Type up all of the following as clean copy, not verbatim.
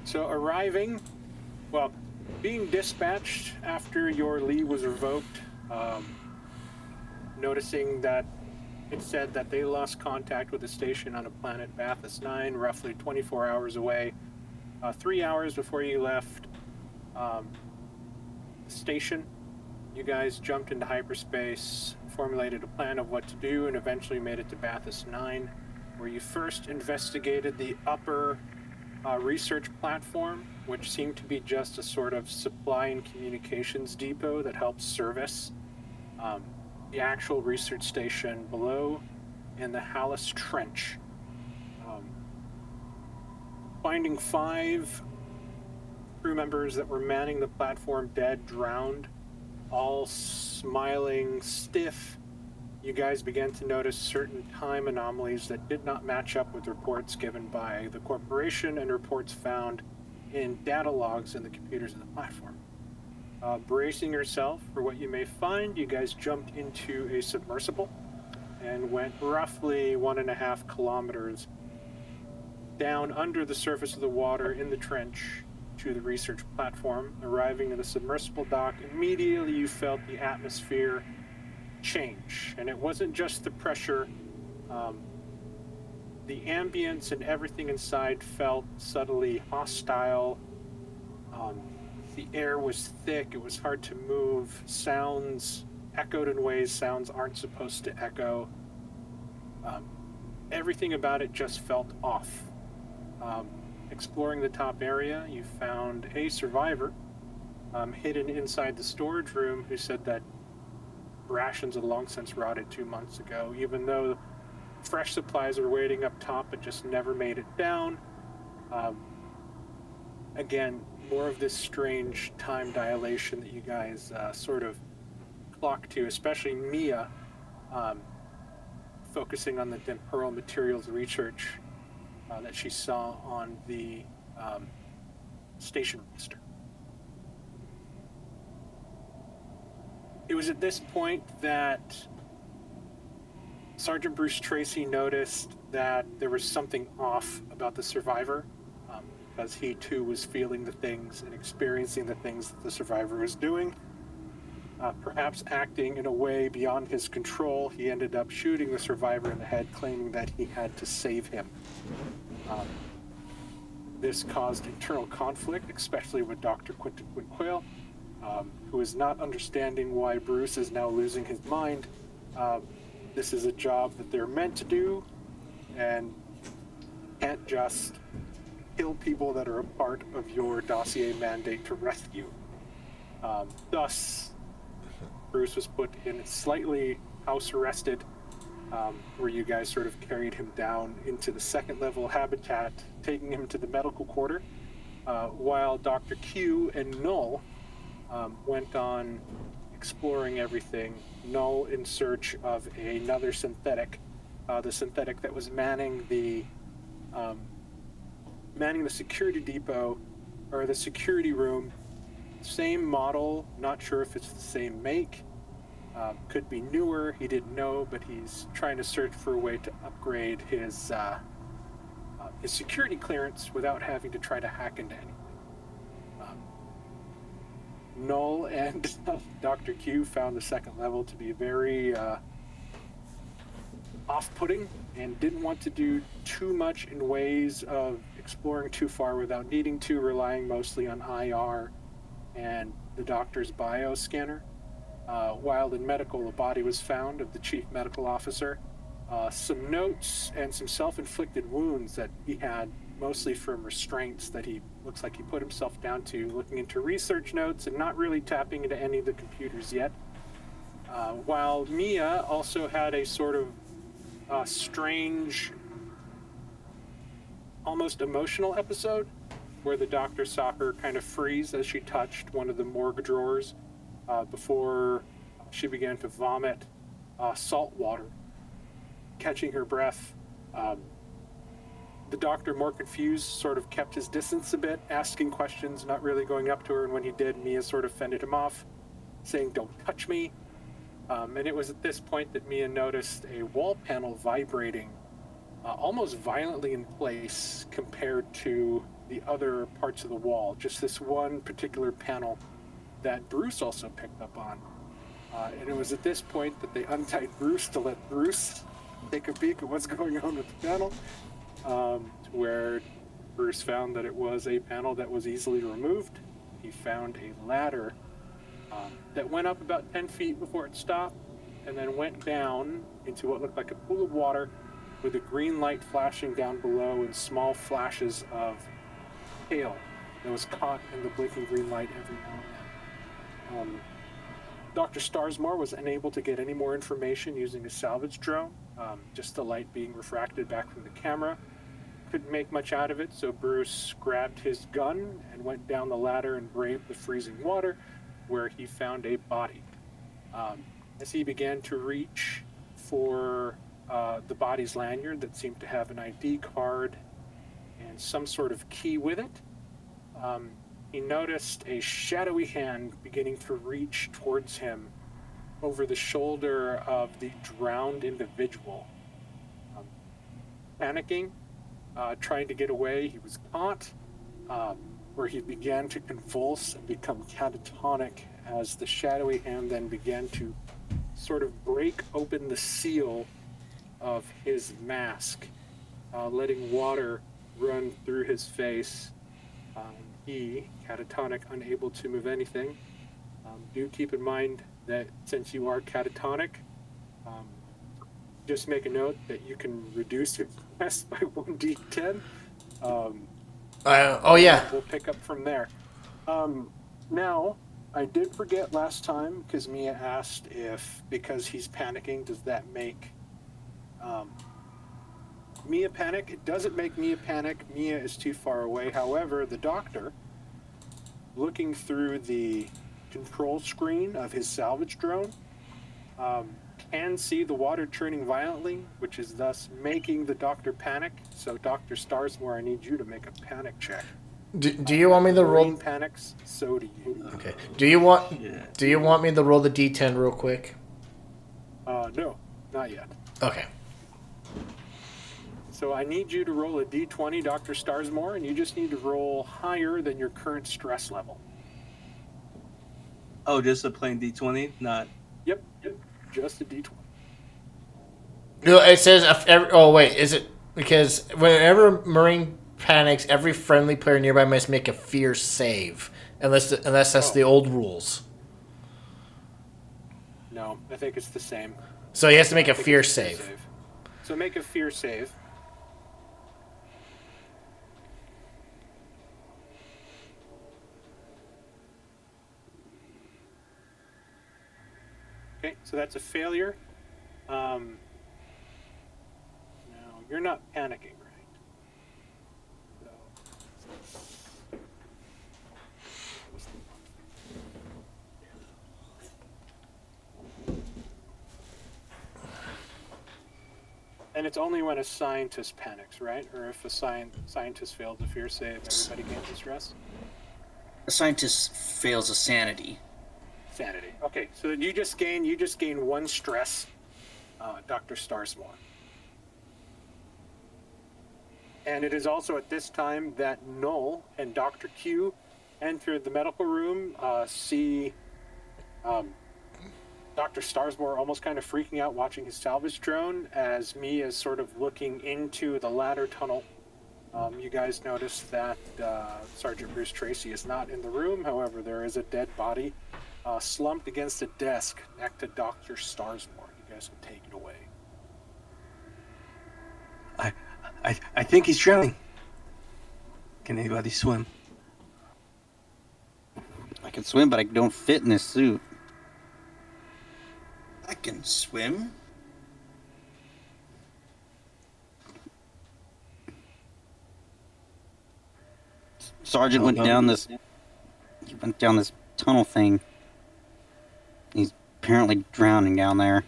So being dispatched after your leave was revoked, noticing that it said that they lost contact with the station on a planet Bathos 9, roughly 24 hours away. 3 hours before you left the station, you guys jumped into hyperspace, formulated a plan of what to do, and eventually made it to Bathos 9, where you first investigated the upper research platform, which seemed to be just a sort of supply and communications depot that helps service the actual research station below in the Helix Trench. Finding 5 crew members that were manning the platform dead, drowned, all smiling, stiff, you guys began to notice certain time anomalies that did not match up with reports given by the corporation and reports found in data logs in the computers of the platform. Bracing yourself for what you may find, you guys jumped into a submersible and went roughly 1.5 kilometers down under the surface of the water in the trench to the research platform. Arriving at the submersible dock, immediately you felt the atmosphere change, and it wasn't just the pressure. The ambience and everything inside felt subtly hostile. The air was thick, it was hard to move, sounds echoed in ways sounds aren't supposed to echo. Everything about it just felt off. Exploring the top area, you found a survivor hidden inside the storage room who said that rations had long since rotted 2 months ago, even though fresh supplies were waiting up top but just never made it down. Again, more of this strange time dilation that you guys sort of clock to, especially Mia, focusing on the temporal materials research that she saw on the station register. It was at this point that Sergeant Bruce Tracy noticed that there was something off about the survivor, because he too was feeling the things and experiencing the things that the survivor was doing. Perhaps acting in a way beyond his control, he ended up shooting the survivor in the head, claiming that he had to save him. This caused internal conflict, especially with Dr. Quinton Quinquale, who is not understanding why Bruce is now losing his mind. This is a job that they're meant to do, and can't just kill people that are a part of your dossier mandate to rescue. Thus, Bruce was put in slightly house arrested, where you guys sort of carried him down into the second level habitat, taking him to the medical quarter, while Dr. Q and Null went on exploring everything. Null in search of another synthetic, the synthetic that was manning the security depot, or the security room. Same model, not sure if it's the same make, could be newer, he didn't know, but he's trying to search for a way to upgrade his security clearance without having to try to hack into anything. Null and Dr. Q found the second level to be very off-putting and didn't want to do too much in ways of exploring too far without needing to, relying mostly on IR and the doctor's bioscanner. While in medical, a body was found of the chief medical officer, some notes and some self-inflicted wounds that he had, mostly from restraints that he looks like he put himself down to, looking into research notes and not really tapping into any of the computers yet. While Mia also had a sort of strange, almost emotional episode where the doctor saw her kind of freeze as she touched one of the morgue drawers before she began to vomit salt water, catching her breath. The doctor, more confused, sort of kept his distance a bit, asking questions, not really going up to her, and when he did, Mia sort of fended him off, saying, "Don't touch me." And it was at this point that Mia noticed a wall panel vibrating almost violently in place compared to the other parts of the wall. Just this one particular panel that Bruce also picked up on. And it was at this point that they untied Bruce to let Bruce take a peek at what's going on with the panel, where Bruce found that it was a panel that was easily removed. He found a ladder that went up about 10 feet before it stopped, and then went down into what looked like a pool of water with a green light flashing down below and small flashes of hail that was caught in the blinking green light every now and then. Dr. Starsmore was unable to get any more information using a salvage drone, just the light being refracted back from the camera. Couldn't make much out of it, so Bruce grabbed his gun and went down the ladder and braved the freezing water, where he found a body. As he began to reach for the body's lanyard that seemed to have an ID card and some sort of key with it, he noticed a shadowy hand beginning to reach towards him over the shoulder of the drowned individual. Panicking, trying to get away, he was caught, where he began to convulse and become catatonic as the shadowy hand then began to sort of break open the seal of his mask, letting water run through his face. He, catatonic, unable to move anything. Do keep in mind that since you are catatonic, just make a note that you can reduce your stress by 1d10. Oh, yeah. We'll pick up from there. Now, I did forget last time, because Mia asked if, because he's panicking, does that make Mia panic? It doesn't make Mia panic. Mia is too far away. However, the doctor, looking through the control screen of his salvage drone, can see the water churning violently, which is thus making the doctor panic. So, Dr. Starsmore, I need you to make a panic check. Do you want me to roll? Marine panics, so do you. Okay. Do you want me to roll the D10 real quick? No, not yet. Okay. So I need you to roll a d20, Dr. Starsmore, and you just need to roll higher than your current stress level. Oh, just a plain d20, not... Yep, just a d20. No, it says... Oh, wait. Is it... Because whenever Marine panics, every friendly player nearby must make a fear save. Unless that's the old rules. No, I think it's the same. So he has to make a fear save. So make a fear save. Okay, so that's a failure. Now, you're not panicking, right? And it's only when a scientist panics, right? Or if a scientist fails a fear save, everybody gains distress? A scientist fails a sanity. Sanity. Okay, so you just gain one stress, Dr. Starsmore. And it is also at this time that Null and Dr. Q enter the medical room, see Dr. Starsmore almost kind of freaking out watching his salvage drone as Mia is sort of looking into the ladder tunnel. You guys notice that Sergeant Bruce Tracy is not in the room. However, there is a dead body slumped against a desk next to Dr. Starsmore. You guys can take it away. I think he's drowning. Can anybody swim? I can swim, but I don't fit in this suit. I can swim. Sergeant went down this tunnel thing. He's apparently drowning down there.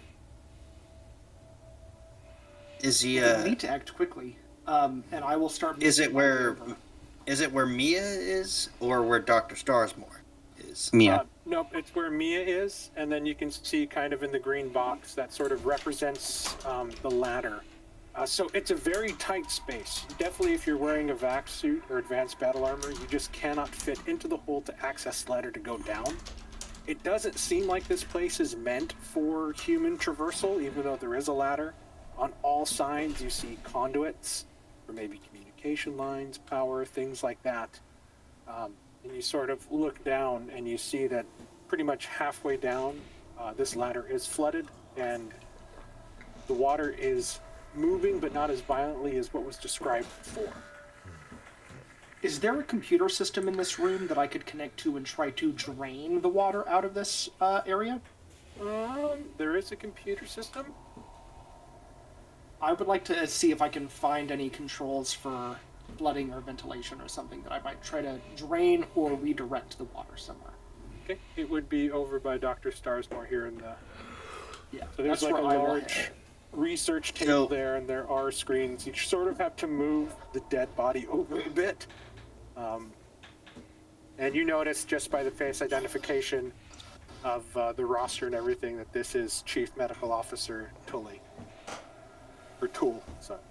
Is he? You need to act quickly, and I will start. Is it where Mia is, or where Dr. Starsmore is? Mia. Nope, it's where Mia is, and then you can see kind of in the green box that sort of represents the ladder So it's a very tight space. Definitely if you're wearing a vac suit or advanced battle armor, you just cannot fit into the hole to access the ladder to go down. It doesn't seem like this place is meant for human traversal, even though there is a ladder. On all sides, you see conduits, or maybe communication lines, power, things like that. And you sort of look down and you see that pretty much halfway down, this ladder is flooded, and the water is moving, but not as violently as what was described before. Is there a computer system in this room that I could connect to and try to drain the water out of this area? There is a computer system. I would like to see if I can find any controls for flooding or ventilation or something that I might try to drain or redirect the water somewhere. Okay, it would be over by Dr. Starsmore here in the... Yeah, So there's that's like a where I will large head. research table there, and there are screens. You sort of have to move the dead body over a bit. And you notice just by the face identification of the roster and everything that this is Chief Medical Officer Tully. Or Tool, sorry.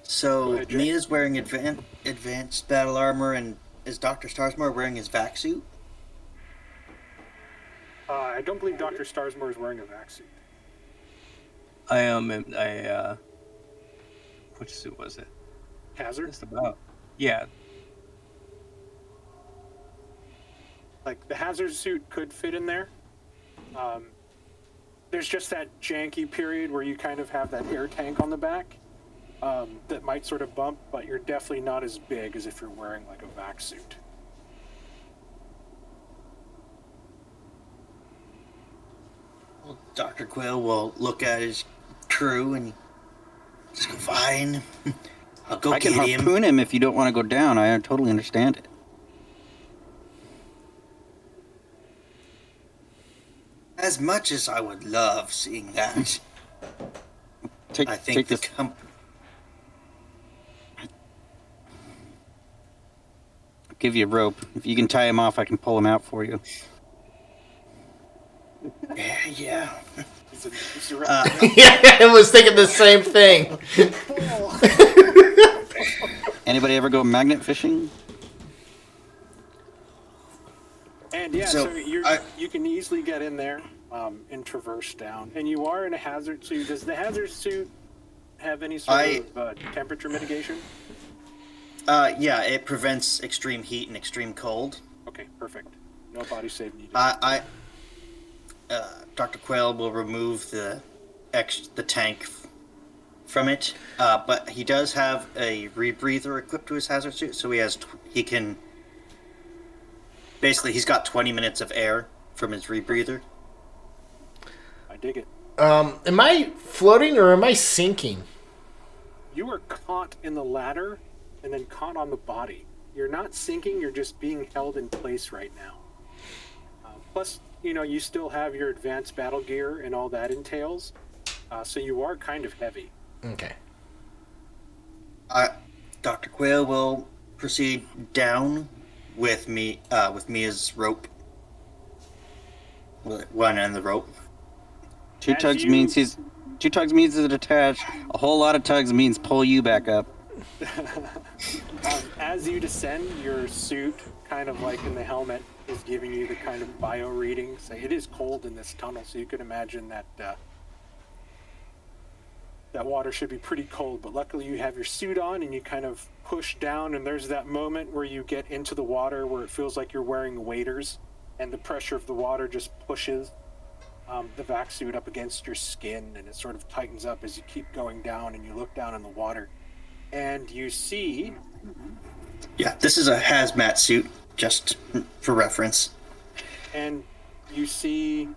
So Go ahead, Jay. Mia's wearing advanced battle armor, and is Dr. Starsmore wearing his vac suit? I don't believe Dr. Starsmore is wearing a vac suit. Which suit was it? Hazard? Just about. Yeah. Like, the hazard suit could fit in there. There's just that janky period where you kind of have that air tank on the back that might sort of bump, but you're definitely not as big as if you're wearing like a vac suit. Well, Dr. Quill will look at his crew and just go, fine. I'll go I can get him. harpoon him if you don't want to go down. I totally understand it. As much as I would love seeing that, Take, I think take the this. I'll give you a rope. If you can tie him off, I can pull him out for you. Yeah. Is it Yeah, I was thinking the same thing. Anybody ever go magnet fishing? And yeah, So, so you can easily get in there and traverse down. And you are in a hazard suit. Does the hazard suit have any sort of temperature mitigation? Yeah, it prevents extreme heat and extreme cold. Okay, perfect. No body save needed. Dr. Quail will remove the tank from it, but he does have a rebreather equipped to his hazard suit, so he's got 20 minutes of air from his rebreather. I dig it. Am I floating or am I sinking? You are caught in the ladder and then caught on the body. You're not sinking, you're just being held in place right now. Plus, you still have your advanced battle gear and all that entails, so you are kind of heavy. Okay. Dr. Quail will proceed down with Mia's rope. One end of the rope. Two As tugs you- means it's attached. A whole lot of tugs means pull you back up. As you descend, your suit, kind of like in the helmet, is giving you the kind of bio readings. It is cold in this tunnel, so you can imagine that that water should be pretty cold, but luckily you have your suit on and you kind of push down, and there's that moment where you get into the water where it feels like you're wearing waders, and the pressure of the water just pushes the vac suit up against your skin, and it sort of tightens up as you keep going down, and you look down in the water, and you see... Yeah, this is a hazmat suit, just for reference. And you see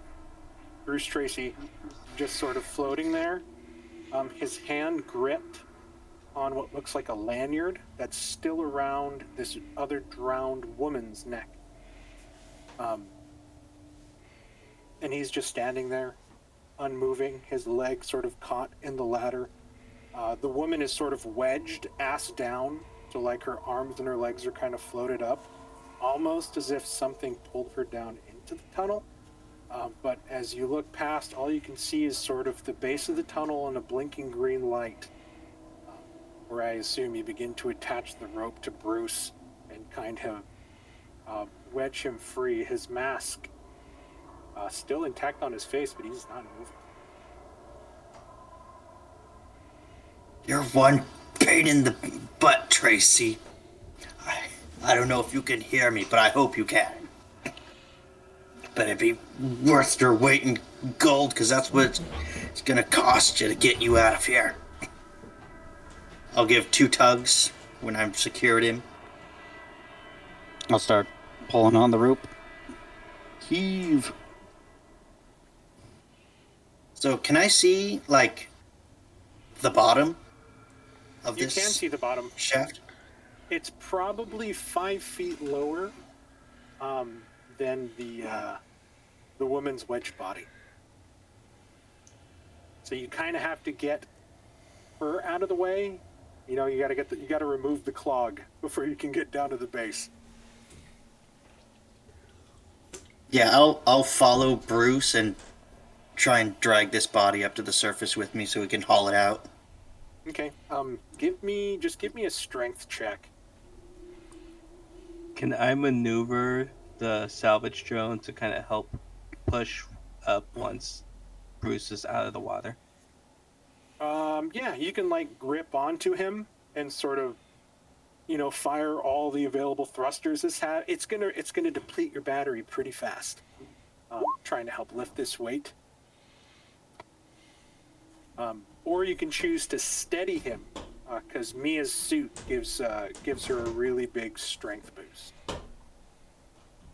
Bruce Tracy just sort of floating there, his hand gripped on what looks like a lanyard that's still around this other drowned woman's neck. And he's just standing there, unmoving, his leg sort of caught in the ladder. The woman is sort of wedged, ass down, so like her arms and her legs are kind of floated up, almost as if something pulled her down into the tunnel. But as you look past, all you can see is sort of the base of the tunnel and a blinking green light, where I assume you begin to attach the rope to Bruce and kind of wedge him free. His mask still intact on his face, but he's not moving. You're one pain in the butt, Tracy. I don't know if you can hear me, but I hope you can. But it'd be worth your weight in gold, because that's what it's gonna cost you to get you out of here. I'll give 2 tugs when I'm secured him. I'll start pulling on the rope. Heave. So can I see, like, the bottom of You this can see the bottom. shaft? It's probably 5 feet lower than the woman's wedge body. So you kind of have to get her out of the way. You know, you got to remove the clog before you can get down to the base. Yeah, I'll follow Bruce and try and drag this body up to the surface with me so we can haul it out. Okay. Give me a strength check. Can I maneuver the salvage drone to kind of help push up once Bruce is out of the water? Yeah, you can like grip onto him and sort of, fire all the available thrusters. It's gonna deplete your battery pretty fast. Trying to help lift this weight. Or you can choose to steady him, because Mia's suit gives her a really big strength boost.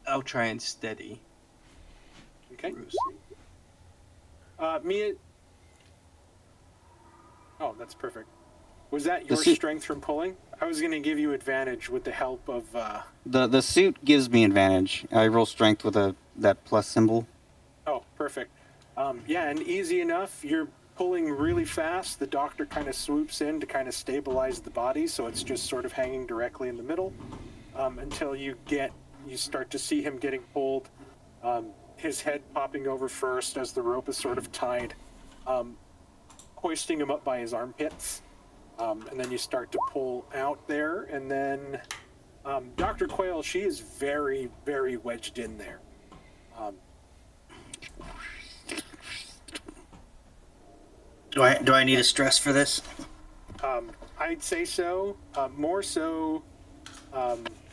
I'll try and steady Okay. Bruce. Mia. Oh, that's perfect. Was that your suit- strength from pulling? I was going to give you advantage with the help of. The suit gives me advantage. I roll strength with that plus symbol. Oh, perfect. Yeah, and easy enough. You're pulling really fast. The doctor kind of swoops in to kind of stabilize the body, so it's just sort of hanging directly in the middle until you start to see him getting pulled. His head popping over first as the rope is sort of tied, hoisting him up by his armpits. And then you start to pull out there, and then Dr. Quayle, she is very, very wedged in there. Do I need a stress for this? I'd say so. More so,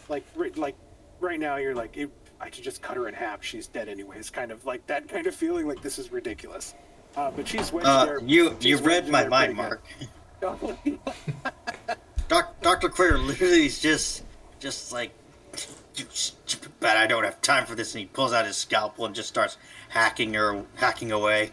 like right now, you're like, I could just cut her in half. She's dead anyways. Kind of like that kind of feeling. Like this is ridiculous. But she's wedged there. You she's read wedged my there mind, pretty Mark. good. Dr. Queer literally is just like, but I don't have time for this, and he pulls out his scalpel and just starts hacking away.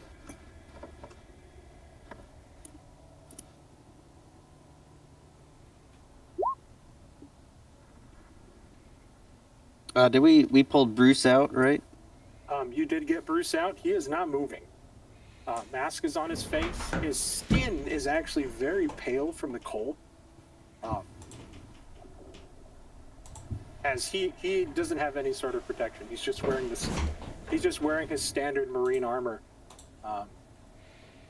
Did we pulled Bruce out, right? You did get Bruce out. He is not moving. Mask is on his face. His skin is actually very pale from the cold. As he doesn't have any sort of protection. He's just wearing his standard marine armor.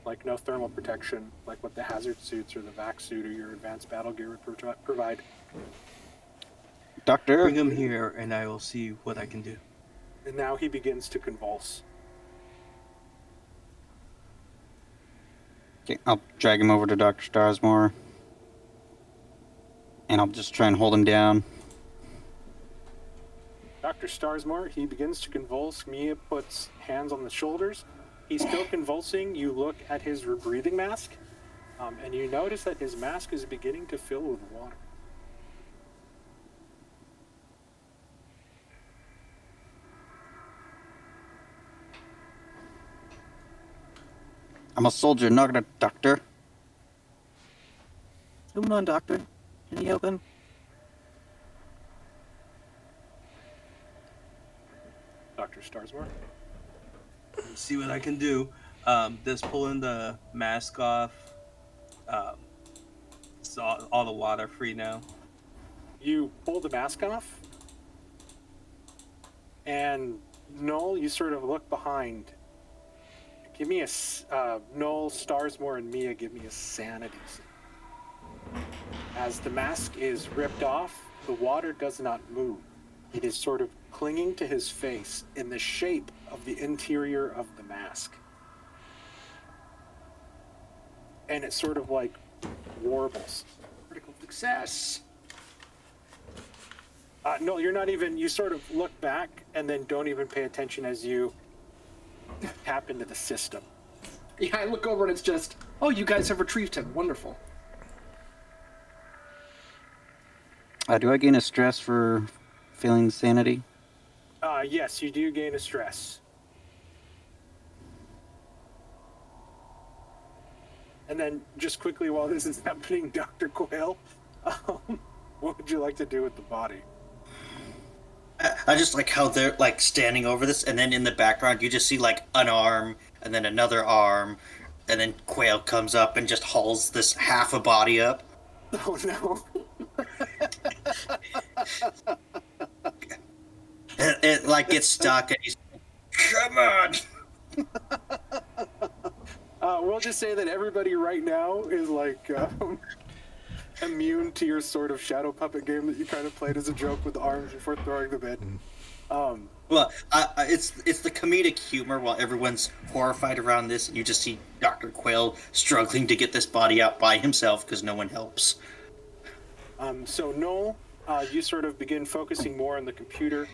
Like no thermal protection, like what the hazard suits or the vac suit or your advanced battle gear would provide. Doctor? Bring him here, and I will see what I can do. And now he begins to convulse. Okay, I'll drag him over to Dr. Starsmore. And I'll just try and hold him down. Dr. Starsmore, he begins to convulse. Mia puts hands on the shoulders. He's still convulsing. You look at his rebreathing mask, and you notice that his mask is beginning to fill with water. I'm a soldier, not a doctor. Come on, Doctor. Can you help him? Dr. Starsmore? Let's see what I can do. Just pulling the mask off. It's all the water free now. You pull the mask off, and Noel, you sort of look behind. Give me Noel, Starsmore, and Mia, give me a sanity. As the mask is ripped off, the water does not move. It is sort of clinging to his face in the shape of the interior of the mask. And it sort of like warbles. Critical success. No, you're not even, you sort of look back and then don't even pay attention as you tap into the system. Yeah, I look over and it's just, oh, you guys have retrieved him. Wonderful. Do I gain a stress for failing sanity? Yes, you do gain a stress. And then, just quickly while this is happening, Dr. Quayle, what would you like to do with the body? I just like how they're like standing over this, and then in the background you just see like an arm, and then another arm, and then Quail comes up and just hauls this half a body up. Oh no. It like gets stuck, and he's come on. We'll just say that everybody right now is like immune to your sort of shadow puppet game that you kind of played as a joke with the arms before throwing the bit. Well, it's the comedic humor while everyone's horrified around this, and you just see Dr. Quail struggling to get this body out by himself because no one helps. So Noel, you sort of begin focusing more on the computer.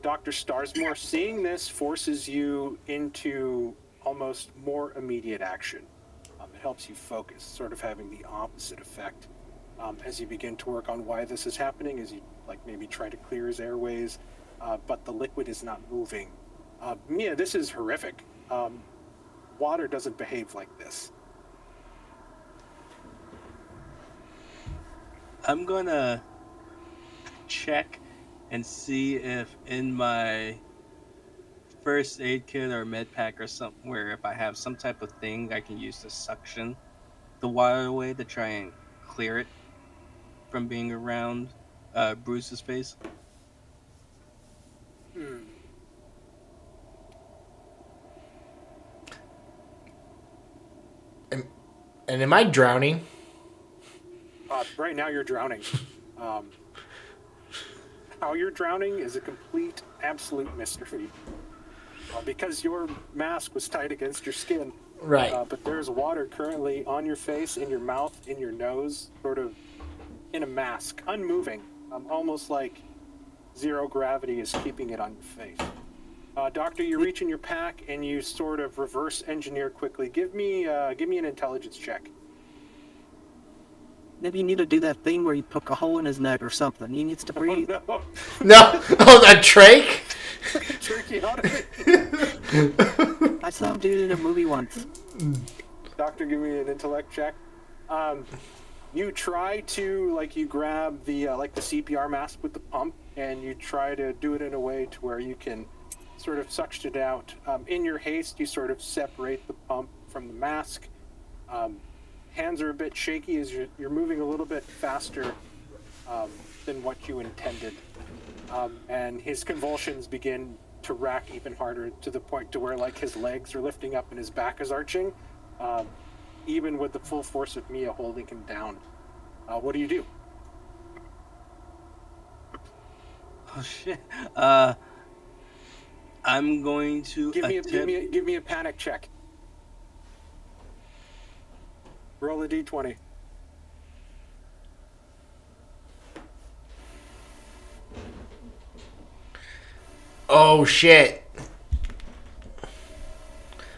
Dr. Starsmore, seeing this forces you into almost more immediate action. It helps you focus, sort of having the opposite effect as you begin to work on why this is happening, as you like maybe try to clear his airways, but the liquid is not moving. Mia, this is horrific. Water doesn't behave like this. I'm gonna check and see if in my first aid kit or med pack or somewhere, if I have some type of thing I can use to suction the water away to try and clear it from being around Bruce's face. And am I drowning? Right now you're drowning. How you're drowning is a complete, absolute mystery. Because your mask was tight against your skin. Right. But there's water currently on your face, in your mouth, in your nose, sort of in a mask, unmoving. Almost like zero gravity is keeping it on your face. Doctor, you reach in your pack and you sort of reverse engineer quickly. Give me an intelligence check. Maybe you need to do that thing where you poke a hole in his neck or something. He needs to breathe. Oh, no. No. Oh, a trach? Tracheotomy. I saw him do it in a movie once. Doctor, give me an intellect check. You try to, like, you grab the the CPR mask with the pump, and you try to do it in a way to where you can sort of suction it out. In your haste, you sort of separate the pump from the mask. Hands are a bit shaky as you're moving a little bit faster than what you intended. And his convulsions begin to rack even harder to the point to where like his legs are lifting up and his back is arching, even with the full force of Mia holding him down. What do you do? Oh shit. I'm going to Give me a panic check. Roll a d20. Oh, shit.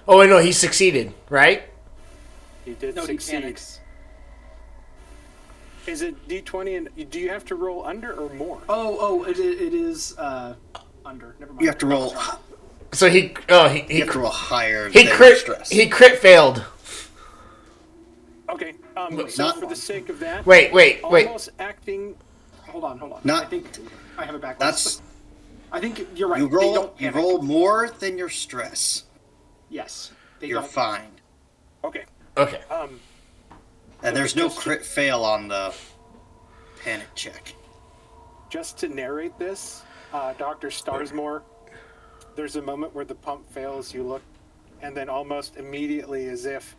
Oh, wait, no, he succeeded, right? He did No, he succeed. panics. Is it d20 and do you have to roll under or more? It is under. Never mind. You have to roll. So You have to roll higher he than your crit stress. he crit failed. Okay. So Not- for the sake of that, Wait. almost acting. Hold on. Not- I think I have it backwards. That's I think you're right. you They roll. don't You panic. roll more than your stress. Yes. They You're don't. fine. Okay. Okay. And there's no crit fail on the panic check. Just to narrate this, Dr. Starsmore, there's a moment where the pump fails, you look, and then almost immediately, as if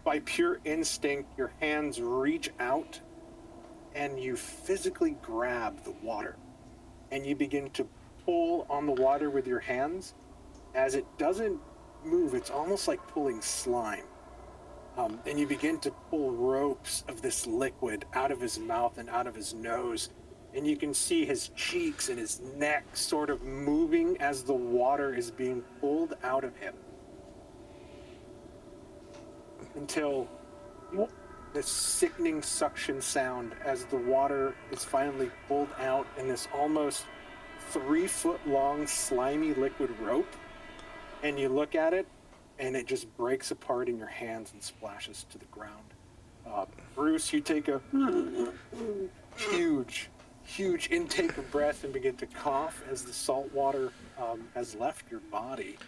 by pure instinct, your hands reach out and you physically grab the water. And you begin to pull on the water with your hands. As it doesn't move, it's almost like pulling slime. And you begin to pull ropes of this liquid out of his mouth and out of his nose. And you can see his cheeks and his neck sort of moving as the water is being pulled out of him. Until this sickening suction sound as the water is finally pulled out in this almost 3-foot-long slimy liquid rope. And you look at it, and it just breaks apart in your hands and splashes to the ground. Bruce, you take a huge intake of breath and begin to cough as the salt water has left your body.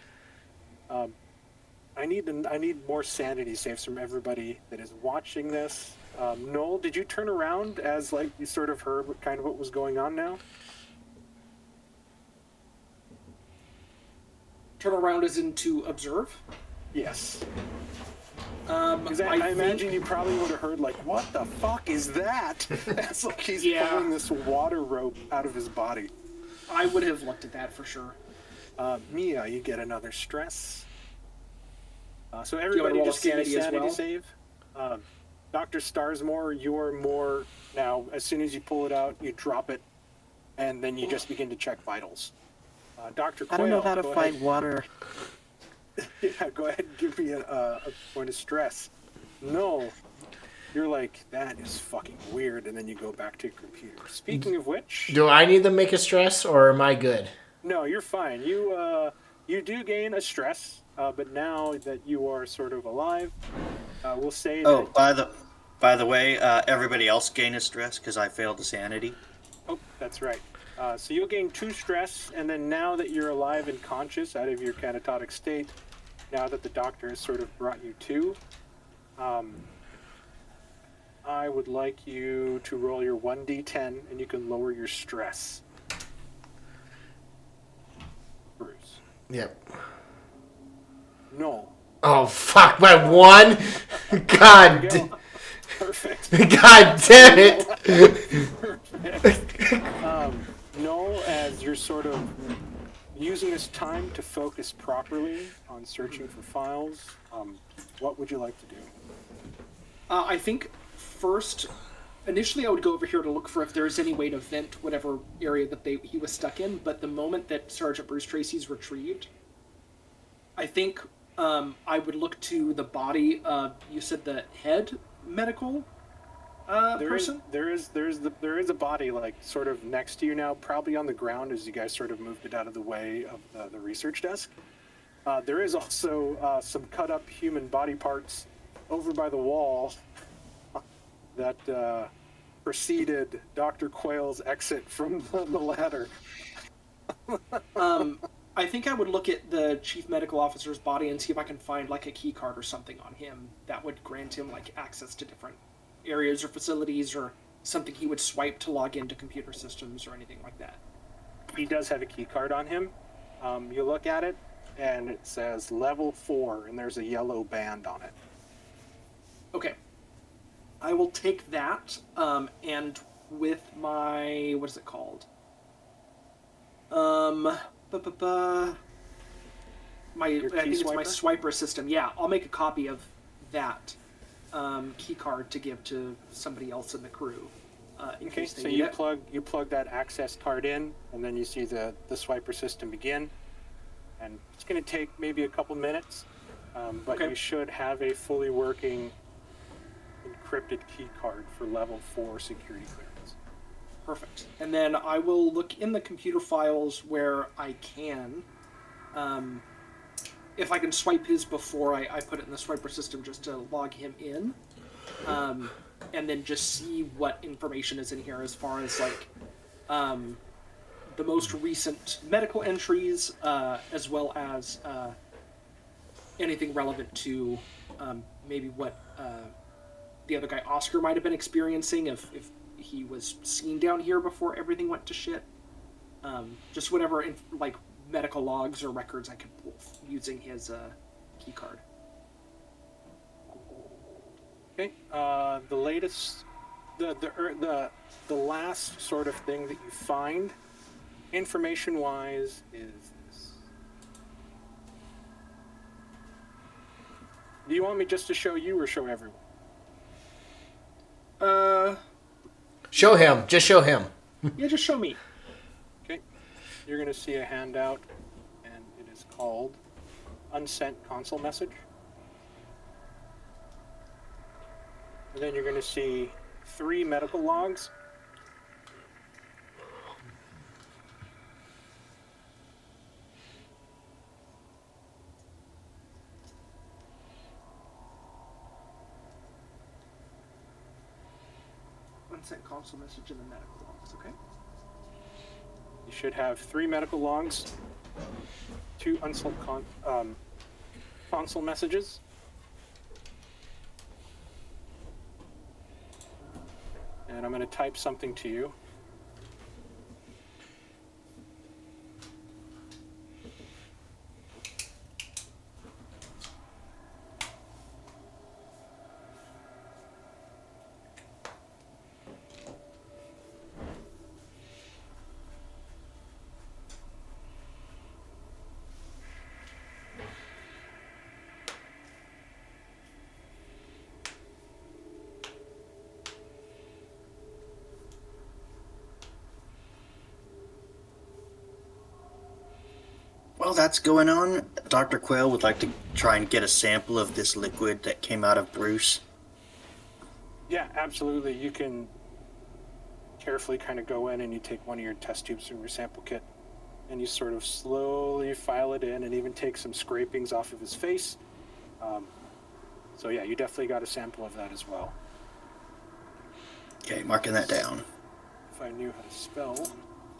I need more sanity saves from everybody that is watching this. Noel, did you turn around as like you sort of heard what was going on now? Turn around as in to observe? Yes. Because I imagine you probably would have heard like, what the fuck is that? That's like he's pulling this water rope out of his body. I would have looked at that for sure. Mia, you get another stress. So everybody just give me a sanity save. Dr. Starsmore, you're more now. As soon as you pull it out, you drop it, and then you just begin to check vitals. Dr. Quayle, I don't know how to fight water. Yeah, go ahead and give me a point of stress. No, you're like, that is fucking weird, and then you go back to your computer. Speaking of which... Do I need to make a stress, or am I good? No, you're fine. You do gain a stress, but now that you are sort of alive, we'll say that... Oh, by the way, everybody else gained a stress because I failed the sanity. Oh, that's right. So you'll gain 2 stress, and then now that you're alive and conscious out of your catatonic state, now that the doctor has sort of brought you to, I would like you to roll your 1d10, and you can lower your stress. Bruce. Yep. No. Oh, fuck, by 1? God. Perfect. God damn it. Perfect. No, as you're sort of using this time to focus properly on searching for files, what would you like to do? I think first, initially I would go over here to look for if there's any way to vent whatever area that he was stuck in, but the moment that Sergeant Bruce Tracy's retrieved, I think I would look to the body of, you said the head medical person? There is a body like sort of next to you now, probably on the ground as you guys sort of moved it out of the way of the research desk. There is also some cut up human body parts over by the wall that preceded Dr. Quayle's exit from the ladder. I think I would look at the chief medical officer's body and see if I can find like a key card or something on him that would grant him like access to different areas or facilities or something he would swipe to log into computer systems or anything like that. He does have a key card on him. You look at it and it says level 4 and there's a yellow band on it. Okay. I will take that and with my, what is it called? I think it's my swiper system. Yeah, I'll make a copy of that key card to give to somebody else in the crew. Okay, so you plug that access card in, and then you see the swiper system begin, and it's going to take maybe a couple minutes, but you should have a fully working encrypted key card for level 4 security clearance. Perfect. And then I will look in the computer files where I can. If I can swipe his before I put it in the swiper system just to log him in. And then just see what information is in here as far as like the most recent medical entries, as well as anything relevant to maybe what the other guy Oscar might have been experiencing if he was seen down here before everything went to shit. Just whatever, like medical logs or records I could pull using his key card. Okay. The latest, the last sort of thing that you find, information-wise, is this. Do you want me just to show you or show everyone? Show him. Just show him. Yeah, just show me. Okay. You're going to see a handout, and it is called Unsent Console Message. And then you're going to see 3 medical logs. Unsent console message in the medical logs, okay? You should have 3 medical logs, 2 unsent console messages. And I'm going to type something to you. While that's going on, Dr. Quayle would like to try and get a sample of this liquid that came out of Bruce. Yeah, absolutely. You can carefully kind of go in and you take one of your test tubes from your sample kit and you sort of slowly file it in and even take some scrapings off of his face. So yeah, you definitely got a sample of that as well. Okay, marking that down. If I knew how to spell,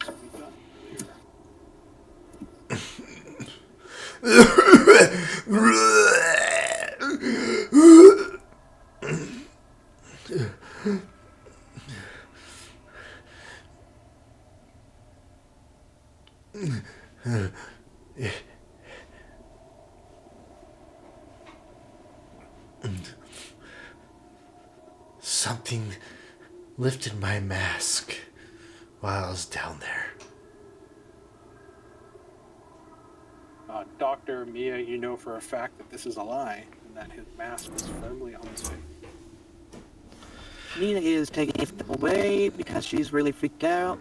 I'd be done earlier. Something lifted my mask while I was down there. Dr. Mia, you know for a fact that this is a lie and that his mask was firmly on his face. Nina is taking it away because she's really freaked out.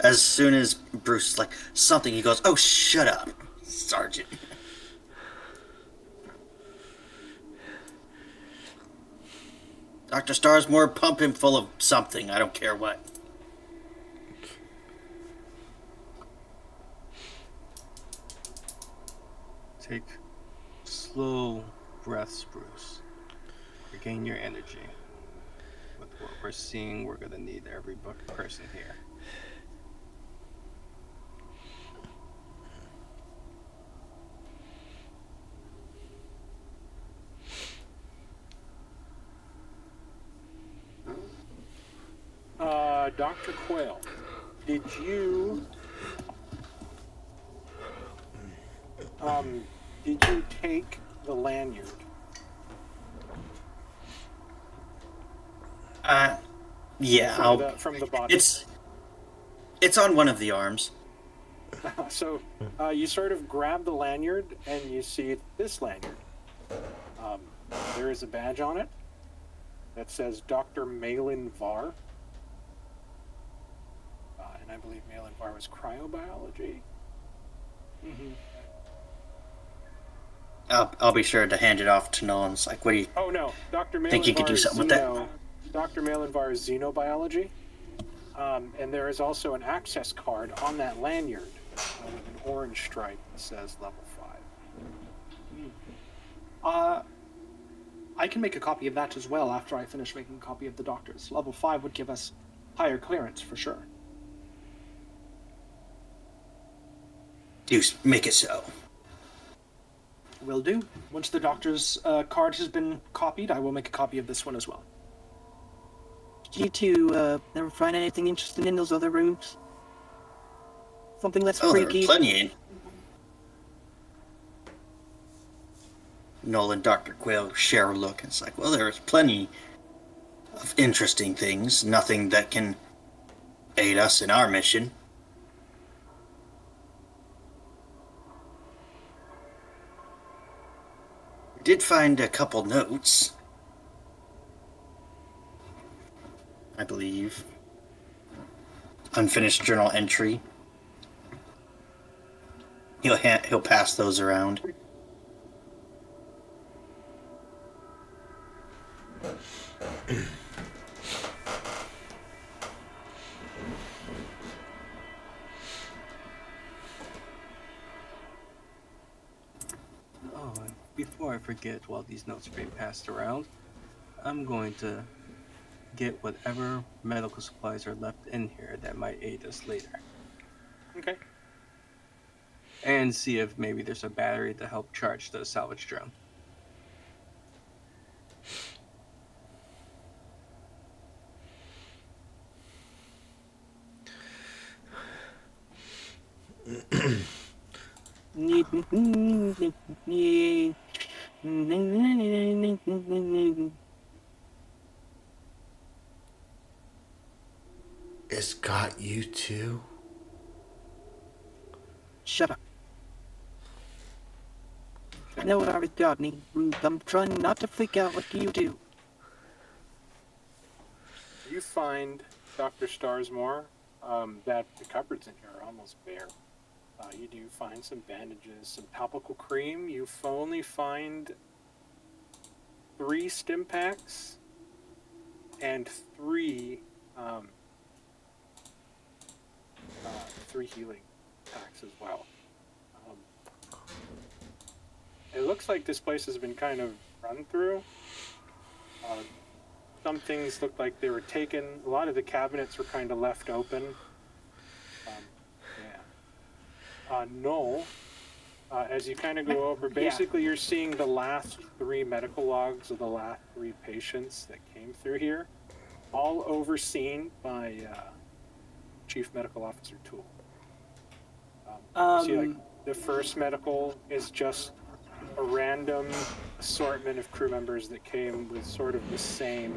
As soon as Bruce is like, something, he goes, "Oh, shut up, Sergeant." Dr. Starsmore, pump him full of something. I don't care what. Take slow breaths, Bruce. Regain your energy. With what we're seeing, we're gonna need every person here. Dr. Quayle, did you take the lanyard? Yeah, from the body. It's on one of the arms. So you sort of grab the lanyard and you see this lanyard. There is a badge on it that says Dr. Malin Var. And I believe Malin Var was cryobiology. Mm-hmm. I'll be sure to hand it off to Nolan. It's like, what do you... Oh no, Dr. Malin think you could Var do is something with that? Dr. Malin Var is xenobiology. And there is also an access card on that lanyard with an orange stripe that says level 5. I can make a copy of that as well after I finish making a copy of the doctor's. Level 5 would give us higher clearance for sure. Deuce, make it so. Will do. Once the doctor's card has been copied, I will make a copy of this one as well. Did you two never find anything interesting in those other rooms? Something less Oh, there are freaky. plenty in. Nolan and Dr. Quail share a look. It's like, well, there's plenty of interesting things. Nothing that can aid us in our mission. We did find a couple notes, I believe. Unfinished journal entry. He'll pass those around. Oh, and before I forget, while these notes are being passed around, I'm going to get whatever medical supplies are left in here that might aid us later. Okay. And see if maybe there's a battery to help charge the salvage drone. It's got you too. Shut up. I know what I got me. I'm trying not to freak out. What do you do? You find, Dr. Starsmore, that the cupboards in here are almost bare. You do find some bandages, some topical cream. You only find 3 stim packs and 3 healing packs as well. It looks like this place has been kind of run through. Some things look like they were taken. A lot of the cabinets were kind of left open. Noel, as you kind of go over, basically you're seeing the last 3 medical logs of the last 3 patients that came through here, all overseen by Chief Medical Officer Toole. You see, like, the first medical is just a random assortment of crew members that came with sort of the same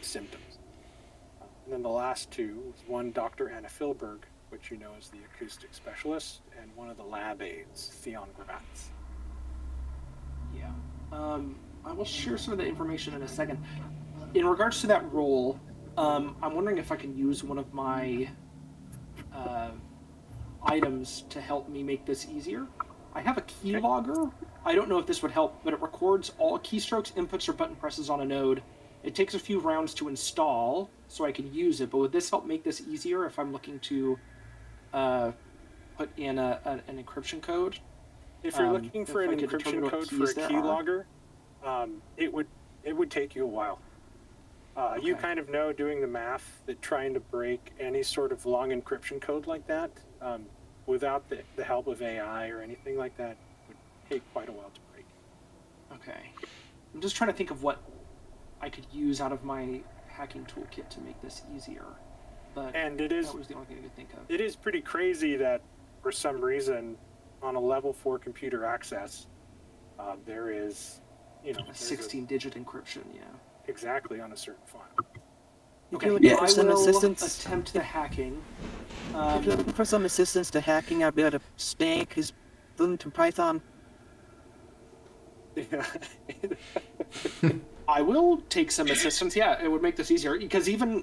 symptoms. And then the last 2 was one Dr. Anna Philberg, which you know is the acoustic specialist, and one of the lab aides, Theon Gratz. Yeah. I will share some of the information in a second. In regards to that role, I'm wondering if I can use one of my items to help me make this easier. I have a keylogger. I don't know if this would help, but it records all keystrokes, inputs, or button presses on a node. It takes a few rounds to install, so I can use it, but would this help make this easier if I'm looking to put in an encryption code? If you're looking for an encryption code for a keylogger, it would take you a while. You kind of know, doing the math, that trying to break any sort of long encryption code like that, without the help of AI or anything like that, would take quite a while to break. Okay. I'm just trying to think of what I could use out of my hacking toolkit to make this easier. But that was the only thing I could think of. It is pretty crazy that, for some reason, on a level 4 computer access, there is, a 16-digit encryption, yeah. Exactly, on a certain file. Okay, Yeah. I Some will assistance. attempt the hacking. If you're looking for some assistance to hacking, I'd be able to snake his boom to Python. I will take some assistance. Yeah, it would make this easier, because even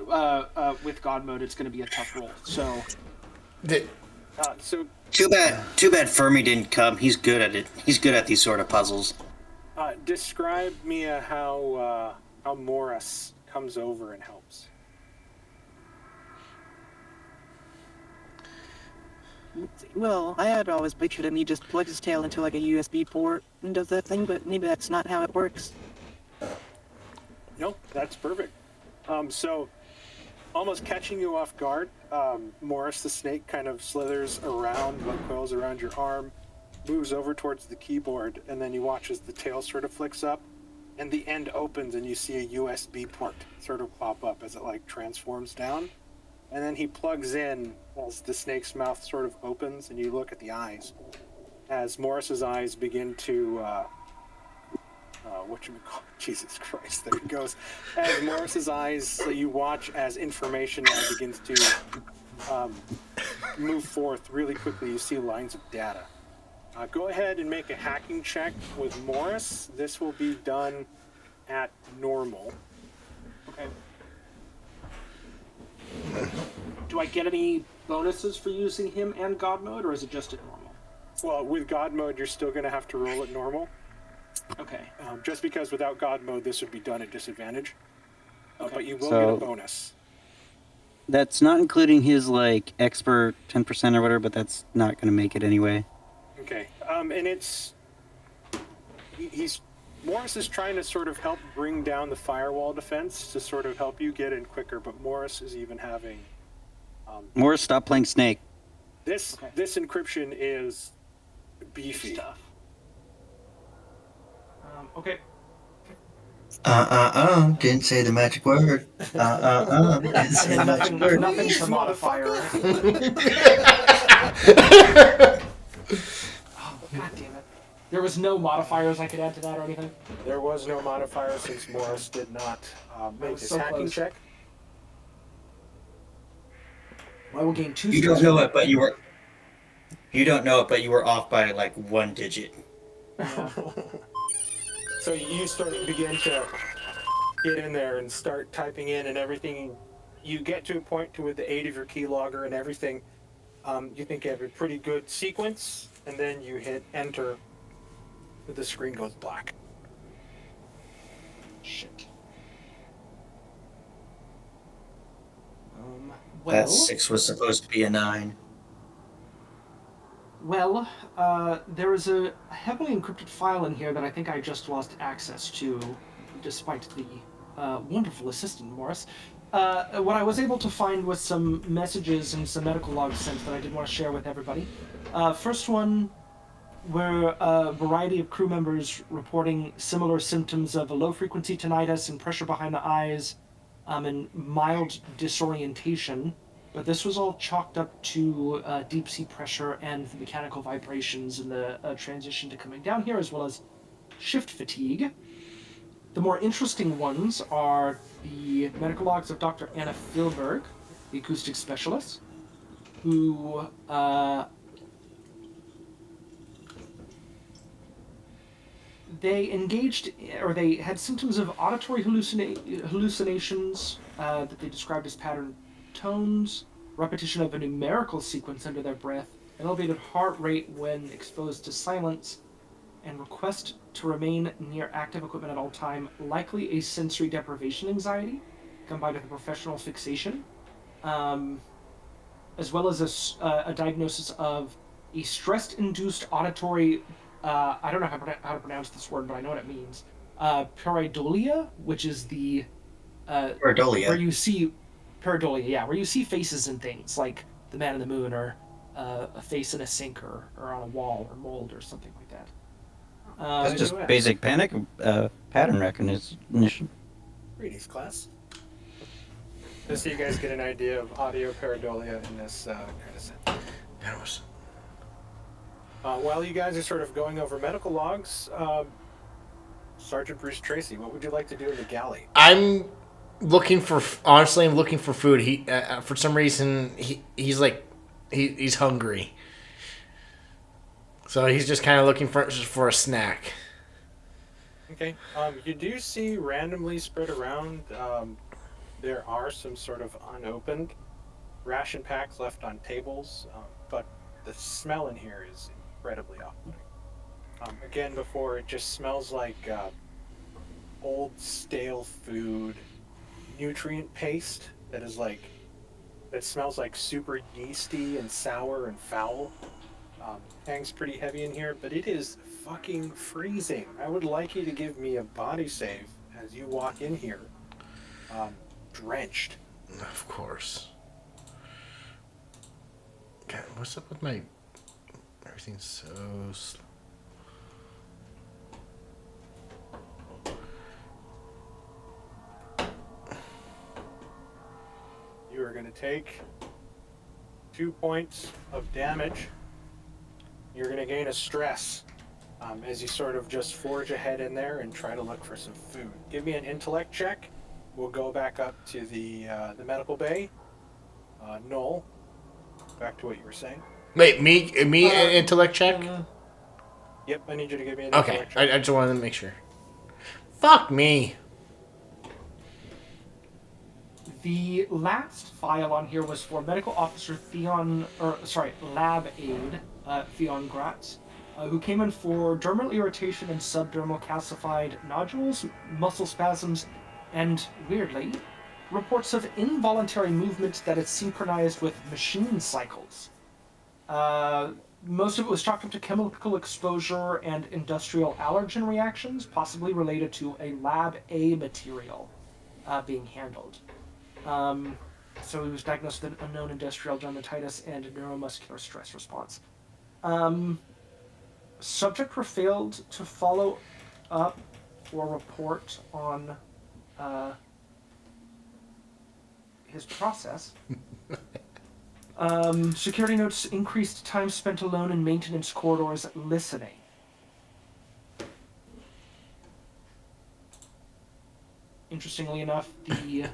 with God mode, it's going to be a tough roll. So, Too bad Fermi didn't come. He's good at it. He's good at these sort of puzzles. Describe, Mia, how Morris comes over and helps. Well, I had always pictured him. He just plugs his tail into like a USB port and does that thing, but maybe that's not how it works. No, that's perfect. So, almost catching you off guard, Morris the snake kind of slithers around, like coils around your arm, moves over towards the keyboard, and then you watch as the tail sort of flicks up, and the end opens, and you see a USB port sort of pop up as it like transforms down, and then he plugs in as the snake's mouth sort of opens, and you look at the eyes as Morris's eyes begin to Jesus Christ, there he goes. As Morris's eyes, you watch as information now begins to move forth really quickly. You see lines of data. Go ahead and make a hacking check with Morris. This will be done at normal. Okay. Do I get any bonuses for using him and God mode, or is it just at normal? Well, with God mode, you're still going to have to roll at normal. Okay. Just because without God mode, this would be done at disadvantage. Okay. But you will So- get a bonus. That's not including his like expert 10% or whatever, but that's not going to make it anyway. Okay. And it's... Morris is trying to sort of help bring down the firewall defense to sort of help you get in quicker, but Morris is even having... Morris, stop playing Snake. This encryption is beefy. Stuff. Okay. Didn't say the magic word. Didn't say the magic word. Nothing for modifier. Oh, God damn it. There was no modifiers I could add to that or anything? There was no modifier since Morris did not make was his so hacking close. check. I will gain 2 You don't know it, but you were. You don't know it, but you were off by like 1 digit. So you begin to get in there and start typing in and everything. You get to a point to with the aid of your keylogger and everything, you think you have a pretty good sequence, and then you hit enter. The screen goes black. Shit. That 6 was supposed to be a 9. Well, there is a heavily encrypted file in here that I think I just lost access to, despite the wonderful assistant, Morris. What I was able to find was some messages and some medical logs sent that I did want to share with everybody. First one were a variety of crew members reporting similar symptoms of a low-frequency tinnitus and pressure behind the eyes, and mild disorientation. But this was all chalked up to deep sea pressure and the mechanical vibrations and the transition to coming down here, as well as shift fatigue. The more interesting ones are the medical logs of Dr. Anna Filberg, the acoustic specialist, who they had symptoms of auditory hallucinations that they described as pattern tones, repetition of a numerical sequence under their breath, elevated heart rate when exposed to silence, and request to remain near active equipment at all time, likely a sensory deprivation anxiety combined with a professional fixation, as well as a diagnosis of a stress-induced auditory, I don't know how to pronounce this word, but I know what it means, pareidolia, which is the Pareidolia. where you see pareidolia, yeah, where you see faces and things like the Man in the Moon, or a face in a sink, or on a wall, or mold, or something like that. That's just basic panic pattern recognition. Greetings, class. Just so you guys get an idea of audio pareidolia in this kind of sense. While you guys are sort of going over medical logs, Sergeant Bruce Tracy, what would you like to do in the galley? I'm looking for food. He for some reason he's hungry, so he's just kind of looking for a snack. Okay. You do see randomly spread around. There are some sort of unopened ration packs left on tables, but the smell in here is incredibly off-putting. Again, before, it just smells like old stale food, nutrient paste that smells like super yeasty and sour and foul. Hangs pretty heavy in here, but it is fucking freezing. I would like you to give me a body save as you walk in here, drenched. Of course. God, what's up with my... Everything's so slow. going to take 2 points of damage. You're going to gain a stress as you sort of just forge ahead in there and try to look for some food. Give me an intellect check. We'll go back up to the medical bay. Noel, back to what you were saying. Wait, me, an intellect check? Yep, I need you to give me an Okay, intellect check. I just wanted to make sure. Fuck me. The last file on here was for Medical Officer Lab Aide Theon Gratz, who came in for dermal irritation and subdermal calcified nodules, muscle spasms, and, weirdly, reports of involuntary movement that is synchronized with machine cycles. Most of it was chalked up to chemical exposure and industrial allergen reactions, possibly related to a Lab A material being handled. So he was diagnosed with an unknown industrial dermatitis and neuromuscular stress response. Subject failed to follow up or report on his process. Security notes increased time spent alone in maintenance corridors listening. Interestingly enough, the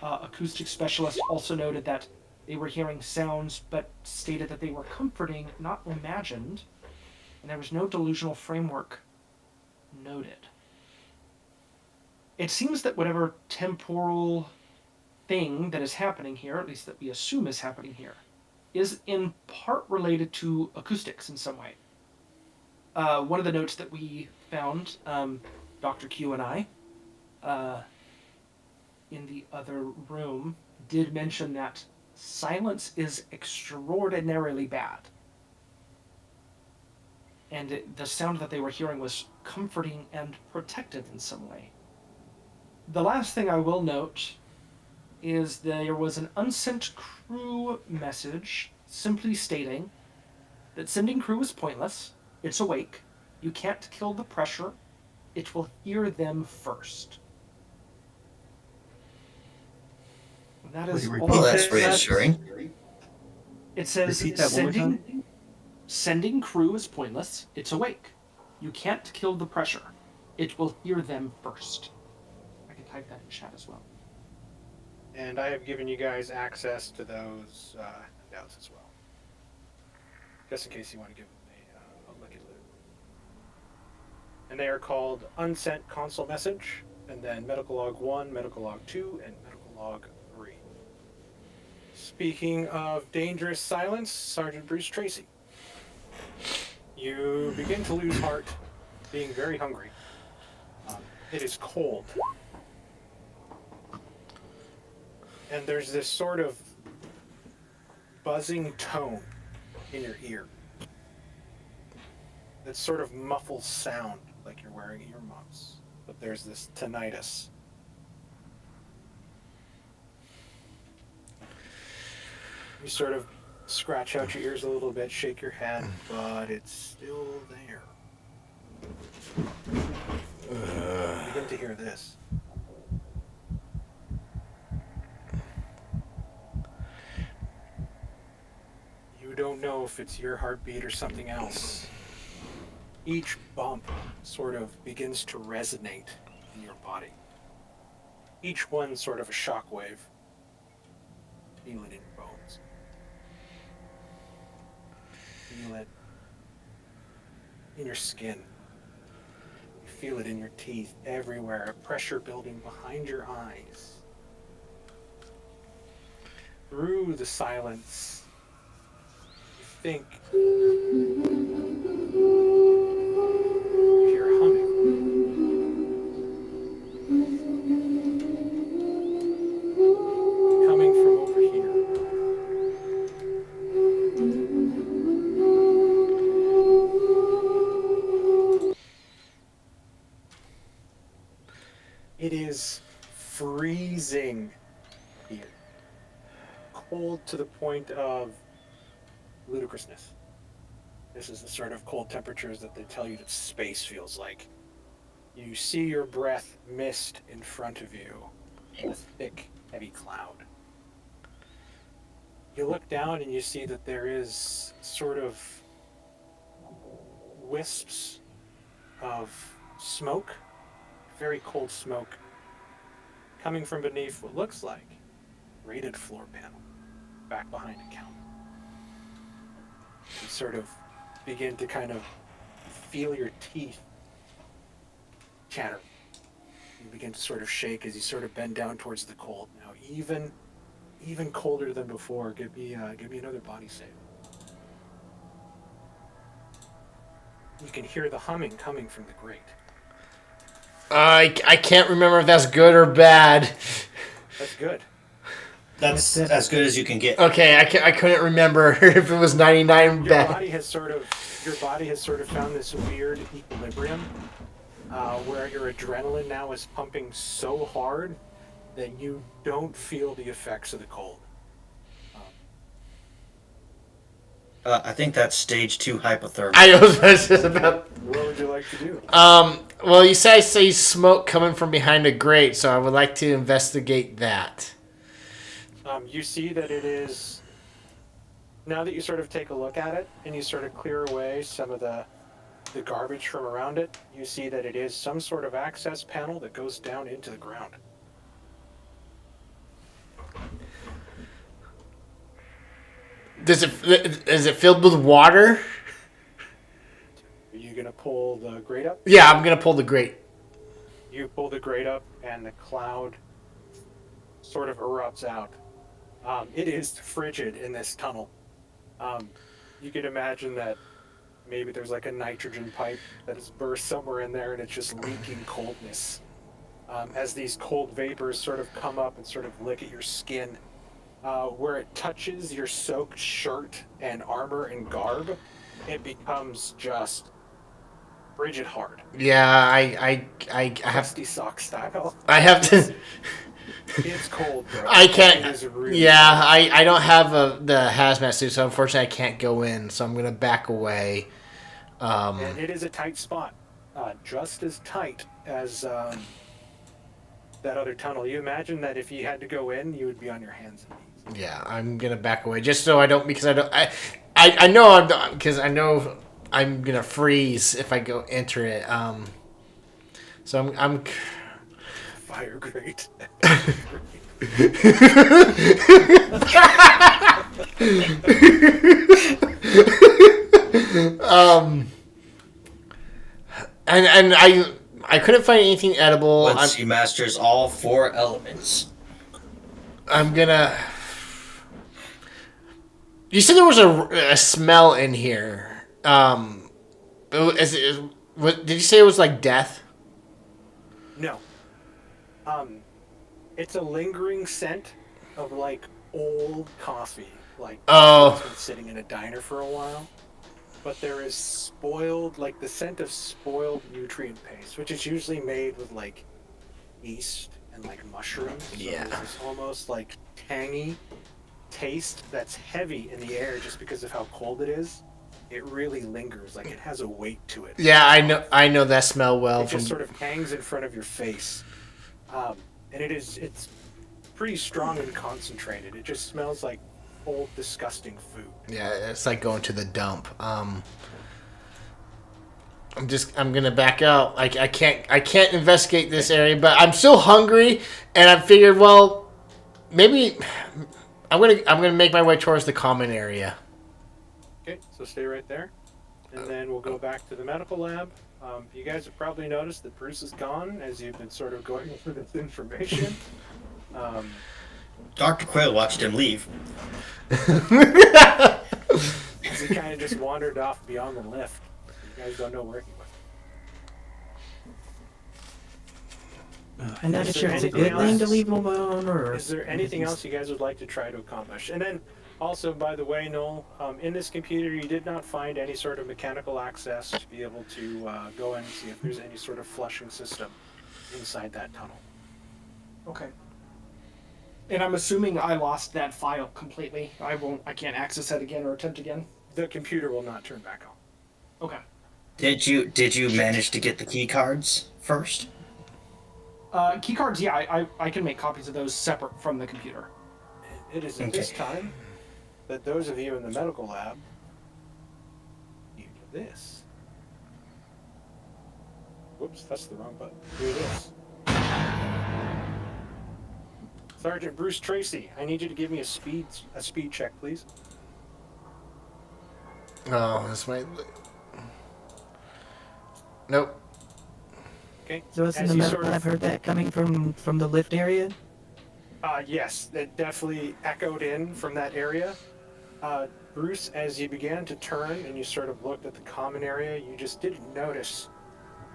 acoustic specialist also noted that they were hearing sounds, but stated that they were comforting, not imagined, and there was no delusional framework noted. It seems that whatever temporal thing that is happening here, at least that we assume is happening here, is in part related to acoustics in some way. One of the notes that we found, Dr. Q and I, in the other room, did mention that silence is extraordinarily bad. And the sound that they were hearing was comforting and protective in some way. The last thing I will note is there was an unsent crew message simply stating that sending crew is pointless, it's awake, you can't kill the pressure, it will hear them first. That is all. Well, that's reassuring. It says Repeat that one more time. Sending crew is pointless, it's awake. You can't kill the pressure. It will hear them first. I can type that in chat as well. And I have given you guys access to those handouts as well. Just in case you want to give them a look at it. And they are called Unsent Console Message, and then Medical Log 1, Medical Log 2, and Medical Log 3. Speaking of dangerous silence, Sergeant Bruce Tracy. You begin to lose heart, being very hungry. It is cold. And there's this sort of buzzing tone in your ear that sort of muffles sound like you're wearing earmuffs. But there's this tinnitus. You sort of scratch out your ears a little bit, shake your head, but it's still there. You begin to hear this. You don't know if it's your heartbeat or something else. Each bump sort of begins to resonate in your body. Each one sort of a shockwave. Feel it in your bones. Feel it in your skin. You feel it in your teeth, everywhere, a pressure building behind your eyes. Through the silence, you think you hear humming. Coming from over here. It is freezing here. Cold to the point of ludicrousness. This is the sort of cold temperatures that they tell you that space feels like. You see your breath mist in front of you in a thick, heavy cloud. You look down and you see that there is sort of wisps of smoke, very cold smoke, coming from beneath what looks like a rated floor panel back behind a counter. You sort of begin to kind of feel your teeth chatter. You begin to sort of shake as you sort of bend down towards the cold. Now, even colder than before. Give me another body save. You can hear the humming coming from the grate. I can't remember if that's good or bad. That's good. That's as good as you can get. Okay, I couldn't remember if it was 99 Your bad. body has sort of found this weird equilibrium where your adrenaline now is pumping so hard that you don't feel the effects of the cold. I think that's stage 2 hypothermia. I was just about. What would you like to do? Well, you say smoke coming from behind a grate, so I would like to investigate that. You see that it is, now that you sort of take a look at it and you sort of clear away some of the garbage from around it, you see that it is some sort of access panel that goes down into the ground. Is it filled with water? Are you going to pull the grate up? Yeah, I'm gonna pull the grate. You pull the grate up and the cloud sort of erupts out. It is frigid in this tunnel. You could imagine that maybe there's like a nitrogen pipe that has burst somewhere in there and it's just leaking coldness. As these cold vapors sort of come up and sort of lick at your skin, where it touches your soaked shirt and armor and garb, it becomes just frigid hard. Yeah, I have. Crusty sock style. I have to. It's cold, bro. I It can't. is really Yeah, cold. I don't have the hazmat suit, so unfortunately I can't go in. So I'm gonna back away. And it is a tight spot, just as tight as that other tunnel. You imagine that if you had to go in, you would be on your hands and knees. Yeah, I'm gonna back away just so I don't because I don't I know I'm because I know I'm gonna freeze if I go enter it. So I'm Fire grate. and I couldn't find anything edible. Once he masters all 4 elements. I'm gonna. You said there was a smell in here. Did you say it was like death? No. It's a lingering scent of like old coffee, like Oh. it's been sitting in a diner for a while. But there is spoiled, like the scent of spoiled nutrient paste, which is usually made with like yeast and like mushrooms. So Yeah. there's this almost like tangy taste that's heavy in the air just because of how cold it is. It really lingers, like it has a weight to it. Yeah, I know that smell well. It just sort of hangs in front of your face. And it's pretty strong and concentrated. It just smells like old, disgusting food. Yeah, it's like going to the dump. I'm gonna back out. I can't investigate this area, but I'm still hungry, and I figured, well, maybe I'm gonna make my way towards the common area. Okay, so stay right there. And then we'll go back to the medical lab. You guys have probably noticed that Bruce is gone as you've been sort of going over this information. Dr. Quayle watched him leave. As he kind of just wandered off beyond the lift. You guys don't know where he went. I'm not Is sure there it's a anything good thing to else? leave him alone, or Is there anything else you guys would like to try to accomplish? And then also, by the way, Noel, in this computer you did not find any sort of mechanical access to be able to go in and see if there's any sort of flushing system inside that tunnel. Okay. And I'm assuming I lost that file completely. I can't access it again or attempt again. The computer will not turn back on. Okay. Did you manage to get the key cards first? Keycards, yeah, I can make copies of those separate from the computer. It is at this time that those of you in the medical lab need this. Whoops, that's the wrong button. Here it is. Sergeant Bruce Tracy, I need you to give me a speed check, please. Oh, this might. Nope. Okay. So it's in As the you medical. I've heard that coming from the lift area. Yes, that definitely echoed in from that area. Bruce, as you began to turn and you sort of looked at the common area, you just didn't notice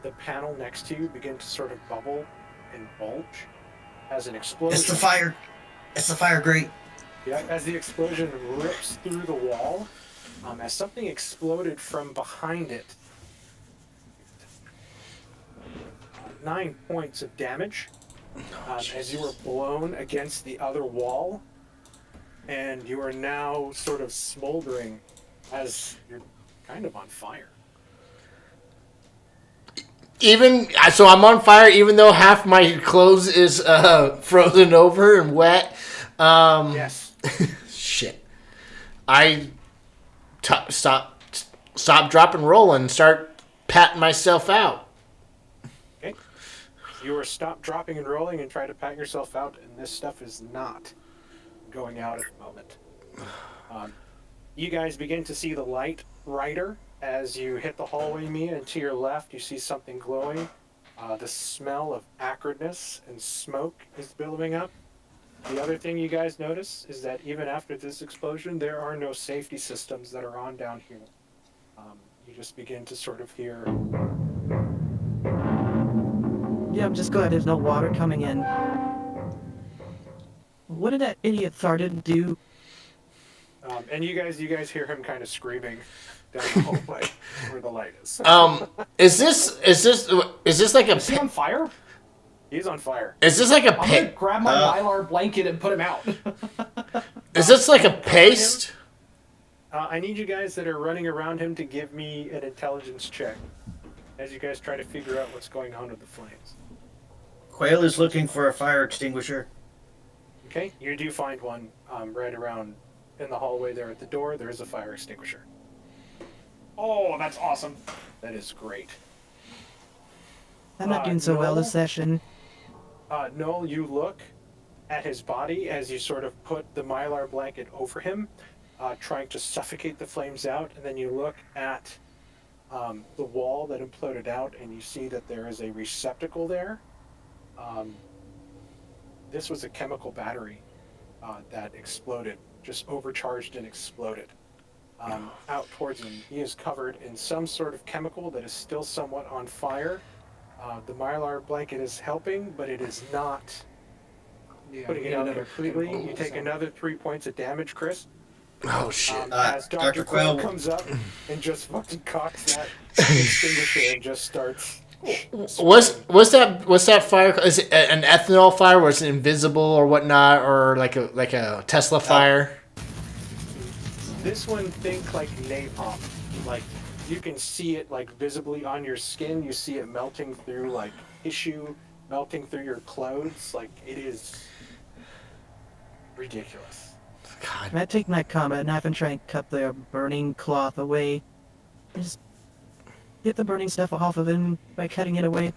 the panel next to you begin to sort of bubble and bulge as an explosion. It's the fire. It's the fire grate. Yeah, as the explosion rips through the wall, as something exploded from behind it. 9 points of damage as you were blown against the other wall, and you are now sort of smoldering as you're kind of on fire. So I'm on fire, even though half my clothes is frozen over and wet. Yes. Shit. I stop, drop, and roll, and start patting myself out. Okay. You are stop, dropping, and rolling and try to pat yourself out, and this stuff is not going out at the moment. You guys begin to see the light brighter as you hit the hallway, Mia, and to your left you see something glowing. The smell of acridness and smoke is billowing up. The other thing you guys notice is that even after this explosion, there are no safety systems that are on down here. You just begin to sort of hear... Yeah, I'm just glad there's no water coming in. What did that idiot Tharden do? And you guys hear him kind of screaming down the hallway where the light is. Is this like a Is he on fire? He's on fire. Is this like a I'm gonna paste? grab my Mylar blanket and put him out. Is this like a paste? I need you guys that are running around him to give me an intelligence check as you guys try to figure out what's going on with the flames. Quail is looking for a fire extinguisher. Okay, you do find one right around in the hallway there at the door. There is a fire extinguisher. Oh, that's awesome. That is great. I'm not doing so well this session. Noel, you look at his body as you sort of put the Mylar blanket over him, trying to suffocate the flames out, and then you look at the wall that imploded out, and you see that there is a receptacle there. This was a chemical battery that exploded, just overcharged and exploded. Out towards him, he is covered in some sort of chemical that is still somewhat on fire. The Mylar blanket is helping, but it is not putting it out completely. You take another 3 points of damage, Chris. Oh shit! As Dr. Quill comes up and just fucking cocks that extinguisher and just starts. What's that fire? Is it an ethanol fire? Was it invisible or whatnot, or like a Tesla fire? This one, think like napalm. Like you can see it like visibly on your skin. You see it melting through like tissue, melting through your clothes. Like it is ridiculous. God. Can I take my combat knife and try and cut the burning cloth away? Just get the burning stuff off of him by cutting it away.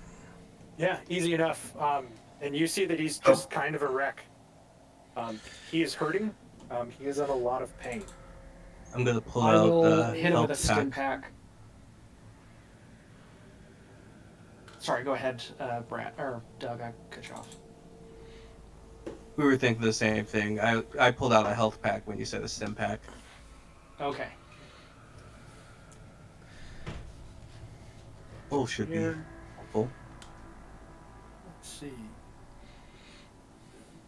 Yeah, easy enough. And you see that he's just kind of a wreck. He is hurting. He is in a lot of pain. I'm gonna pull I out will the hit him with a health stim pack. pack. Sorry, go ahead, Brad or Doug. I cut you off. We were thinking the same thing. I pulled out a health pack when you said a stim pack. Okay. Oh, should be helpful. Let's see.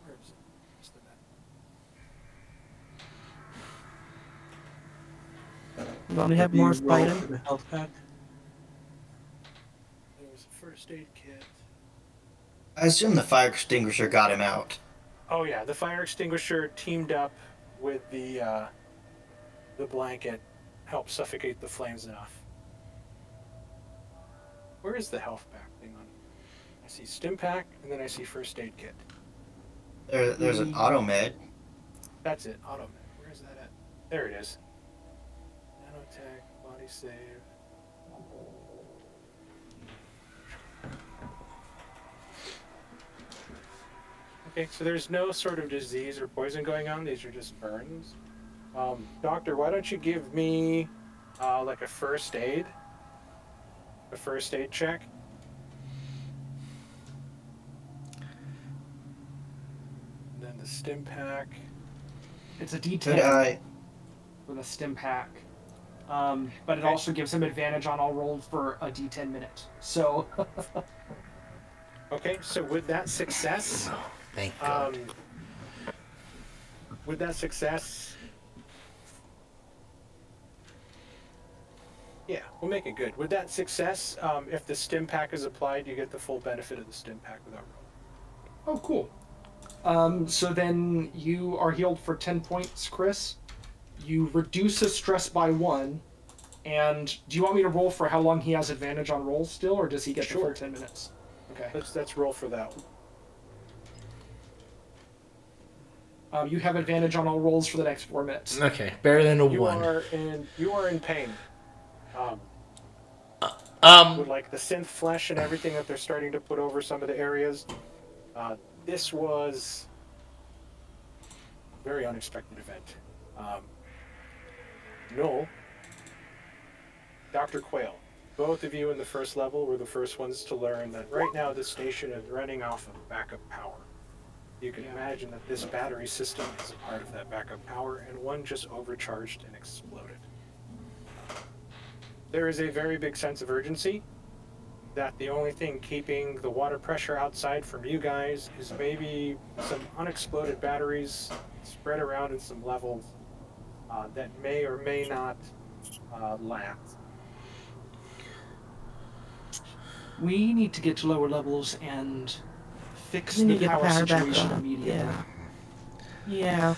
Where is it? Where's the map? You want me to have more Roll spider? for the health pack. There's a first aid kit. I assume the fire extinguisher got him out. Oh yeah, the fire extinguisher teamed up with the blanket, helped suffocate the flames enough. Where is the health pack thing on? I see stim pack, and then I see first aid kit. There's an auto med. That's it, auto med. Where is that at? There it is. Nanotech, body save. Okay, so there's no sort of disease or poison going on. These are just burns. Doctor, why don't you give me like a first aid check? And then the stim pack. It's a D10 Could I? with a stim pack. But it also gives him advantage on all rolls for a D10 minute. So. Okay, so with that success, Thank God. with that success, yeah, we'll make it good. With that success, if the stim pack is applied, you get the full benefit of the stim pack without rolling. Oh, cool. So then you are healed for 10 points, Chris. You reduce his stress by 1. And do you want me to roll for how long he has advantage on rolls still, or does he get the full 10 minutes? Okay. Let's roll for that one. You have advantage on all rolls for the next 4 minutes. Okay, better than a You 1. are in pain. With like the synth flesh and everything that they're starting to put over some of the areas. This was a very unexpected event. Noel, Dr. Quayle, both of you in the first level were the first ones to learn that right now the station is running off of backup power. You can imagine that this battery system is a part of that backup power, and one just overcharged and exploded. There is a very big sense of urgency that the only thing keeping the water pressure outside from you guys is maybe some unexploded batteries spread around in some levels that may or may not last. We need to get to lower levels and fix We need the to get power power back situation on. immediately. Yeah.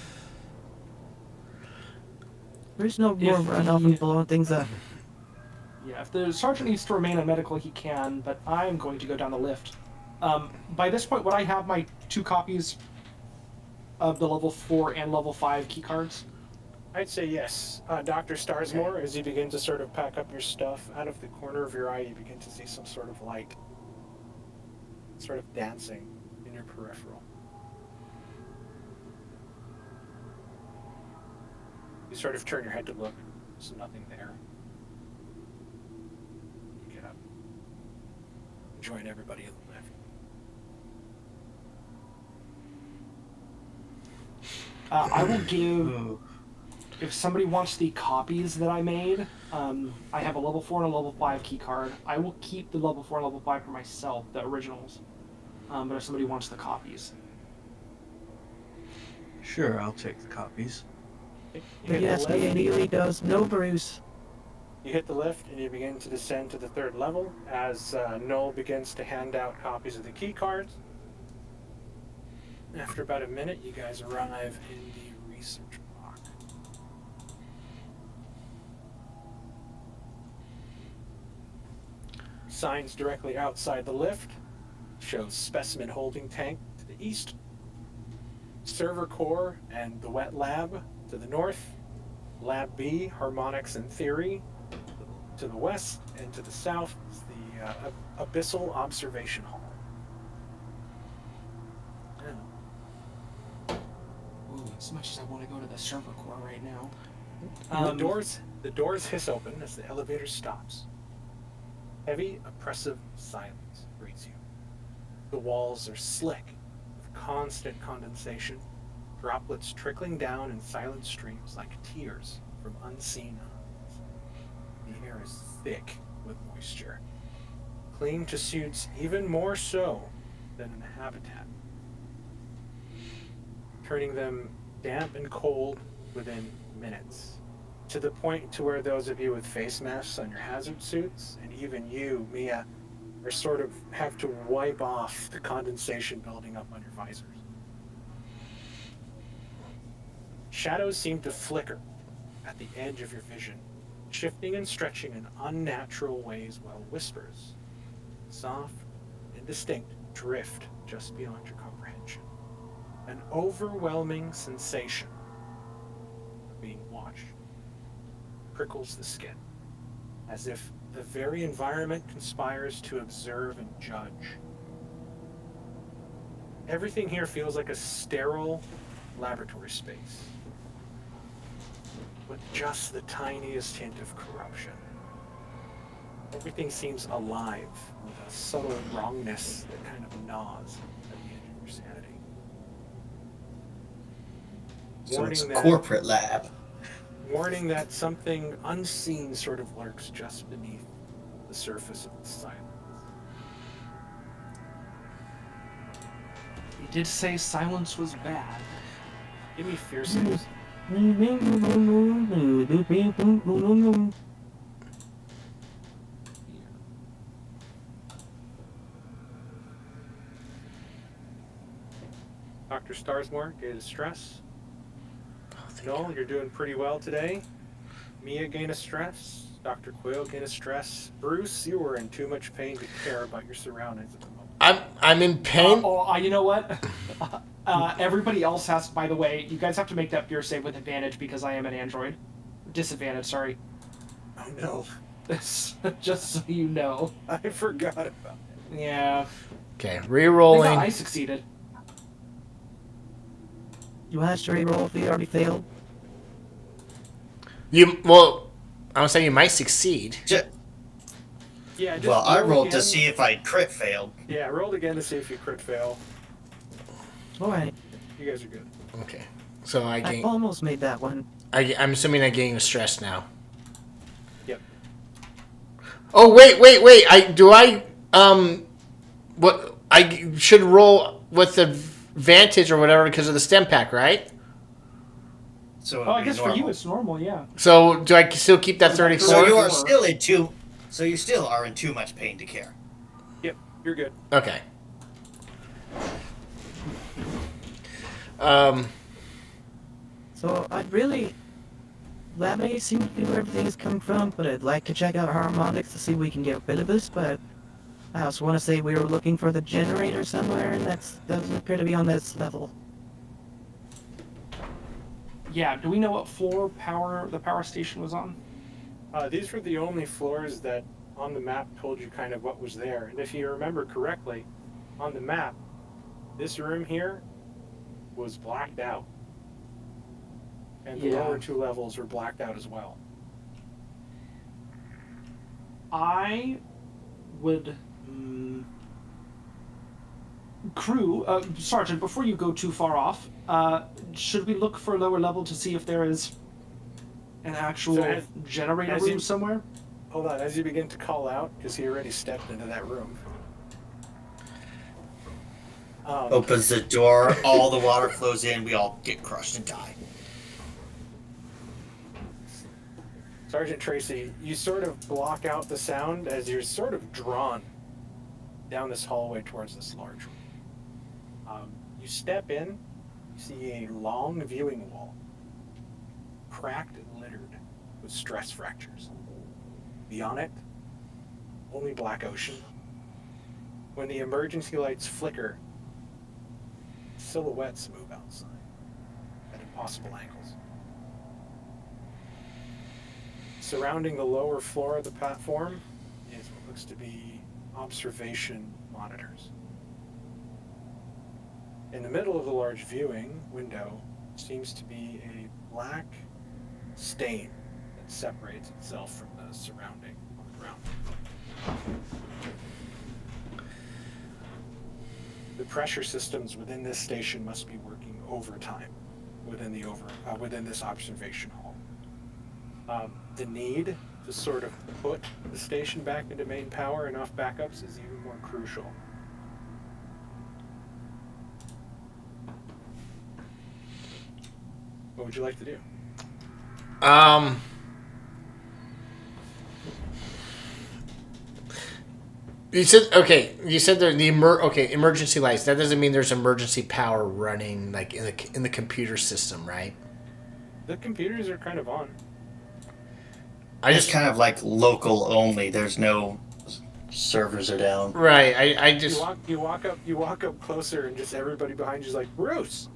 There's no If more run off and blowing things up. Yeah, if the sergeant needs to remain on medical, he can, but I'm going to go down the lift. By this point, would I have my 2 copies of the level 4 and level 5 key cards? I'd say yes. Dr. Starsmore, as you begin to sort of pack up your stuff, out of the corner of your eye, you begin to see some sort of light, sort of dancing in your peripheral. You sort of turn your head to look. There's nothing there. You get up. Join everybody in the lift. I will give... If somebody wants the copies that I made, I have a level 4 and a level 5 key card. I will keep the level 4 and level 5 for myself, the originals. But if somebody wants the copies. Sure, I'll take the copies. You But hit yes, the he lift. immediately does. No, Bruce. You hit the lift and you begin to descend to the 3rd level as Noel begins to hand out copies of the key cards. After about a minute, you guys arrive in the research block. Signs directly outside the lift shows specimen holding tank to the east, server core and the wet lab to the north, lab B, harmonics and theory to the west, and to the south is the abyssal observation hall. Ooh, as much as I want to go to the server core right now. The doors hiss open as the elevator stops. Heavy, oppressive silence greets you. The walls are slick with constant condensation, droplets trickling down in silent streams like tears from unseen eyes. The air is thick with moisture, clinging to suits even more so than in the habitat, turning them damp and cold within minutes. To the point to where those of you with face masks on your hazard suits, and even you, Mia, are sort of have to wipe off the condensation building up on your visors. Shadows seem to flicker at the edge of your vision, shifting and stretching in unnatural ways while whispers, soft and distinct, drift just beyond your comprehension. An overwhelming sensation of being watched. prickles the skin, as if the very environment conspires to observe and judge. Everything here feels like a sterile laboratory space, with just the tiniest hint of corruption. Everything seems alive, with a subtle wrongness that kind of gnaws at the edge of your sanity. So it's a Warning that- corporate lab. Warning that something unseen sort of lurks just beneath the surface of the silence. You did say silence was bad. Give me fear saves. Dr. Starsmore, gain a stress. Noel, you're doing pretty well today. Mia, gain a stress. Dr. Quill, gain a stress. Bruce, you were in too much pain to care about your surroundings at the moment. I'm in pain. You know what? Everybody else has. By the way, you guys have to make that fear save with advantage because I am an android. Disadvantage, sorry. Oh no. Just so you know. I forgot about it. Yeah. Okay, I re-rolling. succeeded. You want us to reroll if you already failed? I would say you might succeed. Yeah, just Well, I roll rolled again. to see if I crit failed. Yeah, rolled again to see if you crit fail. Alright. You guys are good. Okay, so I I gain. almost made that one. I'm assuming I gain a stress now. Yep. Oh wait! What I should roll with advantage or whatever because of the stem pack, right? So Oh, I guess for you it's normal, yeah. So do I still keep that 34? So you are still in too. So you still are in too much pain to care. Yep, you're good. Okay. So I'd really... That may seem to be where everything's coming from, but I'd like to check out harmonics to see if we can get rid of this, but... I also want to say we were looking for the generator somewhere, and that doesn't appear to be on this level. Yeah, do we know what floor the power station was on? These were the only floors that on the map told you kind of what was there. And if you remember correctly, on the map, this room here was blacked out. And the Yeah. lower two levels were blacked out as well. I would... Sergeant, before you go too far off, should we look for a lower level to see if there is an actual So generator as room you- somewhere? Hold on, as you begin to call out, because he already stepped into that room. Opens the door, all the water flows in, we all get crushed and die. Sergeant Tracy, you sort of block out the sound as you're sort of drawn down this hallway towards this large room. You step in, you see a long viewing wall, cracked and littered with stress fractures. Beyond it, only black ocean. When the emergency lights flicker, silhouettes move outside at impossible angles. Surrounding the lower floor of the platform is what looks to be observation monitors. In the middle of the large viewing window seems to be a black stain that separates itself from the surrounding on the ground. The pressure systems within this station must be working overtime within this observation hall. The need to sort of put the station back into main power and off backups is even more crucial. What would you like to do? You said emergency lights. That doesn't mean there's emergency power running like in the computer system, right? The computers are kind of on. It's kind of like local only. There's no servers are down. Right. I just You walk up closer, and just everybody behind you's like, Bruce.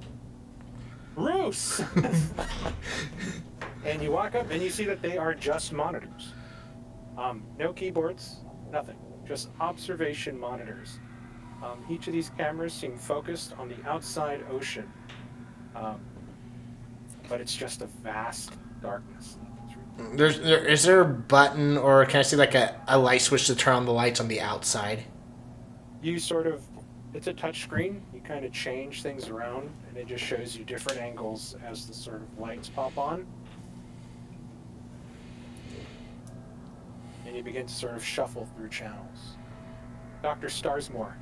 And you walk up and you see that they are just monitors. No keyboards, nothing. Just observation monitors. Each of these cameras seem focused on the outside ocean. But it's just a vast darkness. Is there a button, or can I see like a light switch to turn on the lights on the outside? You sort of, it's a touch screen. You kind of change things around, and it just shows you different angles as the sort of lights pop on. And you begin to sort of shuffle through channels. Dr. Starsmore.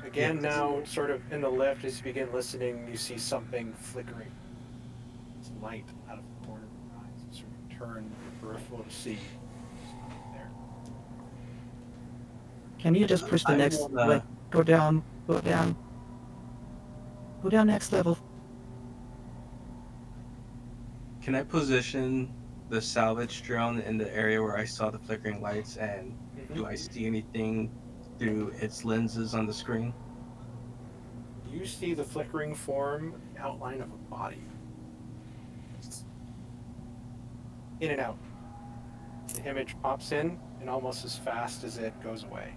Again, now sort of in the lift, as you begin listening, you see something flickering. It's light out of the corner of your eyes. You sort of turn your peripheral to see. It's not there. Can you just push the next, like, go down, next level? Can I position the salvage drone in the area where I saw the flickering lights, and do I see anything through its lenses on the screen? You see the flickering form, outline of a body. In and out. The image pops in, and almost as fast as it goes away.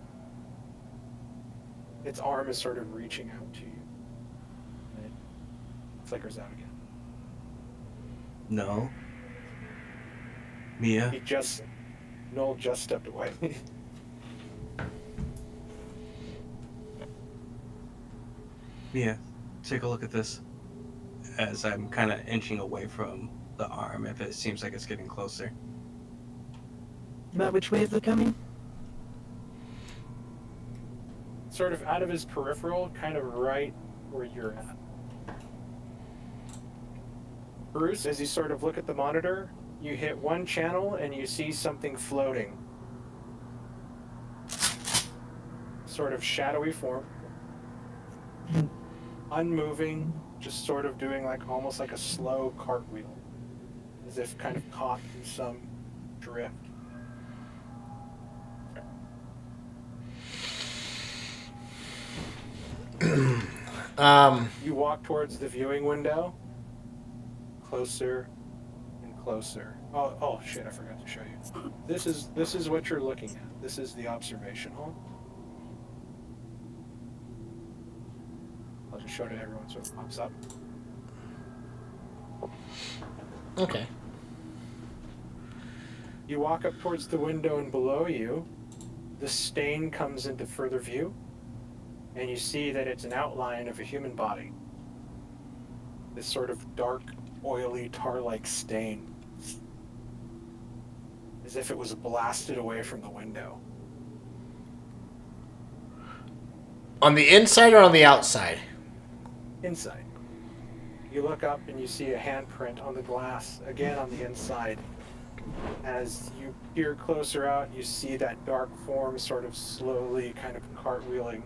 Its arm is sort of reaching out to you. And it flickers out again. No. Mia? Noel just stepped away. Mia, take a look at this. As I'm kind of inching away from the arm, if it seems like it's getting closer. About which way is it coming? Sort of out of his peripheral, kind of right where you're at. Bruce, as you sort of look at the monitor, you hit one channel and you see something floating. Sort of shadowy form. Unmoving, just sort of doing like almost like a slow cartwheel. As if kind of caught in some drift. You walk towards the viewing window. Closer and closer. Oh shit, I forgot to show you. This is what you're looking at. This is the observation hall. I'll just show it to everyone so it pops up. Okay. You walk up towards the window, and below you, the stain comes into further view, and you see that it's an outline of a human body. This sort of dark, oily, tar-like stain. As if it was blasted away from the window. On the inside or on the outside? Inside. You look up and you see a handprint on the glass, again on the inside. As you peer closer out, you see that dark form sort of slowly kind of cartwheeling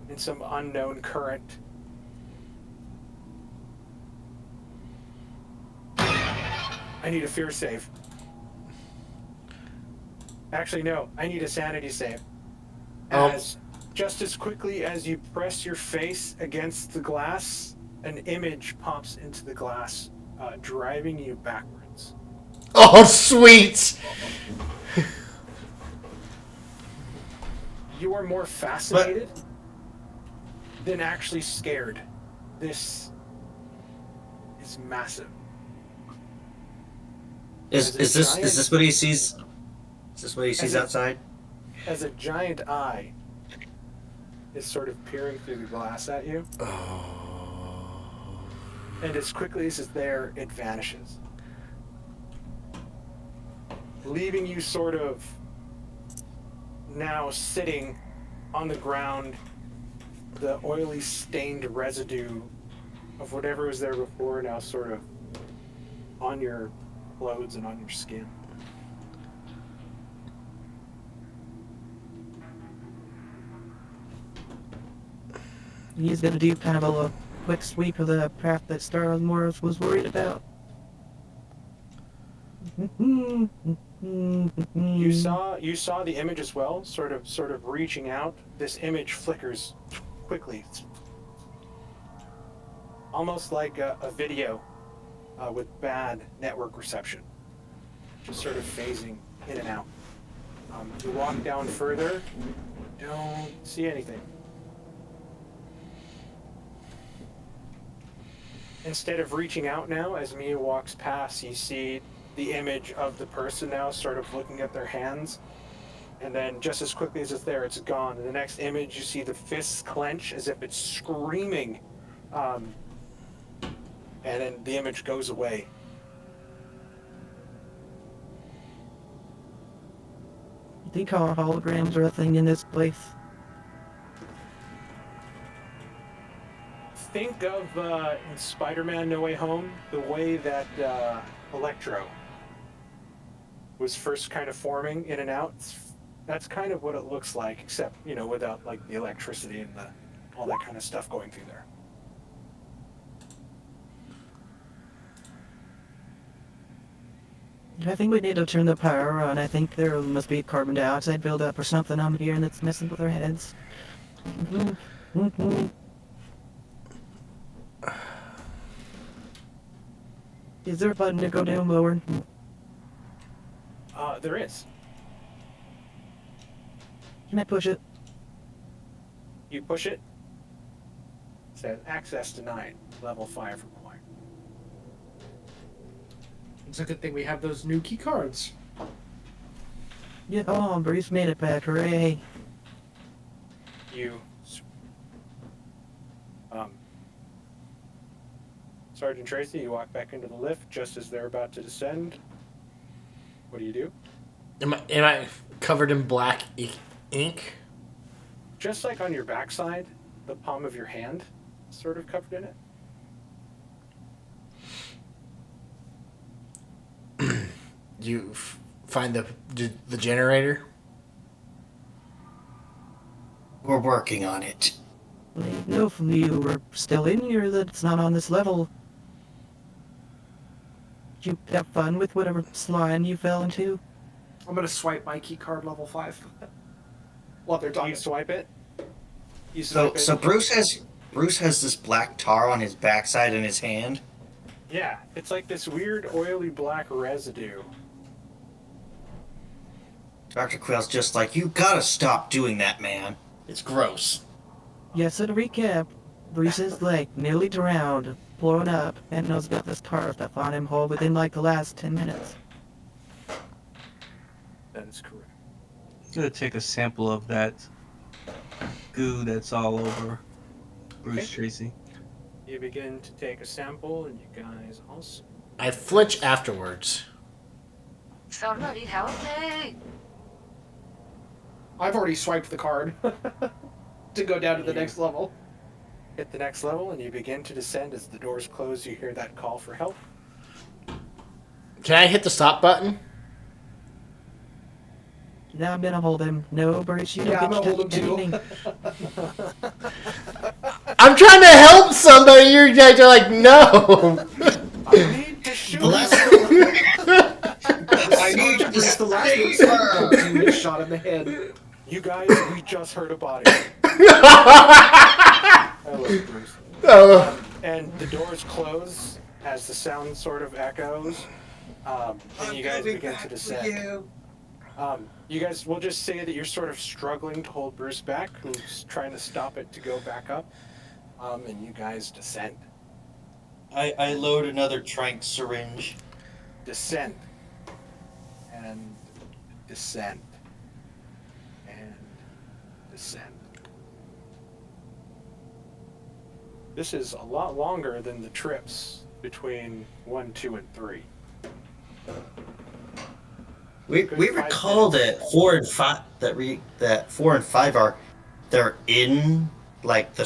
in some unknown current. I need a fear save. Actually, no, I need a sanity save. As just as quickly as you press your face against the glass, an image pops into the glass, driving you backwards. Oh, sweet! You are more fascinated than actually scared. This is massive. Is this what he sees? Is this what he sees outside? As a giant eye is sort of peering through the glass at you. And as quickly as it's there, it vanishes. Leaving you sort of now sitting on the ground, the oily stained residue of whatever was there before now sort of on your clothes and on your skin. He's gonna do kind of a quick sweep of the path that Starmore was worried about. You saw the image as well, sort of reaching out. This image flickers quickly, almost like a video with bad network reception, just sort of phasing in and out. You walk down further, don't see anything. Instead of reaching out now, as Mia walks past, you see the image of the person now sort of looking at their hands. And then just as quickly as it's there, it's gone. In the next image, you see the fists clench as if it's screaming. And then the image goes away. You think our holograms are a thing in this place? Think of in Spider-Man No Way Home, the way that Electro was first kind of forming in and out. That's kind of what it looks like, except, you know, without like the electricity and all that kind of stuff going through there. I think we need to turn the power on. I think there must be carbon dioxide buildup or something on here that's messing with our heads. Is there a button to go down lower? There is. Can I push it? You push it. It says access denied. Level 5 required. It's a good thing we have those new key cards. Yeah, oh, Bruce made it back, hooray. You, Sergeant Tracy, you walk back into the lift just as they're about to descend. What do you do? Am I covered in black ink? Just like on your backside, the palm of your hand is sort of covered in it. You find the generator? We're working on it. I know if you were still in here that's not on this level. Did you have fun with whatever slime you fell into? I'm gonna swipe my key card level 5. While they're You talking. swipe it. You So swipe it. so Bruce has this black tar on his backside and his hand. Yeah, it's like this weird oily black residue. Dr. Quill's just like, you gotta stop doing that, man. It's gross. Yeah, so to recap, Bruce is like nearly drowned, blown up, and knows got this tar that found him whole within like the last 10 minutes. That is correct. I'm gonna take a sample of that goo that's all over Bruce Okay. Tracy. You begin to take a sample, and you guys also. I flinch afterwards. Somebody help me! I've already swiped the card to go down to the next level. Hit the next level, and you begin to descend. As the doors close, you hear that call for help. Can I hit the stop button? Now I'm gonna hold him. No, Bruce, you don't Yeah, I'm get gonna hold him stuck in too. anything. I'm trying to help somebody. You guys are like, no. I need to shoot Bless you. I need to Bruce, the last save one her. you get shot in the head. You guys, we just heard a body. I love Bruce. Oh. And the doors close as the sound sort of echoes, and you guys begin to descend. You guys, we'll just say that you're sort of struggling to hold Bruce back, who's trying to stop it to go back up, and you guys descend. I load another trank syringe. Descend. And descend. And descend. This is a lot longer than the trips between 1, 2, and 3. We recall that 4 and 5 that 4 and 5 they're in like the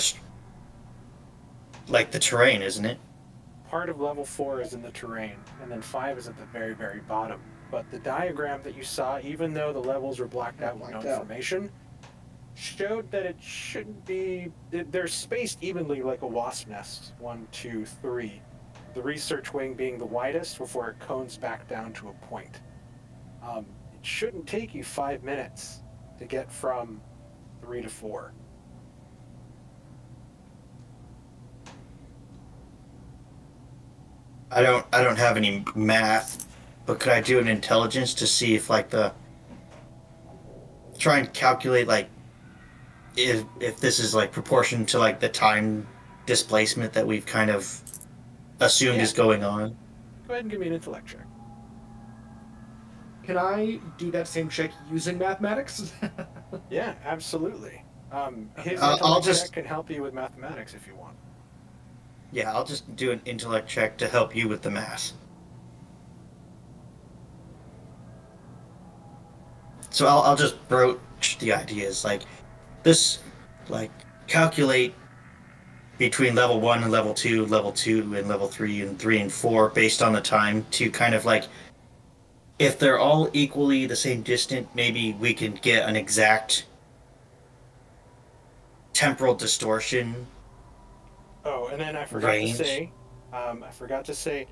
terrain, isn't it? Part of level 4 is in the terrain, and then 5 is at the very, very bottom. But the diagram that you saw, even though the levels were blacked out with no information, showed that it shouldn't be. They're spaced evenly like a wasp nest. 1, 2, 3. The research wing being the widest before it cones back down to a point. It shouldn't take you 5 minutes to get from 3 to 4. I don't have any math, but could I do an intelligence to see if like the try and calculate like if this is like proportion to like the time displacement that we've kind of assumed Yeah. is going on. Go ahead and give me an intellect check. Can I do that same check using mathematics? Yeah, absolutely. His I'll intellect just- check can help you with mathematics if you want. Yeah, I'll just do an intellect check to help you with the math. So I'll just broach the ideas like this, like calculate between level 1 and level 2, level 2 and level 3, and 3 and 4 based on the time to kind of like if they're all equally the same distant, maybe we can get an exact temporal distortion. Oh, and then I forgot Range. to say,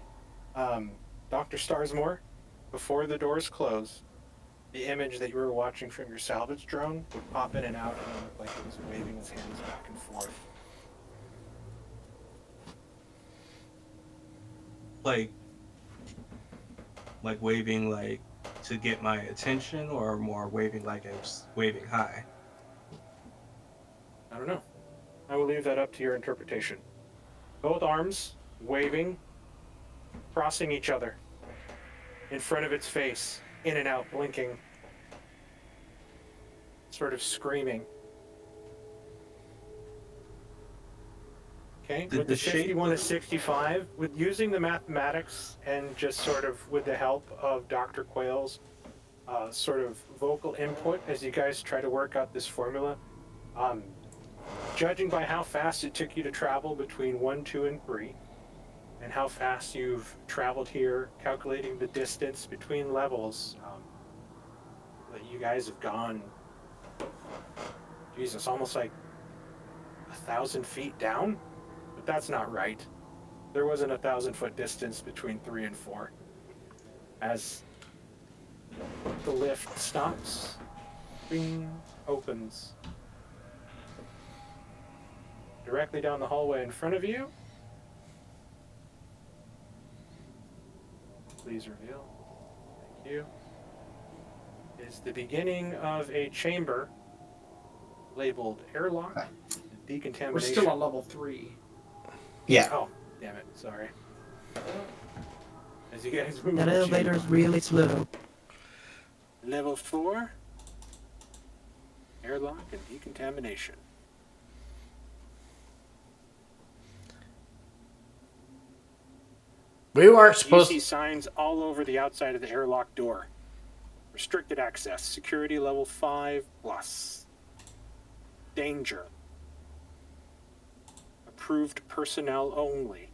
Dr. Starsmore, before the doors close, the image that you were watching from your salvage drone would pop in and out, and it looked like it was waving his hands back and forth. Like waving like to get my attention, or more waving like it's waving high. I don't know. I will leave that up to your interpretation. Both arms waving, crossing each other in front of its face, in and out, blinking, sort of screaming. Okay, Did with the the shape- 61 to 65, with using the mathematics and just sort of with the help of Dr. Quayle's sort of vocal input as you guys try to work out this formula, judging by how fast it took you to travel between 1, 2, and 3, and how fast you've traveled here, calculating the distance between levels, that you guys have gone, Jesus, almost like 1,000 feet down? But that's not right. There wasn't a 1,000-foot distance between 3 and 4. As the lift stops, bing, opens. Directly down the hallway in front of you. Please reveal. Thank you. Is the beginning of a chamber labeled airlock and We're decontamination. still on level 3. Yeah. Oh, damn it. Sorry. As you guys move That to elevator is really slow. level 4, airlock and decontamination. We weren't You supposed. see signs all over the outside of the airlock door. Restricted access. Security level 5 plus. Danger. Approved personnel only.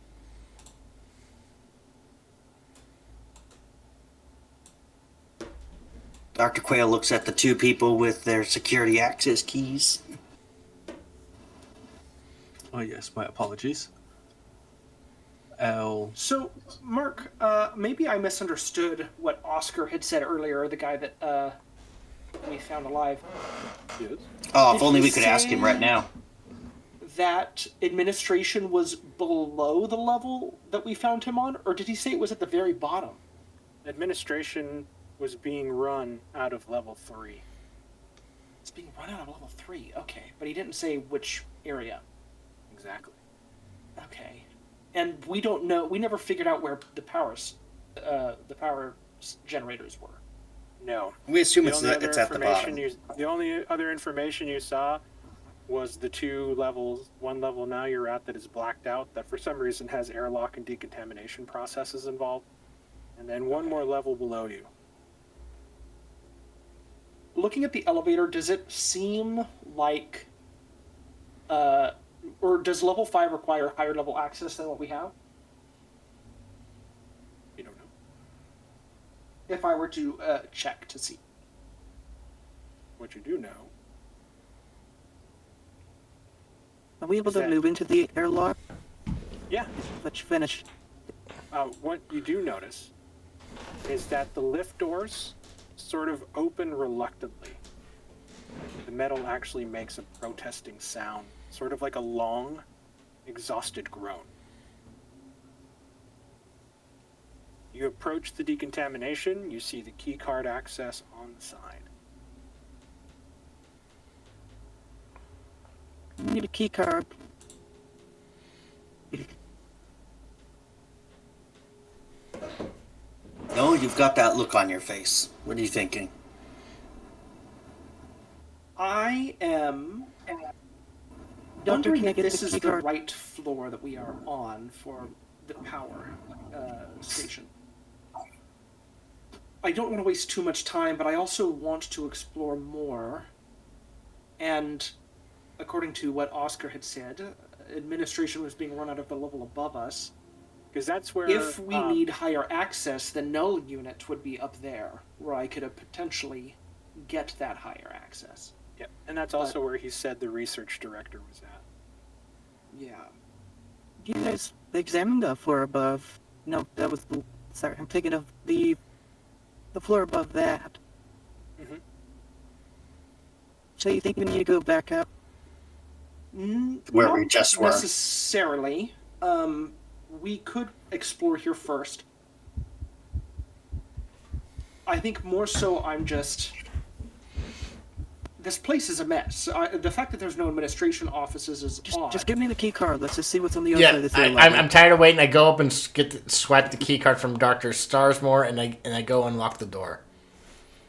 Dr. Quayle looks at the two people with their security access keys. Oh yes, my apologies. L. So, Mark, maybe I misunderstood what Oscar had said earlier, the guy that we found alive. Yes. Oh, if Did only he we could ask him say- right now. That administration was below the level that we found him on, or did he say it was at the very bottom? Administration was being run out of level 3. It's being run out of level 3. Okay, but he didn't say which area. Exactly. Okay, and we don't know. We never figured out where the power generators were. No. We assume The it's only other at the information bottom. the only other information you saw was the 2 levels, 1 level now you're at that is blacked out, that for some reason has airlock and decontamination processes involved, and then 1 more level below you. Looking at the elevator, does it seem like, or does level 5 require higher level access than what we have? You don't know. If I were to check to see. What you do know Are we able Is to that- move into the airlock? Yeah. Let's finish. What you do notice is that the lift doors sort of open reluctantly. The metal actually makes a protesting sound, sort of like a long, exhausted groan. You approach the decontamination. You see the key card access on the side. I need a key card. No, you've got that look on your face. What are you thinking? I am Doctor, wondering can I if get this the is key the card? right floor that we are on for the power station. I don't want to waste too much time, but I also want to explore more. And according to what Oscar had said, administration was being run out of the level above us. Because that's where... If we need higher access, the null unit would be up there, where I could potentially get that higher access. Yep, and that's also where he said the research director was at. Yeah. You guys examined the floor above. No, that was the... Sorry, I'm thinking of the floor above that. Mm-hmm. So you think we need to go back up? Where we just were. Necessarily. We could explore here first. I think more so I'm just... This place is a mess. The fact that there's no administration offices is odd. Just give me the key card. Let's just see what's on the other side of this little I'm tired of waiting. I go up and swipe the key card from Dr. Starsmore, and I go unlock the door.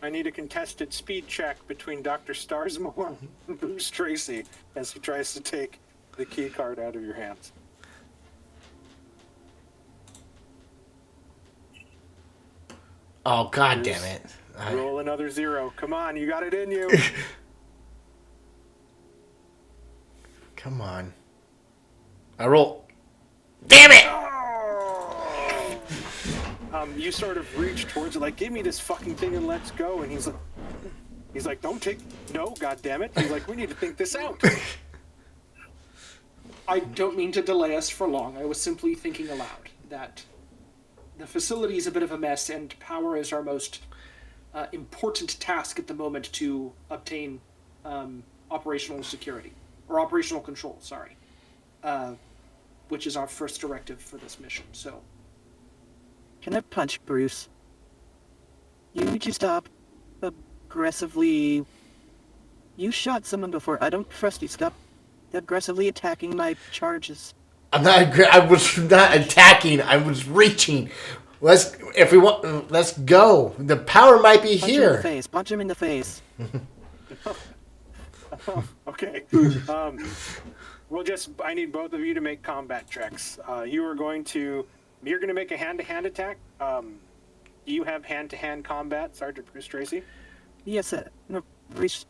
I need a contested speed check between Dr. Starsmore and Bruce Tracy as he tries to take the key card out of your hands. Oh, God Bruce, damn it. Roll another 0. Come on, you got it in you. Come on. I roll. Damn it! You sort of reach towards it, like, give me this fucking thing and let's go. And he's like, don't take, no, goddammit. He's like, we need to think this out. I don't mean to delay us for long. I was simply thinking aloud that the facility is a bit of a mess, and power is our most important task at the moment to obtain operational security. Or operational control, sorry. Which is our first directive for this mission, so... Can I punch Bruce? You need to stop aggressively... You shot someone before. I don't trust you. Stop aggressively attacking my charges. I was not attacking. I was reaching. Let's go. The power might be Punch here. him in the face. Punch him in the face. Okay. I need both of you to make combat checks. You're going to make a hand-to-hand attack. Do you have hand-to-hand combat, Sergeant Bruce Tracy? Yes, no, Bruce.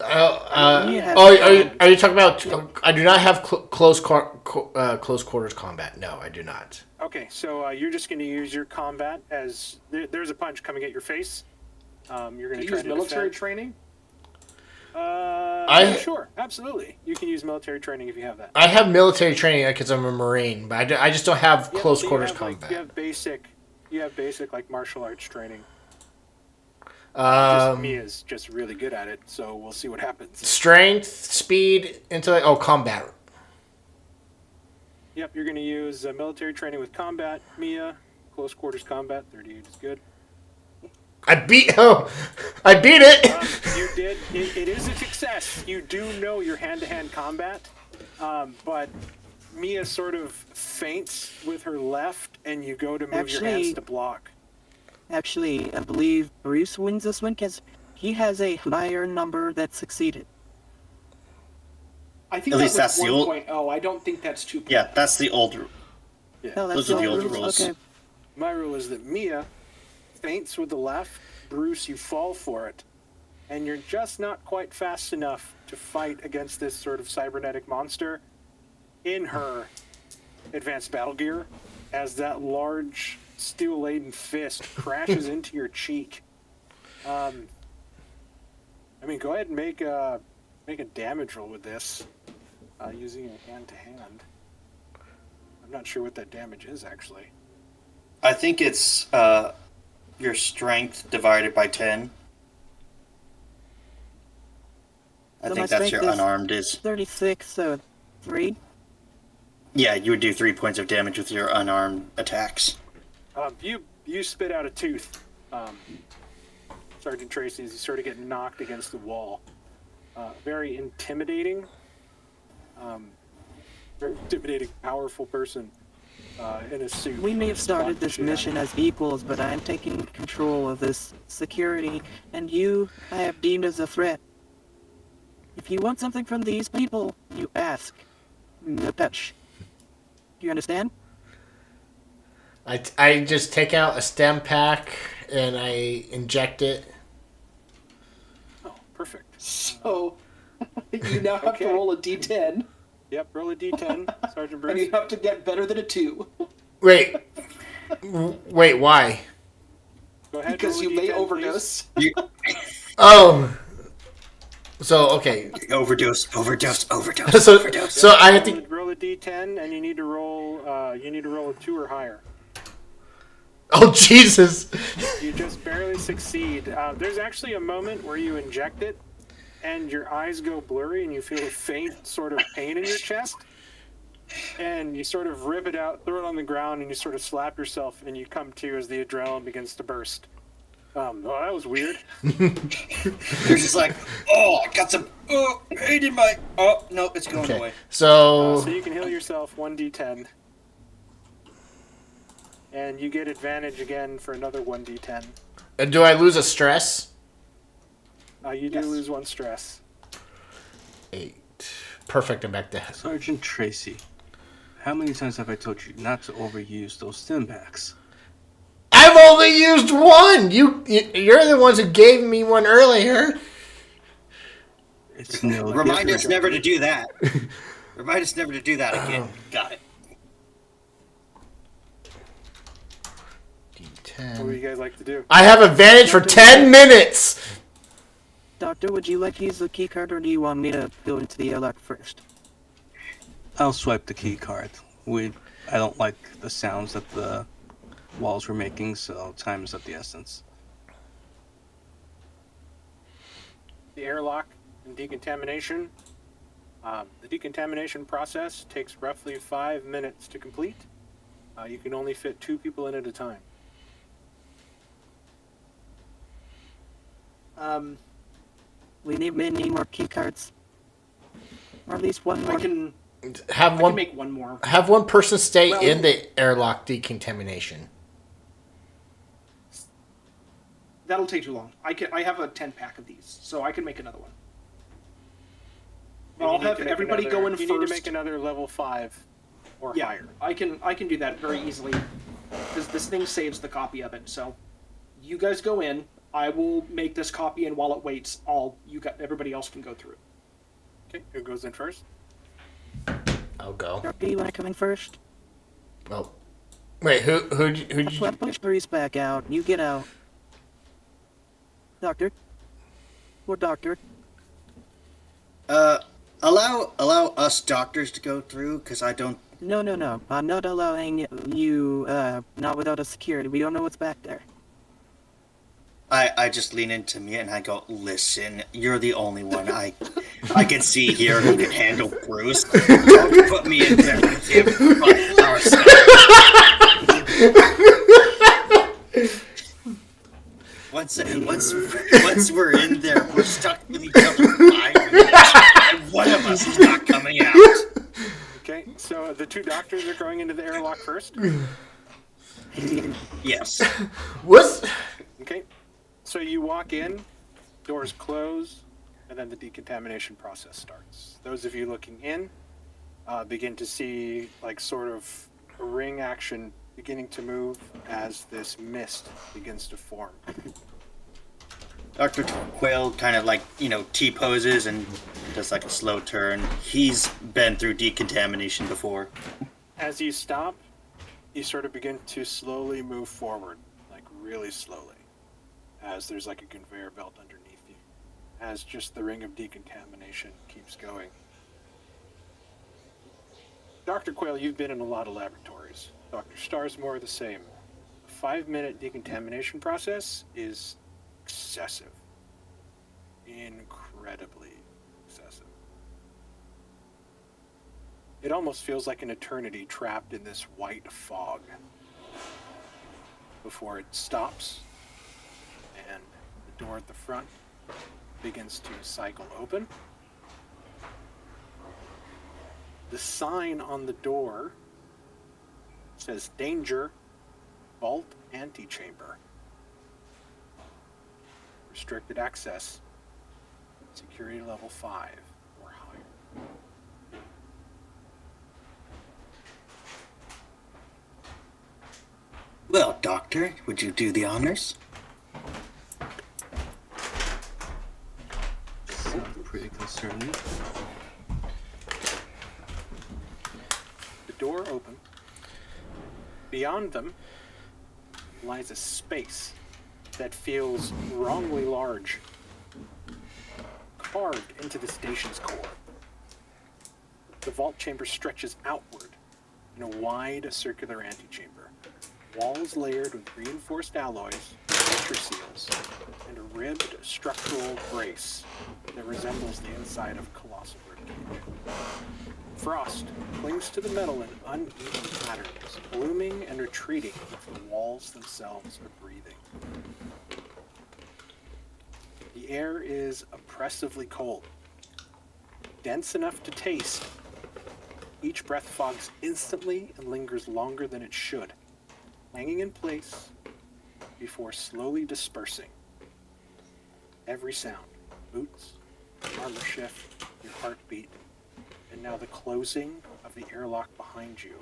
Are you talking about? I do not have close quarters combat. No, I do not. Okay, so you're just going to use your combat as there's a punch coming at your face. You're going to try use military training. Sure, absolutely. You can use military training if you have that. I have military training because I'm a Marine, but I just don't have close quarters combat. You have basic like martial arts training. Mia's just really good at it, so we'll see what happens. Strength, speed, intellect. Oh, combat. Yep, you're going to use military training with combat. Mia, close quarters combat. 38 is good. I beat it. You did. It is a success. You do know your hand-to-hand combat, but Mia sort of feints with her left, and you go to move your hands to block. Actually, I believe Bruce wins this one because he has a higher number that succeeded. I think At least that was that's the old... 1.0. I don't think that's 2.0. Yeah, that's the old rule. Yeah. No, that's Those are the old rules. rules. Okay. My rule is that Mia feints with the left. Bruce, you fall for it. And you're just not quite fast enough to fight against this sort of cybernetic monster in her advanced battle gear as that large steel-laden fist crashes into your cheek. Go ahead and make a damage roll with this using a hand-to-hand. I'm not sure what that damage is, actually. I think it's your strength divided by 10. I So think my that's your strength is unarmed is. 36, so 3. Yeah, you would do 3 points of damage with your unarmed attacks. You spit out a tooth, Sergeant Tracy, as you sort of get knocked against the wall. Very intimidating, powerful person in a suit. We may have started this Shit. mission as equals, but I am taking control of this security, and you I have deemed as a threat. If you want something from these people, you ask. No touch. Do you understand? I just take out a stem pack and I inject it. Oh, perfect. So you now have to Okay. roll a d10, Yep, roll a d10, Sergeant and you Bruce. have to get better than a 2 Wait, why? Go ahead. because roll a you may D10, overdose. Oh, so okay. Overdose. So so I have please. to. Roll a d10, and you need to roll. You need to roll a 2 or higher. Oh Jesus! You just barely succeed. There's actually a moment where you inject it, and your eyes go blurry, and you feel a faint sort of pain in your chest. And you sort of rip it out, throw it on the ground, and you sort of slap yourself, and you come to as the adrenaline begins to burst. Oh, that was weird. You're just like, oh, I got some pain in my. Oh no, it's going Okay, away. so So you can heal yourself 1d10. And you get advantage again for another 1d10. do I lose a stress? You do Yes. lose 1 stress. 8. Perfect. I'm back to. Sergeant Tracy, how many times have I told you not to overuse those stim packs? I've only used one. You're the ones who gave me one earlier. It's no Remind different. us never to do that. Remind us never to do that again. Got it. What would you guys like to do? I have advantage for 10 minutes. Doctor, would you like to use the key card, or do you want me to go into the airlock first? I'll swipe the key card. I don't like the sounds that the walls were making, so time is of the essence. The airlock and decontamination. The decontamination process takes roughly 5 minutes to complete. You can only fit 2 people in at a time. We need more key cards. Or at least one more. I can Have one. make one more. Have one person stay Well- in the airlock decontamination. That'll take too long. I have a 10-pack of these, so I can make another one. But And I'll you need have to make everybody another- go in You first. need to make another level 5 or Yeah, higher. I can do that very easily because this thing saves the copy of it. So you guys go in. I will make this copy, and while it waits, everybody else can go through. Okay, who goes in first? I'll go. Doctor, you want to come in first? Oh, wait. Who'd you? Let's push Bruce back out. You get out. Doctor? Or doctor? Allow us doctors to go through, because I don't. No. I'm not allowing you, not without a security. We don't know what's back there. I just lean into Mia and I go, listen, you're the only one I can see here who can handle Bruce. Don't put me in there with him by ourselves. Once we're in there, we're stuck with each other for 5 minutes, and one of us is not coming out. Okay, so the 2 doctors are going into the airlock first. Yes. What? Okay, so you walk in, doors close, and then the decontamination process starts. Those of you looking in begin to see like sort of a ring action beginning to move as this mist begins to form. Dr. Quayle kind of like, T-poses and does like a slow turn. He's been through decontamination before. As you stop, you sort of begin to slowly move forward, like really slowly, as there's like a conveyor belt underneath you, as just the ring of decontamination keeps going. Dr. Quayle, you've been in a lot of laboratories. Dr. Starr's more of the same. A 5-minute decontamination process is excessive. Incredibly excessive. It almost feels like an eternity trapped in this white fog. before it stops, and the door at the front begins to cycle open. The sign on the door says Danger, Vault Antechamber. Restricted access, security level 5 or higher. Well, Doctor, would you do the honors? Sounds pretty concerning. The door opens. Beyond them lies a space that feels wrongly large, carved into the station's core. The vault chamber stretches outward in a wide circular antechamber, walls layered with reinforced alloys, entry seals, and a ribbed structural brace that resembles the inside of a colossal ribcage. Frost clings to the metal in uneven patterns, blooming and retreating as the walls themselves are breathing. The air is oppressively cold, dense enough to taste. Each breath fogs instantly and lingers longer than it should, hanging in place before slowly dispersing. Every sound, boots, armor shift, your heartbeat, and now the closing of the airlock behind you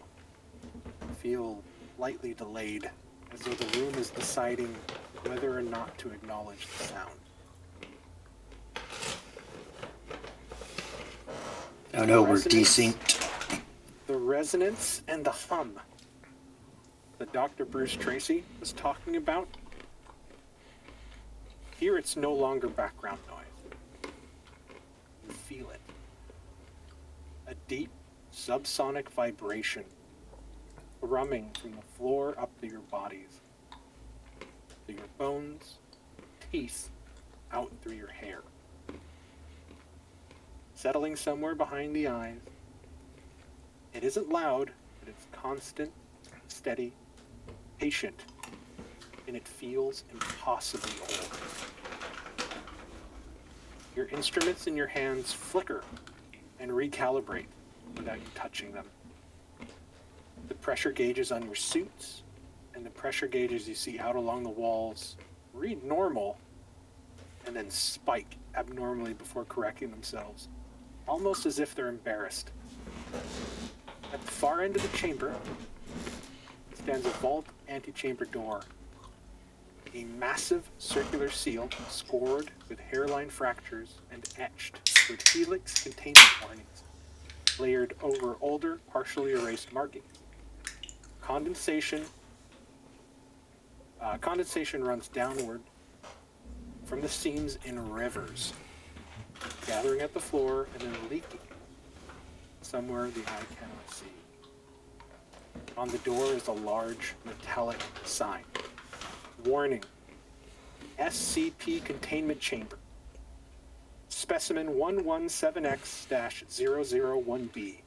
feel lightly delayed, as though the room is deciding whether or not to acknowledge the sound. Oh no, we're Resonance. desynced. The resonance and the hum that Dr. Bruce Tracy was talking about, here it's no longer background noise. You feel it. A deep, subsonic vibration thrumming from the floor up to your bodies, to your bones, teeth, out through your hair. Settling somewhere behind the eyes. It isn't loud, but it's constant, steady, patient, and it feels impossibly old. Your instruments in your hands flicker and recalibrate without you touching them. The pressure gauges on your suits and the pressure gauges you see out along the walls read normal and then spike abnormally before correcting themselves, almost as if they're embarrassed. At the far end of the chamber stands a vault antechamber door. A massive circular seal scored with hairline fractures and etched with Helix containment warnings, layered over older, partially erased markings. Condensation runs downward from the seams in rivers, gathering at the floor and then leaking somewhere the eye cannot see. On the door is a large metallic sign. Warning: SCP Containment Chamber. Specimen 117X-001B.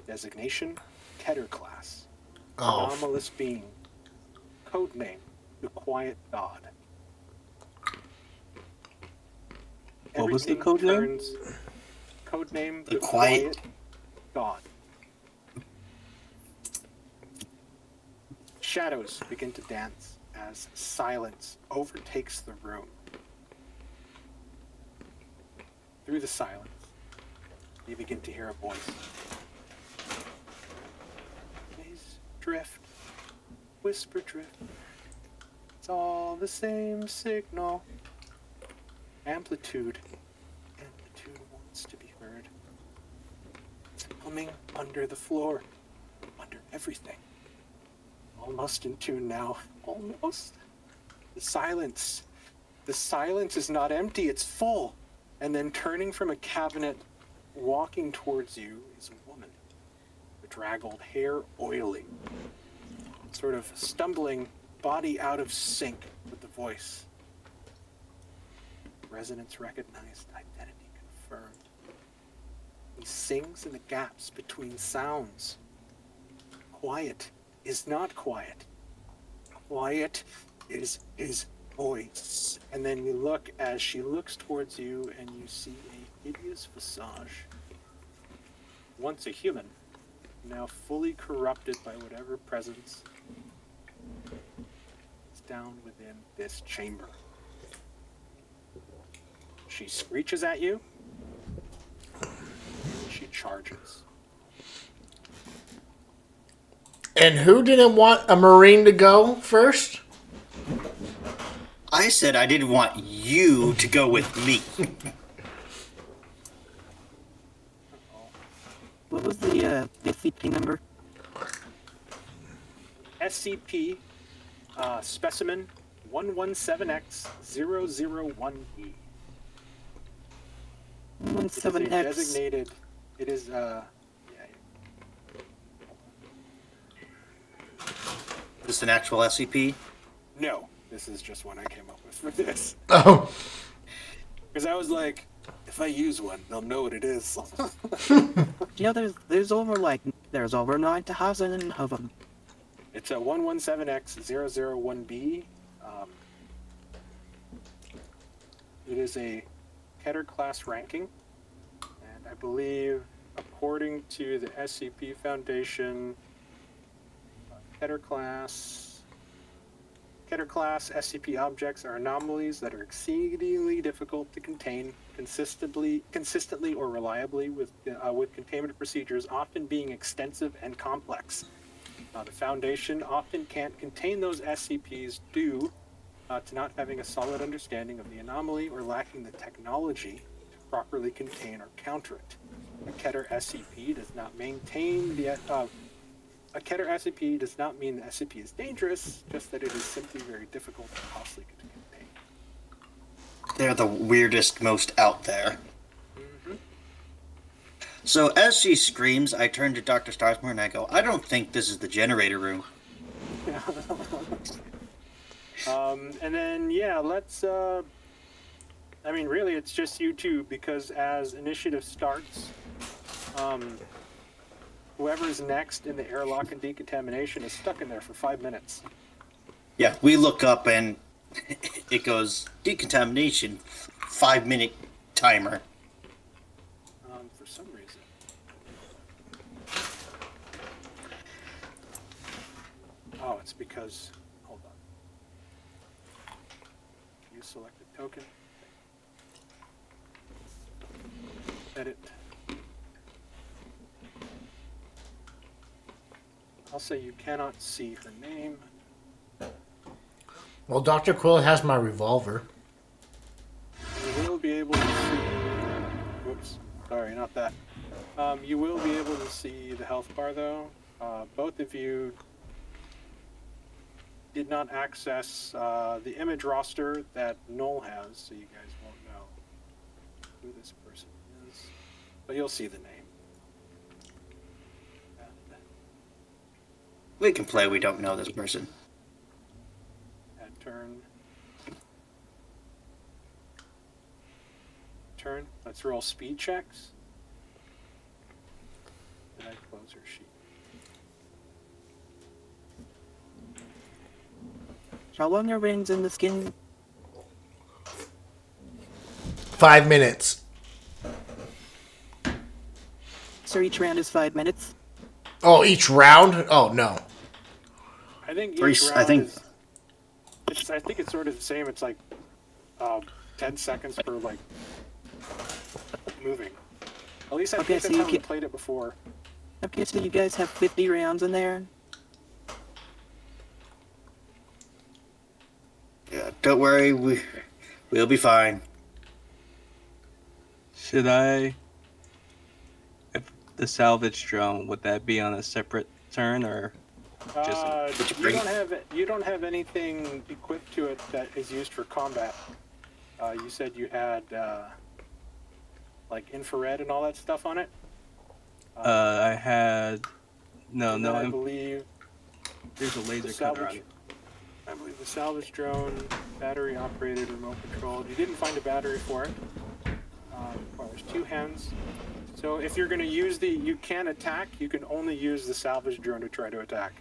Designation: Keter Class. Anomalous being. Codename: The Quiet God. What was the Everything code name? turns- Codename: The Quiet God. Shadows begin to dance as silence overtakes the room. Through the silence, you begin to hear a voice. Please drift, whisper drift. It's all the same signal. Amplitude wants to be heard. It's humming under the floor, under everything. Almost in tune now. Almost. The silence is not empty, it's full. And then turning from a cabinet, walking towards you, is a woman. Bedraggled hair oily. Sort of stumbling, body out of sync with the voice. Resonance recognized, identity confirmed. He sings in the gaps between sounds. Quiet is not quiet. Quiet is his voice. And then you look as she looks towards you and you see a hideous visage. Once a human, now fully corrupted by whatever presence is down within this chamber. She screeches at you, and she charges. And who didn't want a Marine to go first? I said I didn't want you to go with me. What was the SCP number? SCP specimen 117X001B. It is a 17X. designated. It is Is this an actual SCP? No, this is just one I came up with for this. Oh. Because I was like, if I use one, they'll know what it is. You know, there's over 9,000 of them. It's a 117X001B. It is a Keter class ranking, and I believe, according to the SCP Foundation, Keter class SCP objects are anomalies that are exceedingly difficult to contain consistently or reliably with containment procedures often being extensive and complex. The Foundation often can't contain those SCPs due to not having a solid understanding of the anomaly or lacking the technology to properly contain or counter it. A Keter SCP does not maintain the a Keter SCP does not mean the SCP is dangerous, just that it is simply very difficult and costly to contain. They're the weirdest, most out there. Mm-hmm. So as she screams, I turn to Dr. Starsmore and I go, I don't think this is the generator room. And then, yeah, let's, really, it's just you two, because as initiative starts, whoever's next in the airlock and decontamination is stuck in there for 5 minutes. Yeah, we look up and it goes, decontamination, 5-minute timer. For some reason. Oh, it's because, hold on. You select a token. Edit. I'll say you cannot see her name. Well, Dr. Quill has my revolver. You will be able to see... Whoops. Sorry, not that. You will be able to see the health bar, though. Both of you did not access the image roster that Null has, so you guys won't know who this person is. But you'll see the name. We can play we don't know this person. At turn. Let's roll speed checks. Did I close her sheet? How long are rings in the skin? 5 minutes. So each round is 5 minutes. Oh, each round? Oh, no. I think Three- each round I think- is... I think it's sort of the same. It's like 10 seconds per, like, moving. At least I Okay, think so that's you how we played it before. Okay, so you guys have 50 rounds in there. Yeah, don't worry, we'll be fine. Should I, if the salvage drone, would that be on a separate turn or just? You don't have anything equipped to it that is used for combat. You said you had like infrared and all that stuff on it. I had I believe there's a laser the cutter on salvage. it. I believe the salvage drone, battery operated, remote controlled. You didn't find a battery for it. Well, there's 2 hands. So if you're going to use you can attack. You can only use the salvage drone to try to attack.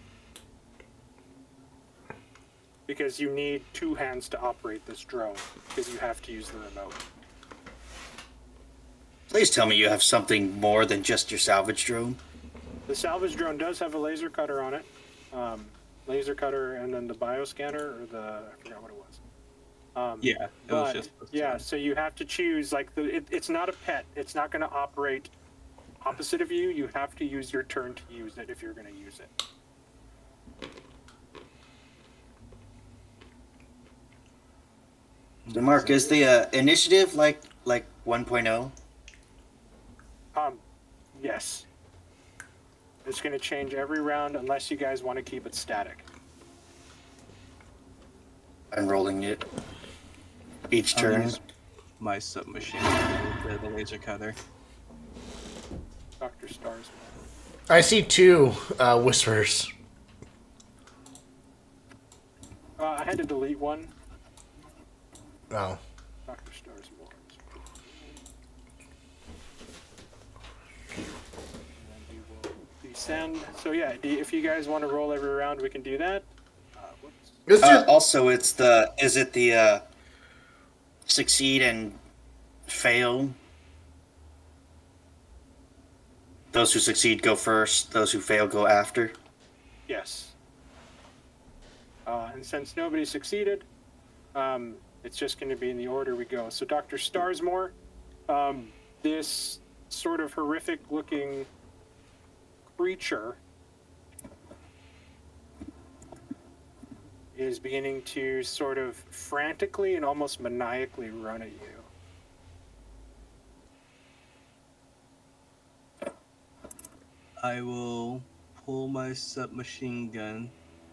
because you need 2 hands to operate this drone, because you have to use the remote. Please tell me you have something more than just your salvage drone. The salvage drone does have a laser cutter on it. Laser cutter and then the bioscanner, or I forgot what it was. Yeah, it was just those two. Yeah, so you have to choose, like, it's not a pet. It's not going to operate opposite of you. You have to use your turn to use it if you're going to use it. So, Mark, is the initiative like 1.0? Yes. It's going to change every round unless you guys want to keep it static. Unrolling it each I'll turn. use my submachine gun, the laser cutter. Dr. Stars. I see 2 whispers. I had to delete one. Oh. Dr. Stars more. And we will descend. So yeah, if you guys want to roll every round, we can do that. Also, is it the succeed and fail? Those who succeed go first, those who fail go after? Yes. And since nobody succeeded, it's just going to be in the order we go. So Dr. Starsmore, this sort of horrific-looking creature is beginning to sort of frantically and almost maniacally run at you. I will pull my submachine gun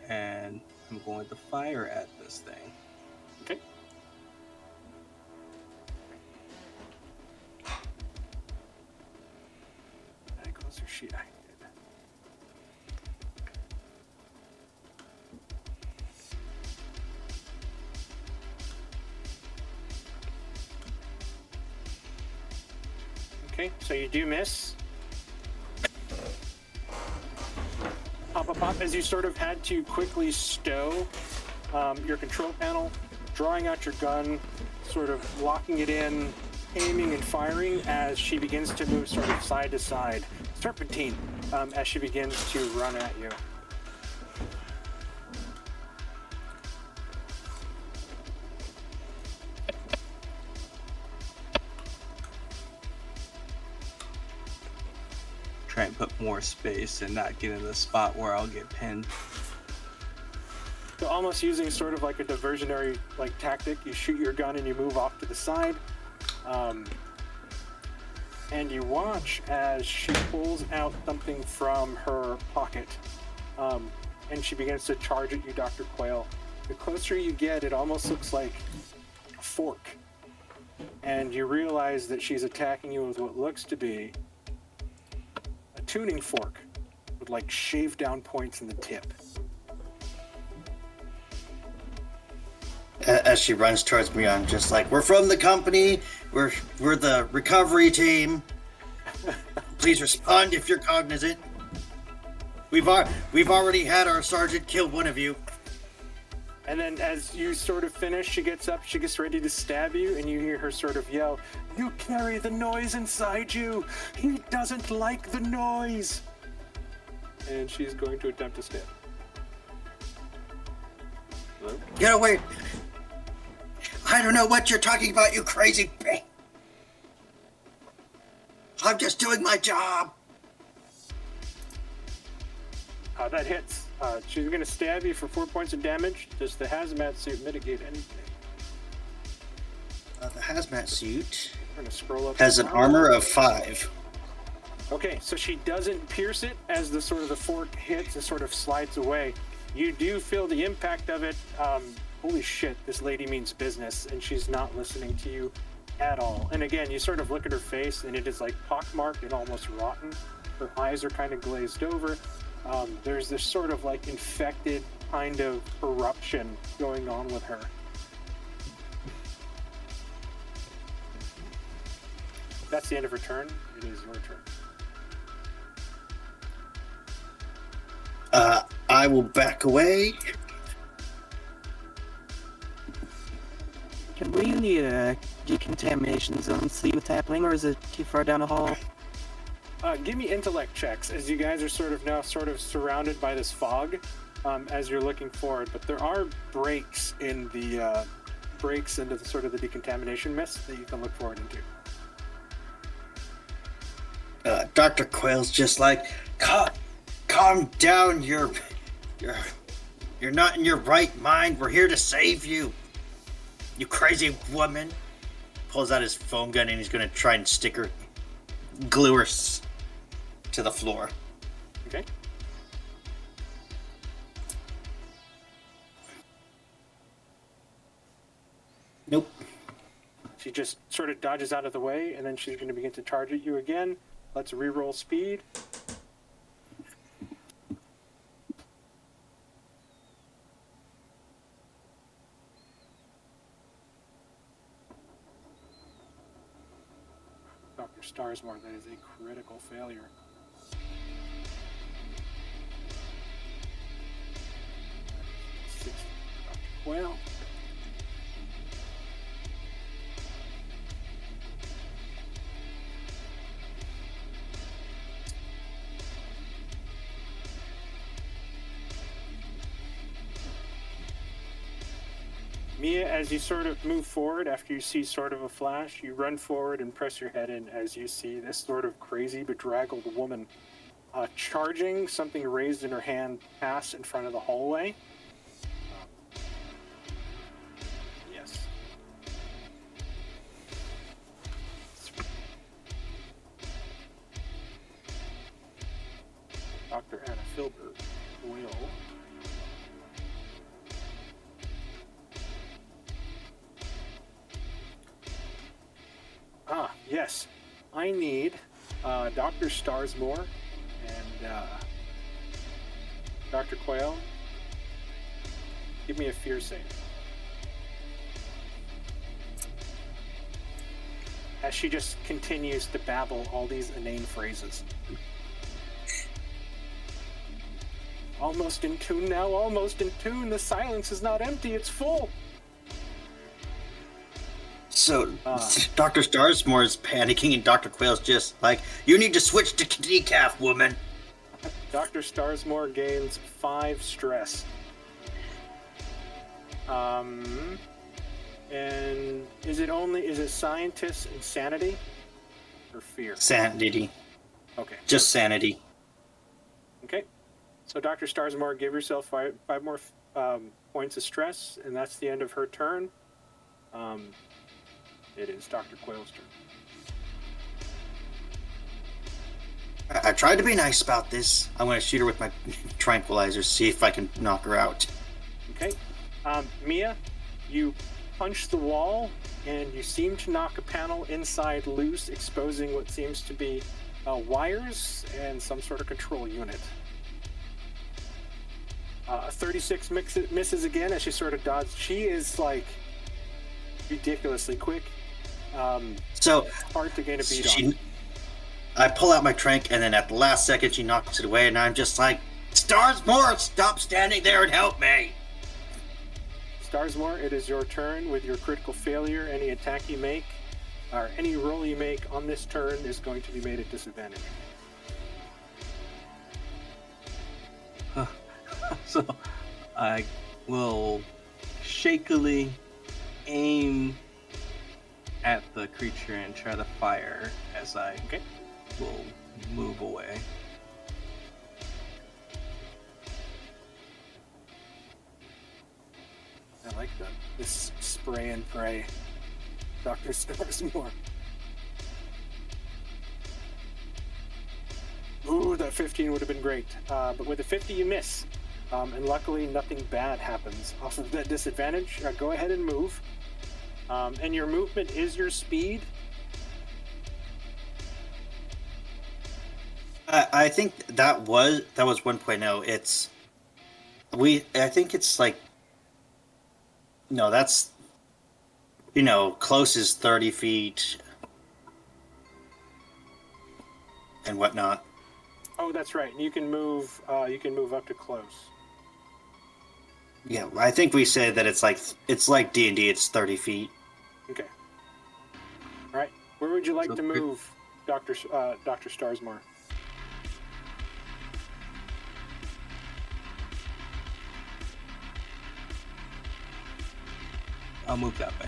and I'm going to fire at this thing. Okay. How close is she? Okay, so you do miss. Pop, as you sort of had to quickly stow your control panel, drawing out your gun, sort of locking it in, aiming and firing as she begins to move sort of side to side, serpentine, as she begins to run at you. Try and put more space and not get in the spot where I'll get pinned. So almost using sort of like a diversionary like tactic, you shoot your gun and you move off to the side, and you watch as she pulls out something from her pocket, and she begins to charge at you, Dr. Quayle. The closer you get, it almost looks like a fork, and you realize that she's attacking you with what looks to be a tuning fork with like shaved down points in the tip. As she runs towards me, I'm just like, "We're from the company. We're the recovery team. Please respond if you're cognizant. We've already had our sergeant kill one of you." And then as you sort of finish, she gets up, she gets ready to stab you, and you hear her sort of yell, "You carry the noise inside you! He doesn't like the noise!" And she's going to attempt to stab. Hello? Get away! I don't know what you're talking about, you crazy pig. I'm just doing my job. That hits. She's going to stab you for 4 points of damage. Does the hazmat suit mitigate anything? The hazmat suit We're going to scroll up. has an armor of 5. Okay, so she doesn't pierce it as the sort of the fork hits and sort of slides away. You do feel the impact of it. Holy shit, this lady means business, and she's not listening to you at all. And again, you sort of look at her face, and it is like pockmarked and almost rotten. Her eyes are kind of glazed over. There's this sort of like infected kind of eruption going on with her. That's the end of her turn. It is your turn. I will back away. Can we in the decontamination zone see what's happening, or is it too far down the hall? Give me intellect checks, as you guys are sort of surrounded by this fog as you're looking forward. But there are breaks into the sort of the decontamination mist that you can look forward into. Dr. Quayle's just like, calm down. You're not in your right mind. We're here to save you. You crazy woman. Pulls out his foam gun and he's gonna try and glue her to the floor. Okay. Nope. She just sort of dodges out of the way, and then she's going to begin to charge at you again. Let's re-roll speed. Dr. Starsmore, that is a critical failure. Dr. Quayle. Mia, as you sort of move forward after you see sort of a flash, you run forward and press your head in as you see this sort of crazy, bedraggled woman charging, something raised in her hand, pass in front of the hallway. Yes. Dr. Anna Filbert will... Yes. I need Dr. Starsmore and Dr. Quayle. Give me a fear save. As she just continues to babble all these inane phrases. Almost in tune now, almost in tune. The silence is not empty, it's full. So, Dr. Starsmore is panicking, and Dr. Quayle's just like, you need to switch to decaf, woman. Dr. Starsmore gains 5 stress. And is it scientist insanity or fear? Sanity. Okay. Just sanity. Okay. So, Dr. Starsmore, give yourself five more points of stress, and that's the end of her turn. It is Dr. Quayle's turn. I tried to be nice about this. I'm going to shoot her with my tranquilizer, see if I can knock her out. Okay. Mia, you punch the wall, and you seem to knock a panel inside loose, exposing what seems to be wires and some sort of control unit. 36 misses again as she sort of dodges. She is, like, ridiculously quick. So hard to gain a beat on. I pull out my trank, and then at the last second she knocks it away, and I'm just like, Starsmore, stop standing there and help me! Starsmore, it is your turn. With your critical failure, any attack you make, or any roll you make on this turn is going to be made at disadvantage. So I will shakily aim at the creature and try to fire as I will move away. I like this spray and pray. Dr. Starsmore. Ooh, that 15 would have been great. But with a 50 you miss. And luckily nothing bad happens off of that disadvantage. Go ahead and move. And your movement is your speed. I think that was 1.0. I think it's like, no, that's, close is 30 feet and whatnot. Oh, that's right. You can move up to close. Yeah, I think we said that it's like D&D, it's 30 feet. Okay. All right. Where would you like So to move, Dr. Starsmore? I'll move that way.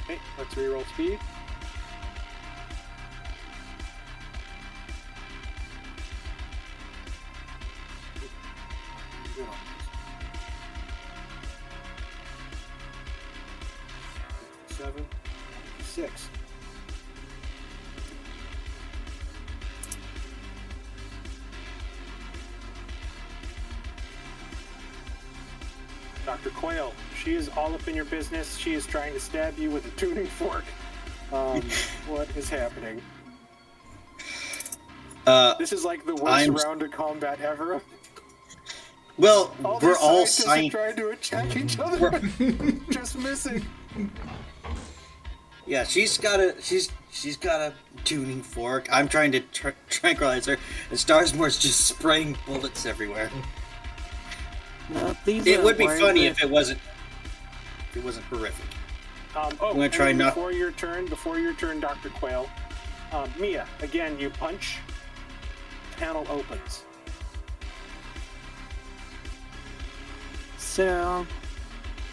Okay, let's reroll speed. Good on this. 7, 6. Dr. Quayle, she is all up in your business. She is trying to stab you with a tuning fork. What is happening? This is like the worst round of combat ever. Well, All we're these all scientists are trying to attack each other, just missing. Yeah, she's got a tuning fork. I'm trying to tranquilize her, and Starsmore's just spraying bullets everywhere. It would be funny if it wasn't horrific. I'm gonna try not. Before your turn, Dr. Quayle. Mia, again, you punch. Panel opens. So,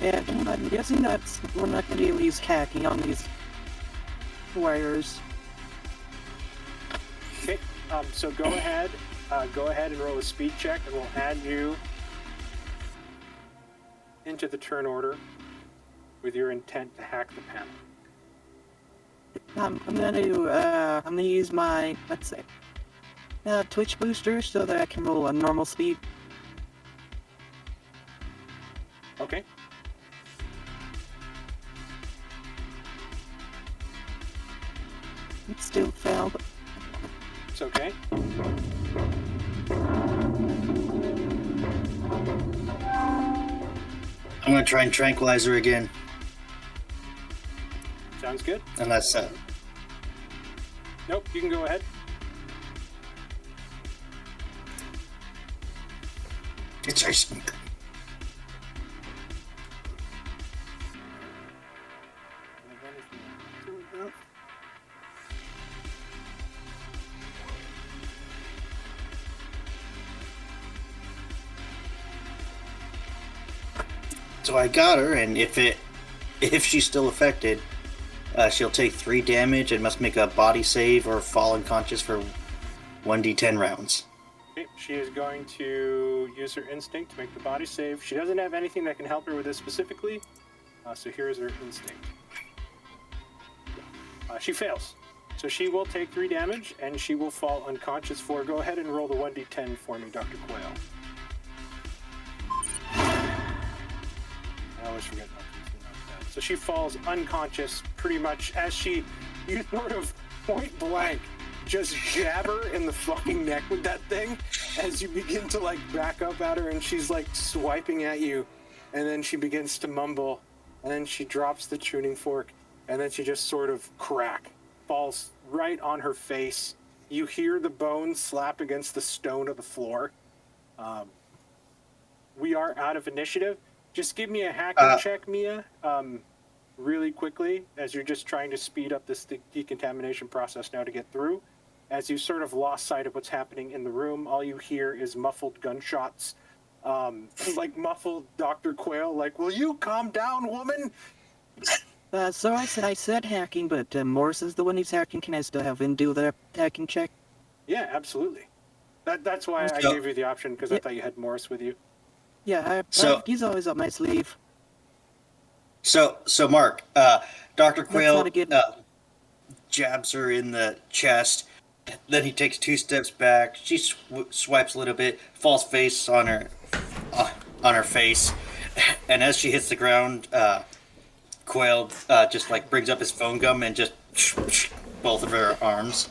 yeah, I'm guessing that's we're not going to be able to use hacking on these wires. Okay. So go ahead and roll a speed check, and we'll add you into the turn order with your intent to hack the panel. I'm gonna use my, let's say, Twitch booster so that I can roll a normal speed. Okay. It still failed. It's okay. I'm gonna try and tranquilize her again. Sounds good. Unless Nope, you can go ahead. it's her. So I got her, and if she's still affected, she'll take 3 damage and must make a body save or fall unconscious for 1d10 rounds. Okay, she is going to use her instinct to make the body save. She doesn't have anything that can help her with this specifically, so here's her instinct. She fails. So she will take 3 damage, and she will fall unconscious for... Go ahead and roll the 1d10 for me, Dr. Quayle. I always forget about that. So she falls unconscious pretty much as you sort of point blank just jab her in the fucking neck with that thing as you begin to like back up at her, and she's like swiping at you, and then she begins to mumble, and then she drops the tuning fork, and then she just sort of falls right on her face. You hear the bones slap against the stone of the floor. We are out of initiative. Just give me a hacking check, Mia, really quickly, as you're just trying to speed up this decontamination process now to get through. As you sort of lost sight of what's happening in the room, all you hear is muffled gunshots, like muffled Dr. Quayle, like, "Will you calm down, woman?" So I said hacking, but Morris is the one who's hacking. Can I still have him do the hacking check? Yeah, absolutely. That's why I gave you the option, because I thought you had Morris with you. Yeah, he's always up my sleeve. So Mark, Dr. Quayle good. Jabs her in the chest. Then he takes 2 steps back. She swipes a little bit, falls face on her face, and as she hits the ground, Quayle just like brings up his phone gum and just both of her arms.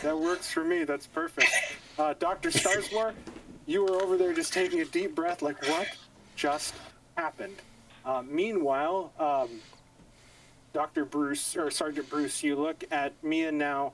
That works for me. That's perfect. Dr. Starsmore, you were over there just taking a deep breath, like, what just happened? Meanwhile, Dr. Bruce, or Sergeant Bruce, you look at Mia now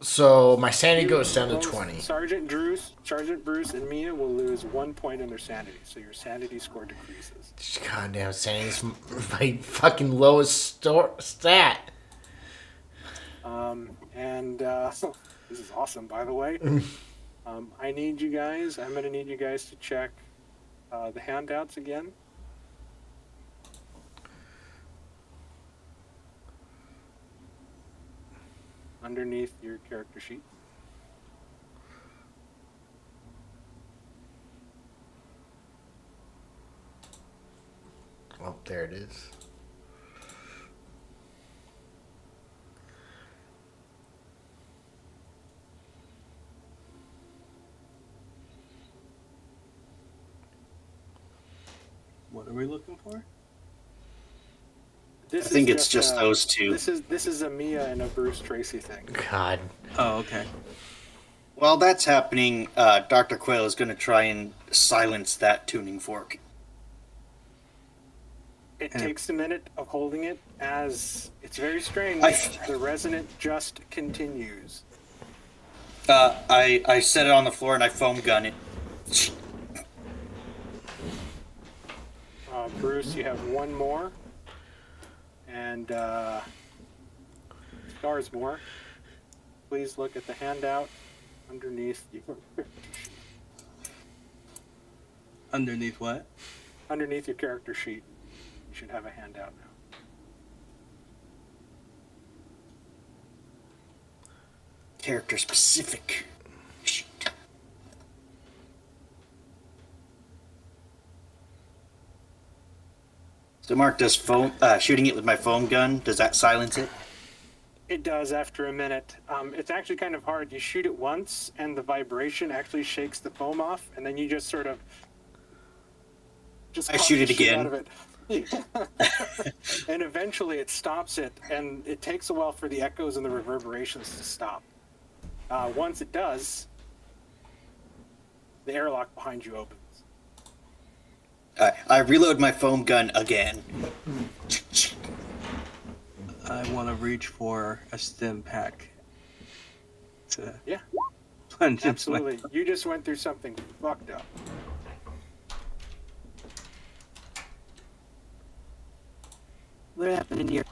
So my sanity You goes down to both- 20. Sergeant Bruce, and Mia will lose 1 point in their sanity, so your sanity score decreases. Goddamn, sanity's my fucking lowest stat. This is awesome, by the way. I'm going to need you guys to check the handouts again. Underneath your character sheet. Oh, there it is. What are we looking for? This I think is it's just those two. This is a Mia and a Bruce Tracy thing. God. Oh, okay. While that's happening, Dr. Quail is going to try and silence that tuning fork. It takes a minute of holding it, as it's very strange. The resonant just continues. I set it on the floor and I foam gun it. Bruce, you have one more. And Starsmore, please look at the handout underneath your Underneath what? underneath your character sheet. You should have a handout now. Character specific. Sheet. So Mark, does shooting it with my foam gun, does that silence it? It does after a minute. It's actually kind of hard. You shoot it once, and the vibration actually shakes the foam off, and then you just sort of I shoot it again. out of it. And eventually it stops it, and it takes a while for the echoes and the reverberations to stop. Once it does, the airlock behind you opens. I reload my foam gun again. I want to reach for a stim pack. To Yeah, plunge into my- absolutely. You just went through something fucked up. What happened here?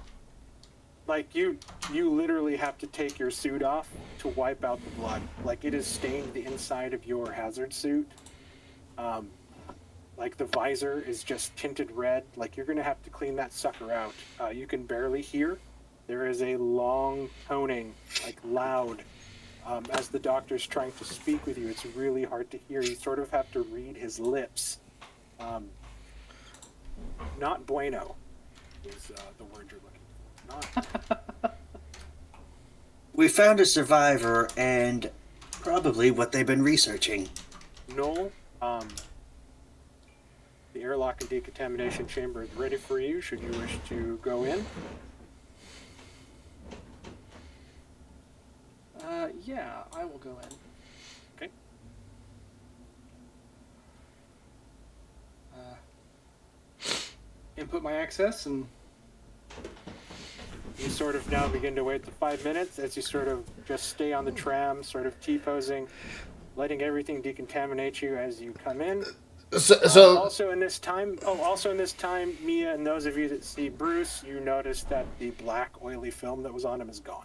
Like, you literally have to take your suit off to wipe out the blood. Like, it has stained the inside of your hazard suit. Like, the visor is just tinted red. Like, you're going to have to clean that sucker out. You can barely hear. There is a long toning, like, loud. As the doctor's trying to speak with you, it's really hard to hear. You sort of have to read his lips. Not bueno is the word you're looking for. Not. We found a survivor and probably what they've been researching. No. The airlock and decontamination chamber is ready for you should you wish to go in. Yeah, I will go in. Okay. Input my access, and You sort of now begin to wait the 5 minutes as you sort of just stay on the tram, sort of T-posing, letting everything decontaminate you as you come in. So Also in this time, Mia, and those of you that see Bruce, you notice that the black oily film that was on him is gone.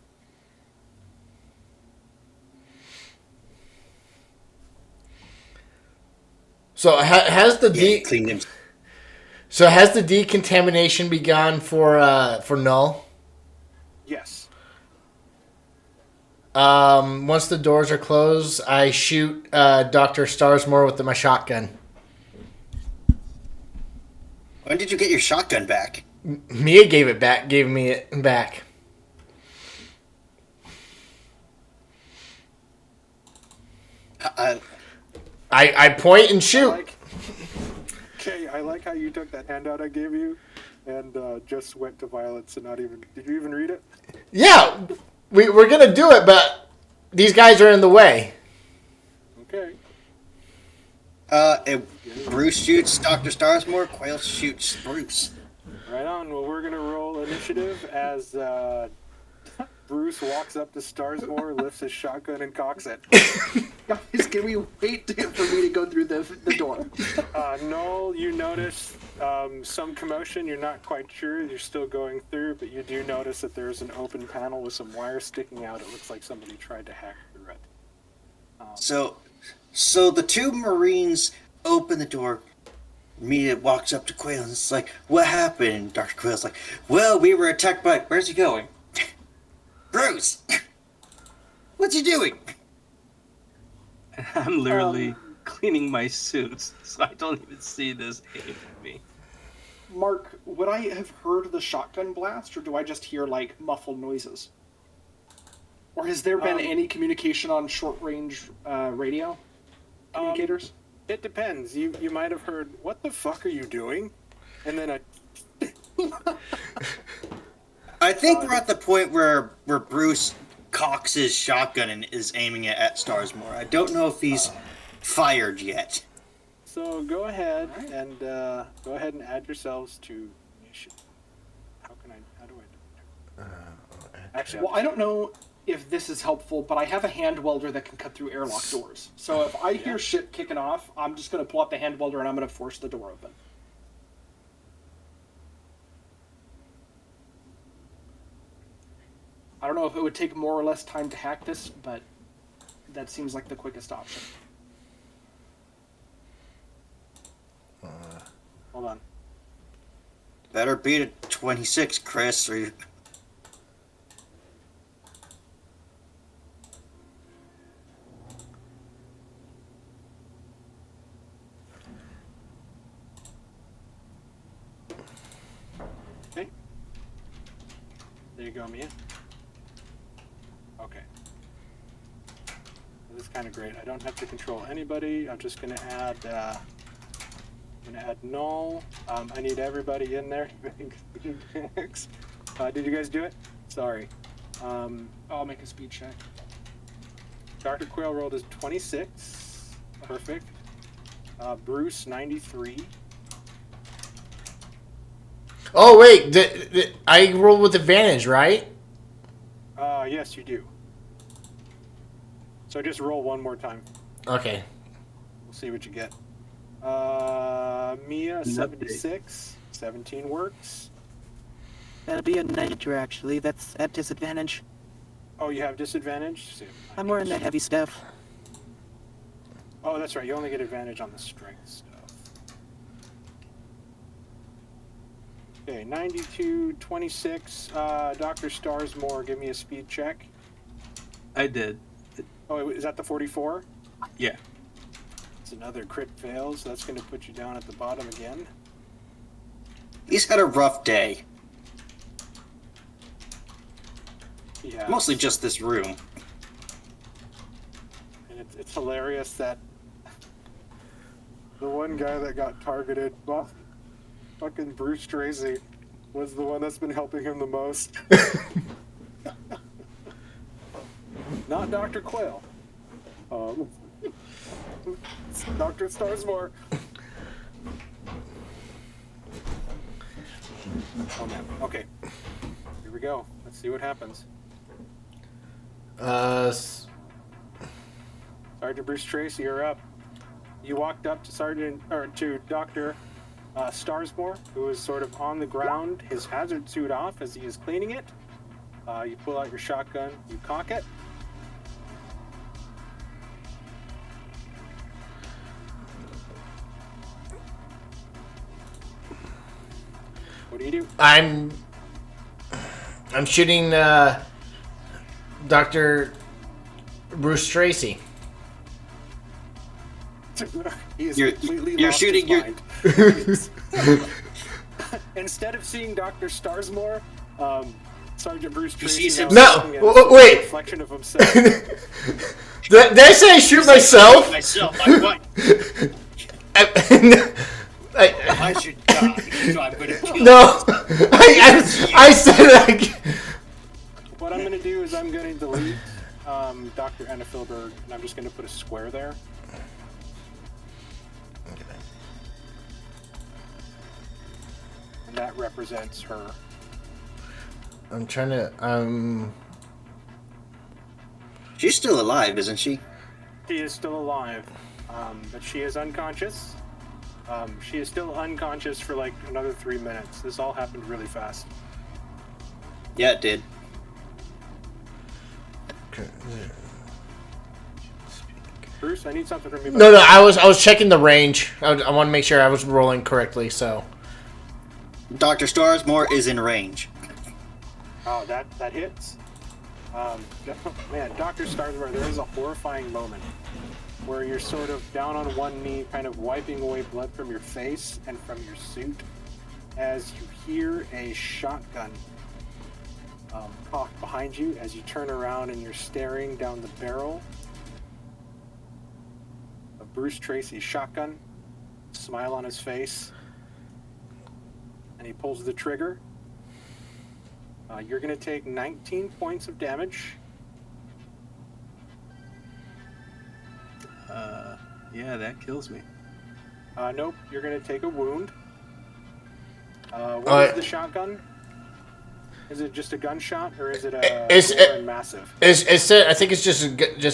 has the Cleaned him. so has the decontamination begun for Null? Yes. Once the doors are closed, I shoot Dr. Starsmore with my shotgun. When did you get your shotgun back? Mia gave me it back. I point and shoot. I like how you took that handout I gave you and just went to violence and not even... Did you even read it? Yeah, we're gonna do it, but these guys are in the way. Okay. Bruce shoots Dr. Starsmore, Quail shoots Bruce. Right on. Well, we're going to roll initiative as the Bruce walks up to Starsmore, lifts his shotgun, and cocks it. Guys, can we wait for me to go through the door? Noel, you notice some commotion. You're not quite sure. You're still going through, but you do notice that there's an open panel with some wire sticking out. It looks like somebody tried to hack through it. So the two Marines open the door. Mia walks up to Quail and it's like, "What happened?" And Dr. Quail's like, "Well, we were attacked by..." Where's he going? Bruce! What's he doing? I'm literally cleaning my suits, so I don't even see this aimed at me. Mark, would I have heard the shotgun blast, or do I just hear, like, muffled noises? Or has there been any communication on short-range radio communicators? It depends. You might have heard, "What the fuck are you doing?" And then I think we're at the point where Bruce cocks his shotgun and is aiming it at Starsmore. I don't know if he's fired yet. So go ahead and add yourselves to mission. How do I do it? Actually, Well, I don't know if this is helpful, but I have a hand welder that can cut through airlock doors. So if I hear shit kicking off, I'm just going to pull out the hand welder and I'm going to force the door open. I don't know if it would take more or less time to hack this, but that seems like the quickest option. hold on. Better beat it 26, Chris, or you... Okay. There you go, Mia. Okay. This is kind of great. I don't have to control anybody. I'm just going to add null. I need everybody in there. Did you guys do it? Sorry. I'll make a speed check. Dr. Quail rolled as 26. Perfect. Bruce, 93. Oh wait, I rolled with advantage, right? Yes, you do. So just roll one more time. Okay. We'll see what you get. Mia, 76. 17 works. That'll be a negative, actually. That's at disadvantage. Oh, you have disadvantage? I'm wearing the heavy stuff. Oh, that's right. You only get advantage on the strength stuff. Okay, 92, 26. Dr. Starsmore, give me a speed check. I did. Oh, is that the 44? Yeah. It's another crit fail, so that's going to put you down at the bottom again. He's had a rough day. Yeah. Mostly just this room. And it's hilarious that the one guy that got targeted, fucking Bruce Tracy, was the one that's been helping him the most. Not Dr. Quail. Dr. Starsmore. Oh man. Okay. Here we go. Let's see what happens. Sergeant Bruce Tracy, you're up. You walked up to Dr. Starsmore, who is sort of on the ground, his hazard suit off as he is cleaning it. You pull out your shotgun, you cock it. What do you do? I'm shooting Dr. Bruce Tracy. He is You're completely lost shooting his your... mind. Instead of seeing Dr. Starsmore, Sergeant Bruce Tracy sees him- wait. reflection of himself. Did I say I shoot myself? Myself, I what? I should die, so I'm gonna kill No, I said like. What I'm going to do is I'm going to delete Dr. Anna Filberg, and I'm just going to put a square there. And that represents her. I'm trying to She's still alive, isn't she? She is still alive, but she is unconscious. She is still unconscious for like another 3 minutes. This all happened really fast. Yeah, it did. Bruce, I need something from you. No, I was checking the range. I want to make sure I was rolling correctly. So, Dr. Starsmore is in range. Oh, that hits. Man, Dr. Starsmore, there is a horrifying moment where you're sort of down on one knee, kind of wiping away blood from your face and from your suit, as you hear a shotgun cocked behind you as you turn around and you're staring down the barrel of Bruce Tracy's shotgun, smile on his face, and he pulls the trigger. You're going to take 19 points of damage. Yeah, that kills me. Nope, you're going to take a wound. What is the shotgun? Is it just a gunshot, or is it a massive? I think it's just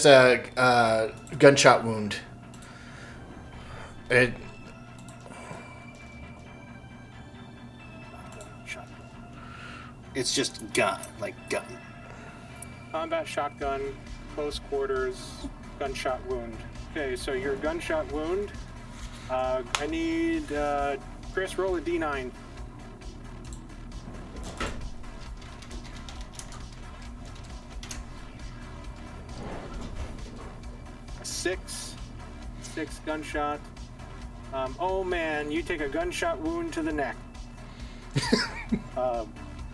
a gunshot wound. It's just gun, like gun. Combat shotgun, close quarters, gunshot wound. Okay, so your gunshot wound. I need Chris, roll a D9. A 6 gunshot. Oh man, you take a gunshot wound to the neck.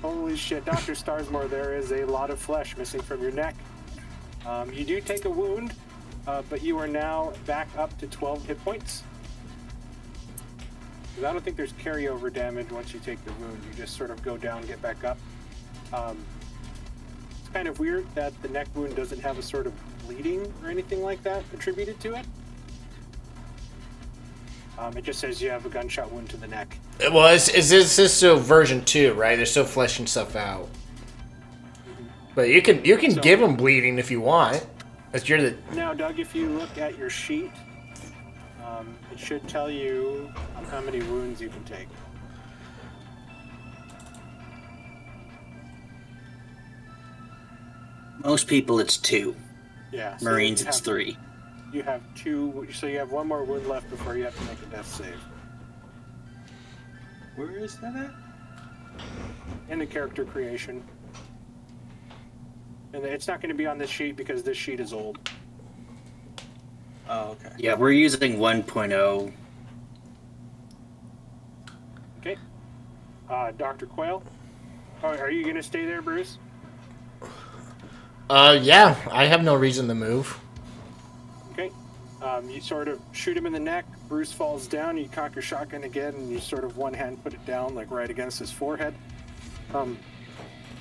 Holy shit, Dr. Starsmore, there is a lot of flesh missing from your neck. You do take a wound, but you are now back up to 12 hit points. 'Cause I don't think there's carryover damage once you take the wound. You just sort of go down, get back up. It's kind of weird that the neck wound doesn't have a sort of bleeding or anything like that attributed to it. It just says you have a gunshot wound to the neck. Well, is this still version 2, right? They're still fleshing stuff out. Mm-hmm. But you can give them bleeding if you want. Now, Doug, if you look at your sheet, it should tell you how many wounds you can take. Most people, it's 2. Yeah. So Marines, it's 3. You have 2, so you have 1 more wound left before you have to make a death save. Where is that at? In the character creation. And it's not going to be on this sheet because this sheet is old. Oh, okay. Yeah, we're using 1.0. Okay. Dr. Quayle? Oh, are you going to stay there, Bruce? Yeah, I have no reason to move. Okay. You sort of shoot him in the neck. Bruce falls down. You cock your shotgun again, and you sort of one hand put it down, like right against his forehead.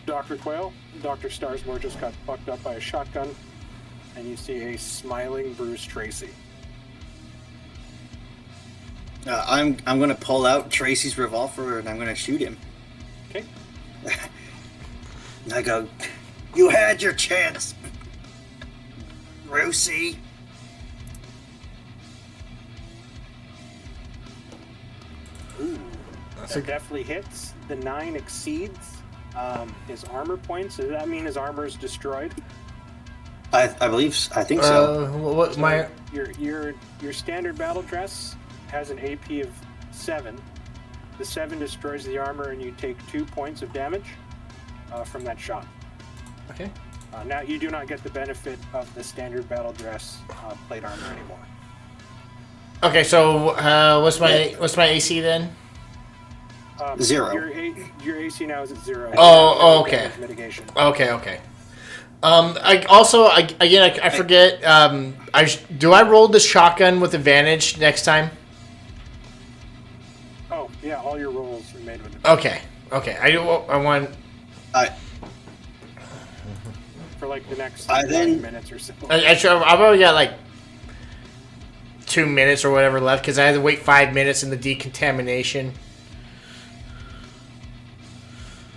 Dr. Quayle, Dr. Starsmore just got fucked up by a shotgun, and you see a smiling Bruce Tracy. I'm gonna pull out Tracy's revolver and I'm gonna shoot him. Okay. I go, you had your chance, Brucey. Ooh, that definitely hits. The 9 exceeds his armor points. Does that mean his armor is destroyed? I think so. Your standard battle dress has an AP of 7. The 7 destroys the armor, and you take 2 points of damage from that shot. Okay. Now you do not get the benefit of the standard battle dress plate armor anymore. Okay, so what's my AC then? 0. Your AC now is at 0. Oh, okay. Mitigation. Okay. I forget. Do I roll the shotgun with advantage next time? Oh yeah, all your rolls are made with advantage. Okay. I want. For like the next 9 minutes or so. I've already got like 2 minutes or whatever left because I had to wait 5 minutes in the decontamination.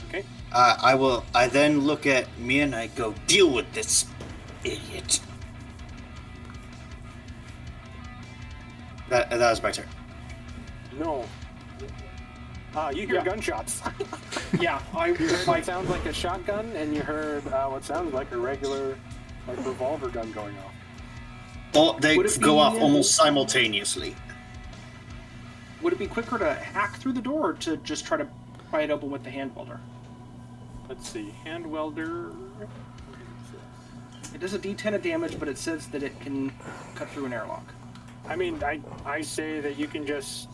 Okay. I then look at me and I go, deal with this, Idiot. That was my turn. No. You hear Yeah. gunshots. Yeah, You heard what sounds like a shotgun, and you heard what sounds like a regular, like, revolver gun going off. They Would it go be- off almost simultaneously. would it be quicker to hack through the door or to just try to pry it open with the hand welder? Let's see, hand welder. It does a D10 of damage, but it says that it can cut through an airlock. I mean, I say that you can just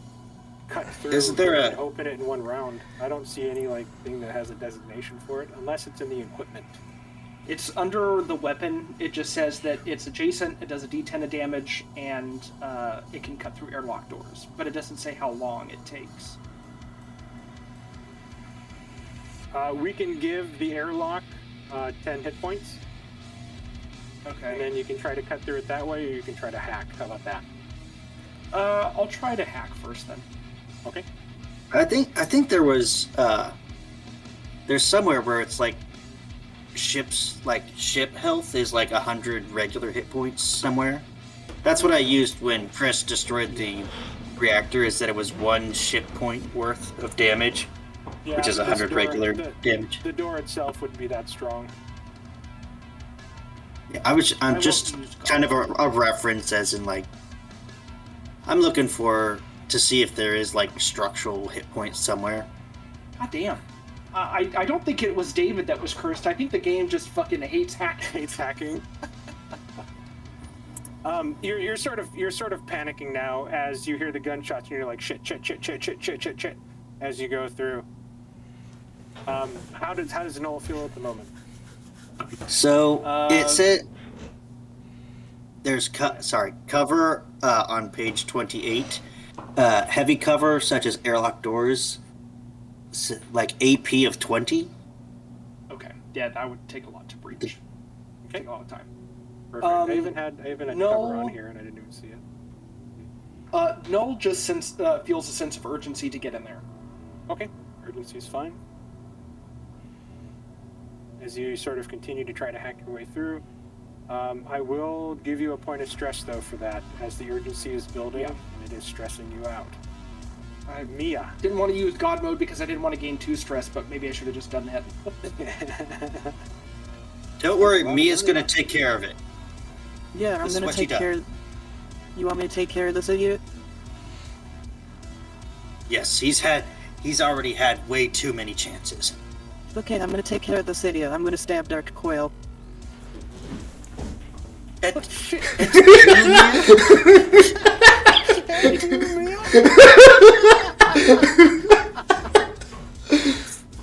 cut through Isn't there and a- open it in one round. I don't see any like thing that has a designation for it, unless it's in the equipment. It's under the weapon. It just says that it's adjacent, it does a D10 of damage, and it can cut through airlock doors. But it doesn't say how long it takes. We can give the airlock 10 hit points, Okay. and then you can try to cut through it that way, or you can try to hack. How about that? I'll try to hack first then. Okay. I think there was there's somewhere where it's like ship health is like 100 regular hit points somewhere. That's what I used when Chris destroyed the reactor, is that it was 1 ship point worth of damage, Yeah, which is this 100 door- regular the- damage. The door itself wouldn't be that strong. Yeah, I I'm won't just use kind of a reference, as in like I'm looking to see if there is like structural hit points somewhere. God damn. I don't think it was David that was cursed. I think the game just fucking hates hacking. Hates hacking. You're sort of panicking now as you hear the gunshots, and you're like shit as you go through. How does Noel feel at the moment? So it said there's cover on page 28. Heavy cover such as airlock doors, like AP of 20. Okay. Yeah, that would take a lot to breach. Take a lot of time. Perfect. I even had no. cover on here, and I didn't even see it. Noel just feels a sense of urgency to get in there. Okay, urgency's fine. As you sort of continue to try to hack your way through, I will give you a point of stress though for that, as the urgency is building and it is stressing you out. Mia. Didn't want to use God mode because I didn't want to gain 2 stress, but maybe I should have just done that. Don't worry, Mia's gonna take care of it. Yeah, I'm This is gonna what she take care. You want me to take care of this idiot? Yes, he's already had way too many chances. Okay, I'm gonna take care of this idiot. I'm gonna stab Dr. Quail.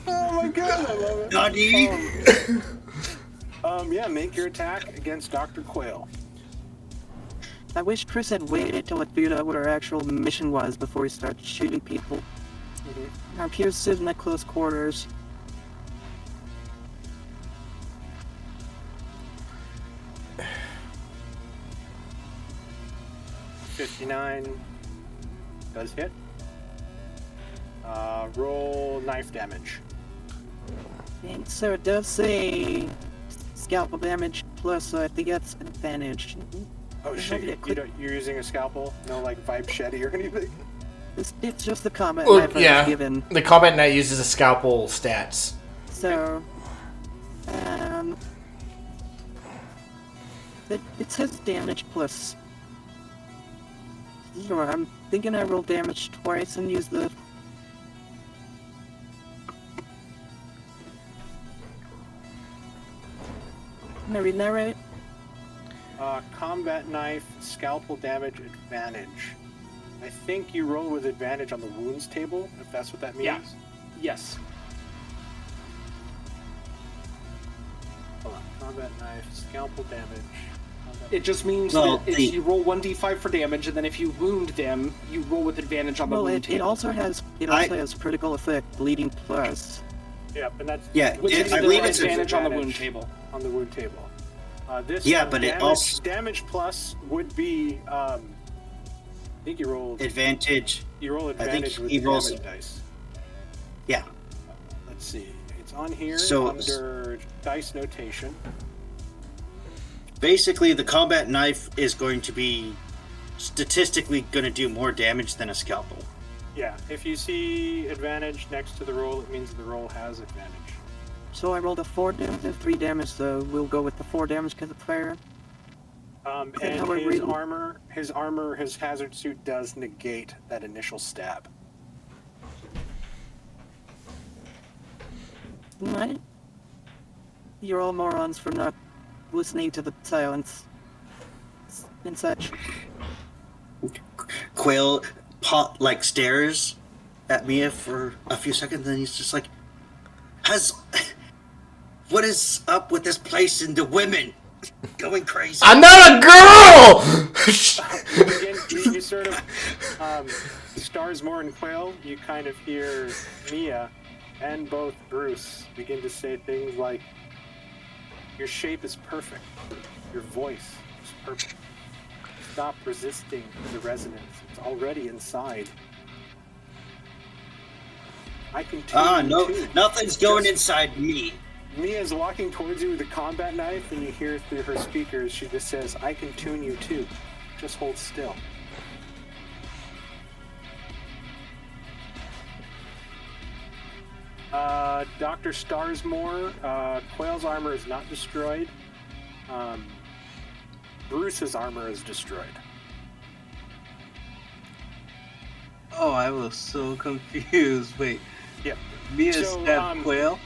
Oh my god, I love it. Nani? Yeah, make your attack against Dr. Quail. I wish Chris had waited till it figured out what our actual mission was before he started shooting people. Our peers sit in at close quarters. $59 does hit. Roll knife damage. And so it does say scalpel damage plus I think that's advantage. Oh shit, you're using a scalpel? No like vibe or anything? It's just the combat Well, knife I yeah, was given. the combat knight uses a scalpel stats. So, it says damage plus. Sure, I'm thinking I roll damage twice and use the. Am I reading that right? Combat knife, scalpel damage, advantage. I think you roll with advantage on the wounds table, if that's what that means. Yeah. Yes. Hold on. Combat knife, scalpel damage. It just means Well, that you roll 1d5 for damage, and then if you wound them, you roll with advantage on the Well, wound it table. also has critical effect, bleeding plus. Yeah, and that's Which is I the believe it's advantage on the wound table. on the wound table. This Yeah, but it damage, also- damage plus would be. I think you rolled. Advantage. You roll I think advantage with he the rolls- damage dice. Yeah. Let's see. It's on here So- under dice notation. Basically, the combat knife is going to be statistically going to do more damage than a scalpel. Yeah, if you see advantage next to the roll, it means the roll has advantage. So I rolled a 4 damage and 3 damage, so we'll go with the 4 damage because it's fair. And how are we- his hazard suit does negate that initial stab. Right? You're all morons for not listening to the silence and such. Quail stares at Mia for a few seconds, and he's just like, what is up with this place and the women going crazy? I'm not a girl. Again, you sort of, Starsmore and Quail, you kind of hear Mia and both Bruce begin to say things like, your shape is perfect. Your voice is perfect. Stop resisting the resonance. It's already inside. I can tune you too. Nothing's going inside me. Mia's walking towards you with a combat knife, and you hear through her speakers, she just says, I can tune you too. Just hold still. Dr. Starsmore, Quail's armor is not destroyed. Bruce's armor is destroyed. Oh, I was so confused. Wait, Yeah. Mia So, stabbed Quail?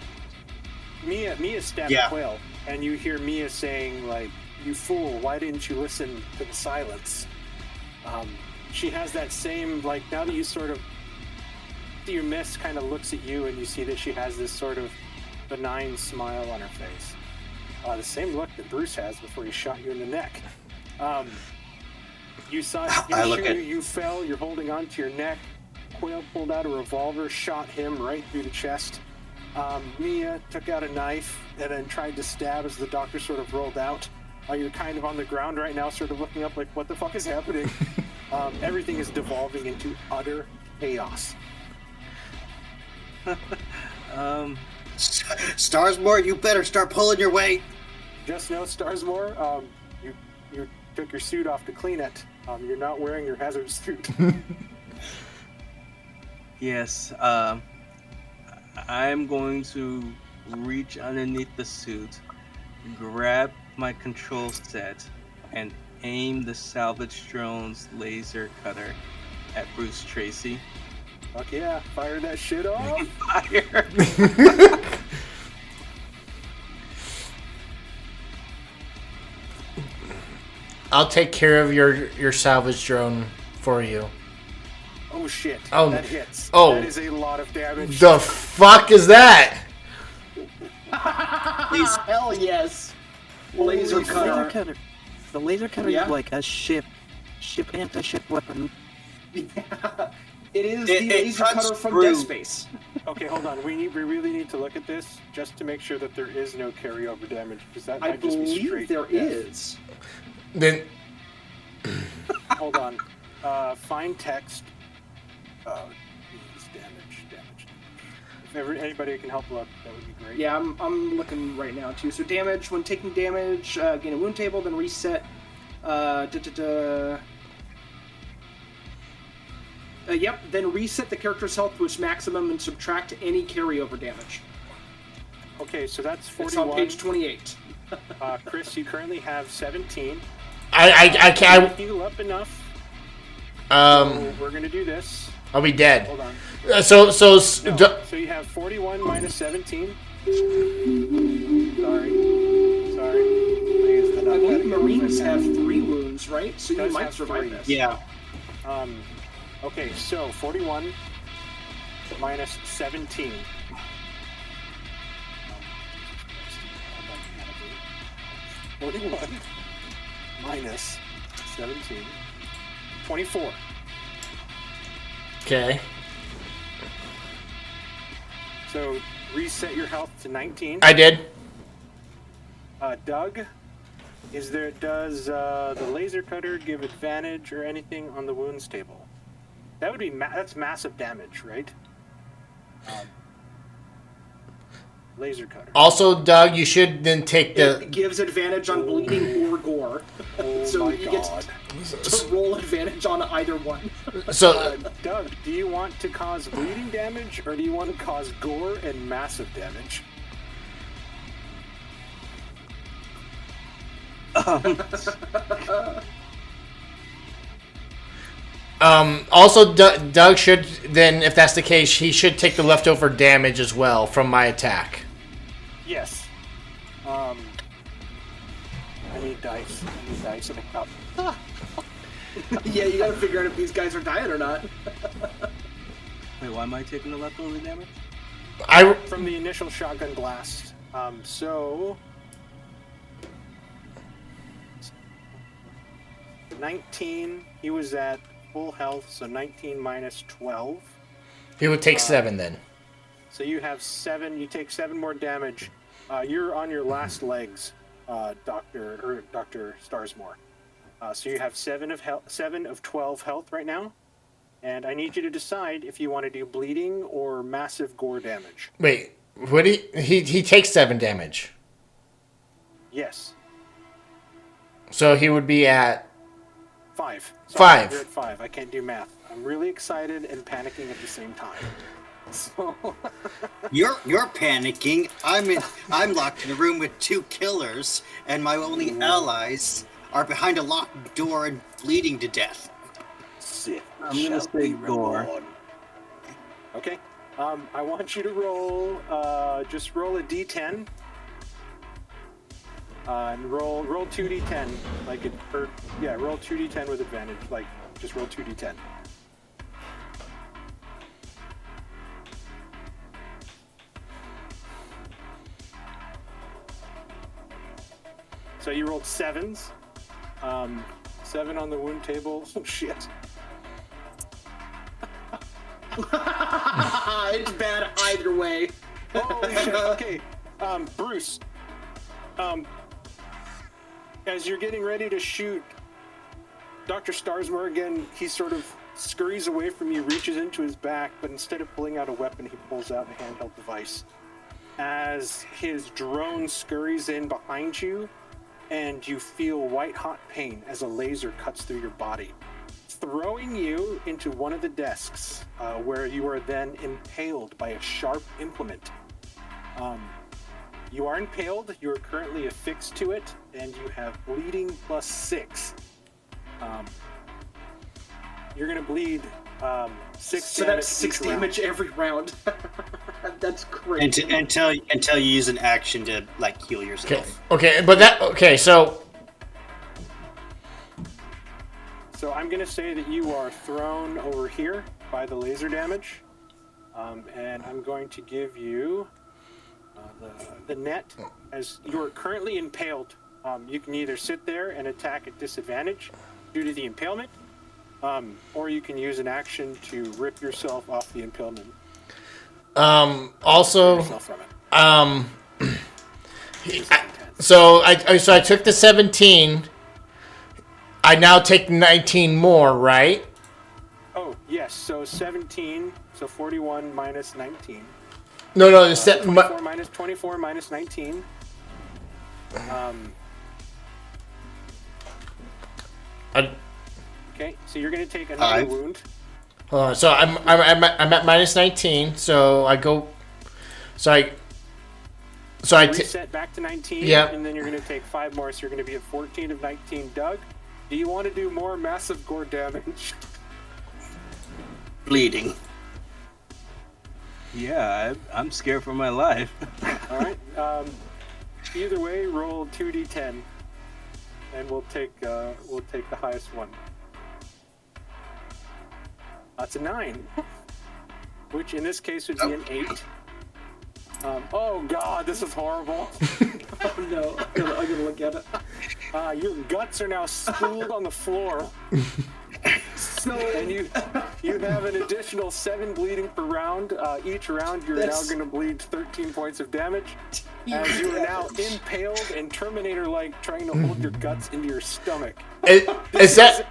Mia stabbed Yeah. Quail, and you hear Mia saying, like, you fool, why didn't you listen to the silence? She has that same, like, now that you sort of see your mist kind of looks at you, and you see that she has this sort of benign smile on her face. The same look that Bruce has before he shot you in the neck. You saw you fell, you're holding onto your neck. Quail pulled out a revolver, shot him right through the chest. Mia took out a knife and then tried to stab as the doctor sort of rolled out. You're kind of on the ground right now, sort of looking up like, what the fuck is happening? Everything is devolving into utter chaos. Starsmore, you better start pulling your weight. Just know, Starsmore, you took your suit off to clean it. You're not wearing your hazard suit. Yes. I'm going to reach underneath the suit, grab my control set, and aim the salvage drone's laser cutter at Bruce Tracy. Fuck yeah, fire that shit off. Fire! I'll take care of your salvage drone for you. Oh shit, Oh. that hits. Oh. That is a lot of damage. The fuck is that? Please. Hell yes. Laser Laser cutter. cutter. The laser cutter Yeah. is like a ship anti-ship weapon. It is It the laser cuts cutter from through. Dead Space. Okay, hold on. We really need to look at this just to make sure that there is no carryover damage, because that I might just be believe straight there death. is. Then Hold on. Find text. Damage. If anybody can help look, that would be great. Yeah, I'm looking right now too. So damage, when taking damage, gain a wound table, then reset. Yep, then reset the character's health to its maximum and subtract any carryover damage. Okay, so that's It's 41. on page 28. Chris, you currently have 17. I You can't. heal up enough. Um, So we're gonna do this. I'll be dead. Hold on. No, So you have 41 minus 17. Sorry. Please, I believe Marines have 3 wounds, right? So you Does might have survive 3. this. Yeah. Okay, so 41 minus 17. 41 minus 17. 24. Okay. So reset your health to 19. I did. Doug, does the laser cutter give advantage or anything on the wounds table? That would be that's massive damage, right? laser cutter. Also, Doug, you should then take It gives advantage on bleeding or gore. Oh So my you god. get to roll advantage on either one. So, Doug, do you want to cause bleeding damage or do you want to cause gore and massive damage? also, Doug should then, if that's the case, he should take the leftover damage as well from my attack. Yes. I need dice. in a cup. Yeah, you gotta figure out if these guys are dying or not. Wait, why am I taking the leftover damage? From the initial shotgun blast. So 19. He was at full health, so 19 minus 12. He would take 7 then. So you have 7. You take 7 more damage. You're on your last legs, Dr. Starsmore. So you have 7 of 12 health right now, and I need you to decide if you want to do bleeding or massive gore damage. Wait, would he takes 7 damage? Yes. So he would be at 5. Sorry, 5. You're at 5. I can't do math. I'm really excited and panicking at the same time. So You're panicking. I'm locked in a room with 2 killers, and my only allies are behind a locked door and bleeding to death. I'm gonna say gore. Okay. I want you to roll. Just roll a d10. And roll 2d10. Roll 2d10 with advantage. Like, just roll 2d10. So you rolled 7s. 7 on the wound table. Oh, shit. It's bad either way. Holy shit. Okay. Bruce. As you're getting ready to shoot Dr. Starsmore again, he sort of scurries away from you, reaches into his back, but instead of pulling out a weapon, he pulls out a handheld device. As his drone scurries in behind you, and you feel white-hot pain as a laser cuts through your body, throwing you into one of the desks, where you are then impaled by a sharp implement. You are impaled, you are currently affixed to it, and you have bleeding plus 6. You're going to bleed 6 So damage that's 6 each round. damage every round. That's crazy. Until you use an action to heal yourself. So So I'm going to say that you are thrown over here by the laser damage, and I'm going to give you the net. As you are currently impaled, you can either sit there and attack at disadvantage due to the impalement, or you can use an action to rip yourself off the impalement. Also, Yourself from it. so I took the 17. I now take 19 more, right? Oh, yes. So 17. So 41 minus 19. No, 24 minus 19. Okay, so you're going to take another wound. So I'm at minus 19. So I go. So I reset back to 19. Yep. And then you're going to take 5 more, so you're going to be at 14 of 19. Doug, do you want to do more massive gore damage? Bleeding. Yeah, I'm scared for my life. All right. Either way, roll 2d10, and we'll take the highest one. That's a 9, which in this case would be an 8. Oh god, this is horrible. Oh no, I'm gonna look at it. Your guts are now spooled on the floor. And you have an additional 7 bleeding per round. Each round, you're now going to bleed 13 points of damage, as you are now impaled and Terminator-like trying to hold your guts into your stomach. Is that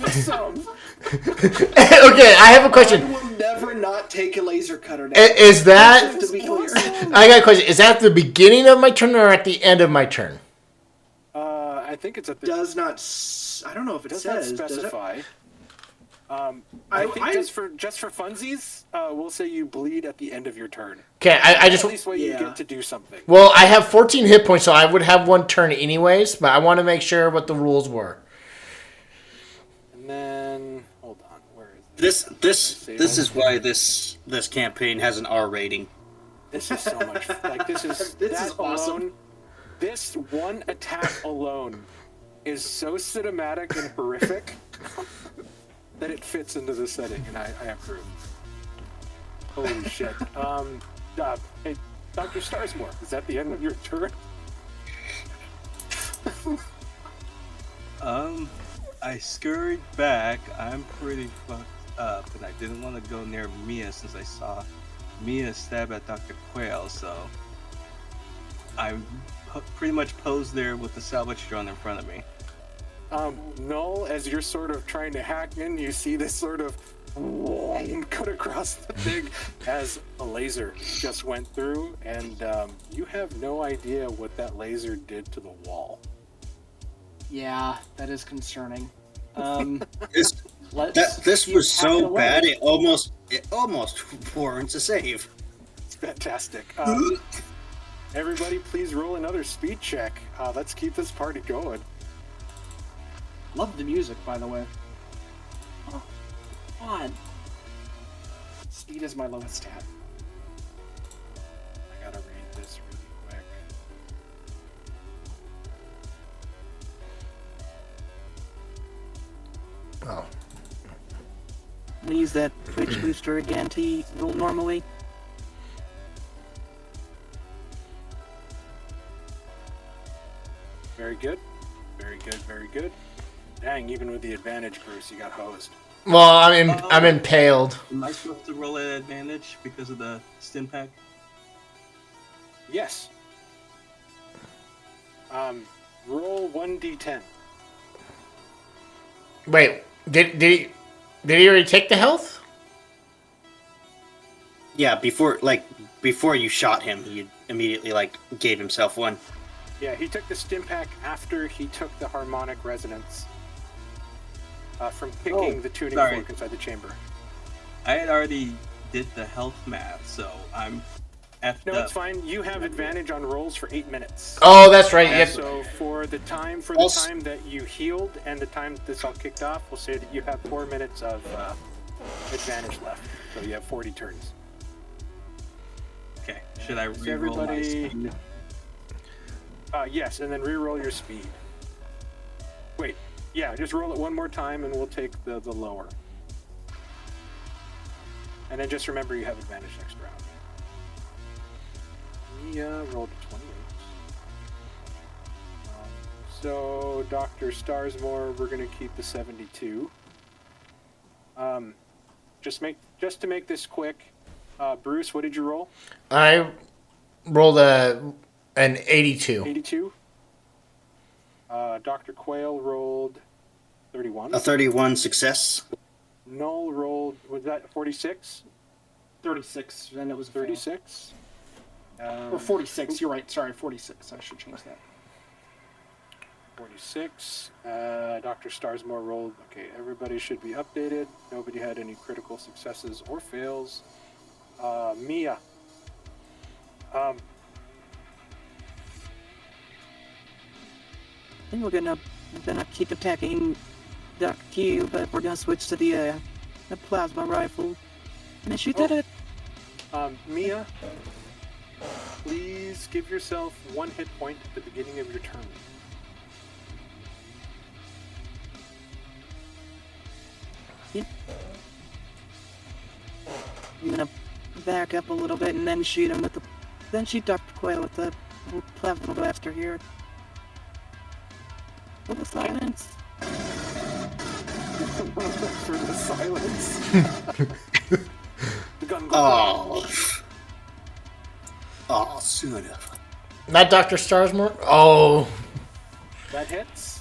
Awesome. okay? I have a question. never not take a laser cutter now. Is that? Just to be clear. I got a question. Is that the beginning of my turn or at the end of my turn? I think it's at the. Does not. I don't know if it Does says. not specify. Does it? I think just for funsies, we'll say you bleed at the end of your turn. Okay, I just. At least way you Yeah. get to do something. Well, I have 14 hit points, so I would have one turn anyways. But I want to make sure what the rules were. And then hold on, where is This is why this campaign has an R rating. this is so much like this is This that is awesome. alone, this one attack alone is so cinematic and horrific that it fits into the setting, and I approve. Holy shit. Hey, Dr. Starsmore, is that the end of your turn? I scurried back. I'm pretty fucked up, and I didn't want to go near Mia since I saw Mia stab at Dr. Quail, so I pretty much posed there with the salvage drone in front of me. Null, as you're sort of trying to hack in, you see this sort of cut across the thing as a laser just went through, and you have no idea what that laser did to the wall. Yeah, that is concerning. This Let's keep was so hacking away. bad it almost warrants a save. It's fantastic. Everybody, please roll another speed check. Let's keep this party going. Love the music, by the way. Oh, come on. Speed is my lowest stat. I gotta read this really quick. Oh. We use that Twitch booster again to roll normally. Very good. Very good, very good. Dang, even with the advantage, Bruce, you got hosed. Well, I'm impaled. Am I supposed to roll at advantage because of the stim pack? Yes. Roll 1d10. Wait, did he already take the health? Yeah, before you shot him, he immediately gave himself one. Yeah, he took the stim pack after he took the harmonic resonance from picking the tuning sorry. fork inside the chamber. I had already did the health math, so I'm effed No, up. it's fine. You have advantage on rolls for 8 minutes. Oh, that's right. Yep. So for the time that you healed and the time this all kicked off, we'll say that you have 4 minutes of advantage left. So you have 40 turns. Okay, should I So re-roll my everybody- speed? Yes, and then re-roll your speed. Wait, yeah, just roll it one more time and we'll take the lower. And then just remember you have advantage next round. Mia rolled a 28. So Dr. Starsmore, we're gonna keep the 72. Just to make this quick, Bruce, what did you roll? I rolled an 82. 82. Dr. Quail rolled 31. A 31 success. Null rolled, was that 46? 36, and it was a fail. 36? Or 46, you're right. Sorry, 46. I should change that. 46. Dr. Starsmore rolled. Okay, everybody should be updated. Nobody had any critical successes or fails. Mia. I think we're gonna keep attacking Dr. Q, but we're gonna switch to the plasma rifle. And shoot at it. Mia, please give yourself 1 hit point at the beginning of your turn. I'm gonna back up a little bit and then shoot him with the. Then shoot Dr. Quail with the plasma blaster here. For the silence. For the silence. The gun goes Oh. Oh, son of Not Dr. Starsmore? Oh. That hits.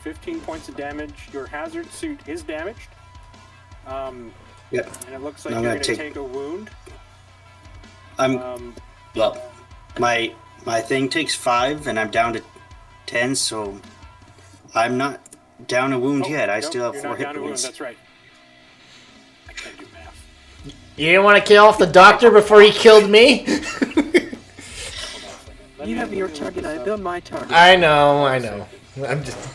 15 points of damage. Your hazard suit is damaged. Yep. And it looks like I'm you're gonna going to take- take a wound. I'm well. My thing takes 5, and I'm down to 10. So I'm not down a wound yet. I nope, still have you're 4 not hit down a wound. points. That's right. I can't do math. You didn't want to kill off the doctor before he killed me? Hold on a second. Let You me- have let your me look target, this I've up. got my target. I know. I'm just.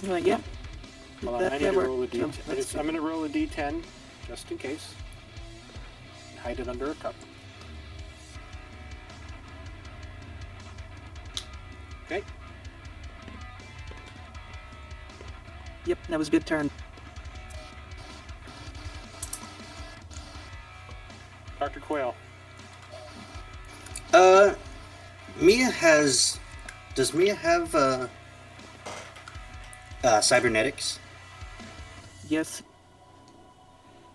Like, yeah. Hold on, I need to worked. roll a No, d10. that's I'm going to roll a d10 just in case. Hide it under a cup. Okay. Yep, that was a good turn. Dr. Quayle. Mia has. Does Mia have cybernetics? Yes.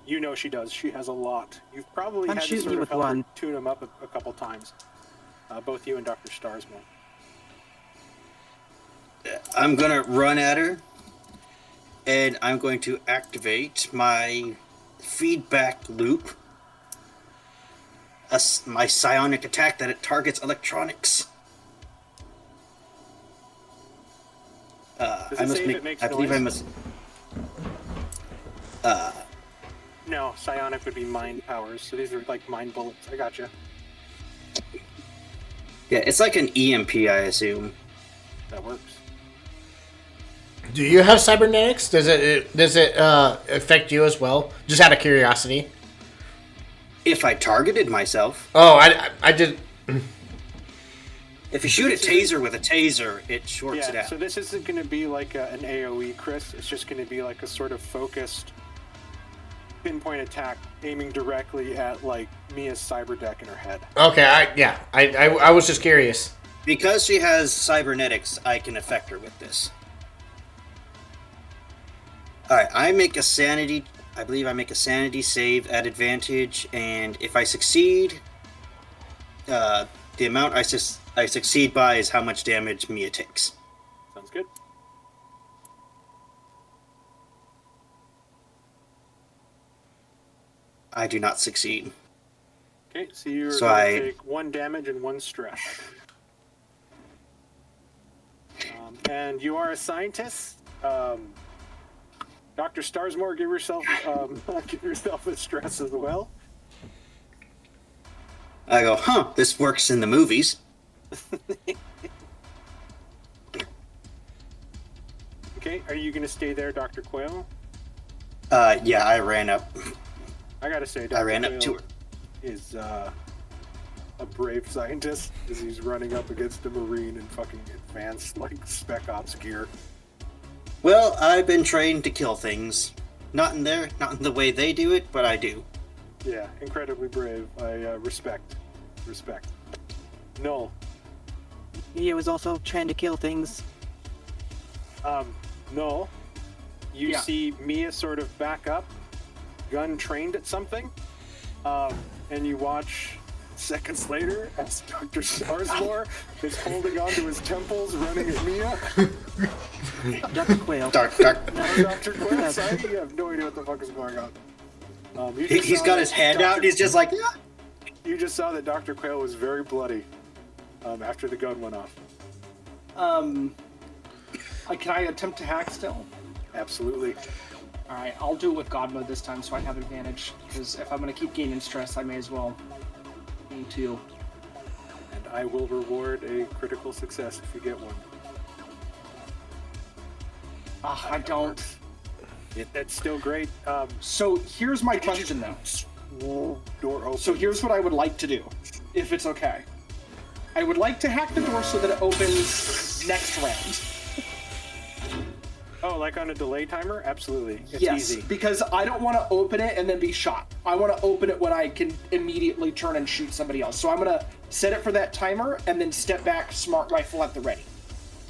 You know she does. She has a lot. You've probably I'm had to shooting sort you of with help her one. tune them up a couple times. Both you and Dr. Starsmore. I'm gonna run at her, and I'm going to activate my feedback loop. My psionic attack that it targets electronics. Does it say if it makes I believe I noise? must. No, psionic would be mind powers, so these are like mind bullets. I gotcha. Yeah, it's like an EMP, I assume. That works. Do you have cybernetics? Does it affect you as well? Just out of curiosity. If I targeted myself, Oh, I did. if you shoot a taser with a taser, it shorts it Yeah, out. so this isn't going to be like an AoE, Chris. It's just going to be like a sort of focused pinpoint attack aiming directly at like Mia's cyber deck in her head. Okay, I was just curious. Because she has cybernetics, I can affect her with this. Alright, I believe I make a sanity save at advantage, and if I succeed, the amount I succeed by is how much damage Mia takes. Sounds good. I do not succeed. Okay, so you're So going I- to take 1 damage and 1 stress. And you are a scientist. Dr. Starsmore, give yourself a stress as well. I go, this works in the movies. Okay, are you going to stay there, Dr. Quayle? Yeah, I ran up. I gotta say, Dr. I ran up Quayle to her. is a brave scientist as he's running up against a Marine in fucking advanced, like, Spec Ops gear. Well, I've been trained to kill things. Not in the way they do it, but I do. Yeah, incredibly brave. I respect. Null. He was also trying to kill things. Null. You Yeah. see Mia sort of back up, gun trained at something, and you watch seconds later as Dr. Starsmore is holding onto his temples, running at Mia. Dr. Quayle. Dr. Quinn, sorry, you have no idea what the fuck is going on. He's got his hand out and he's just like, "Ah." You just saw that Dr. Quayle was very bloody after the gun went off. Can I attempt to hack still? Absolutely. Alright, I'll do it with God mode this time so I have advantage. Because if I'm going to keep gaining stress, I may as well need to. And I will reward a critical success if you get one. I don't. That's still great. So here's my question though. Door open. So here's what I would like to do, if it's okay. I would like to hack the door so that it opens next round. Oh, like on a delay timer? Absolutely. It's Yes, easy. because I don't want to open it and then be shot. I want to open it when I can immediately turn and shoot somebody else. So I'm going to set it for that timer and then step back, smart rifle at the ready.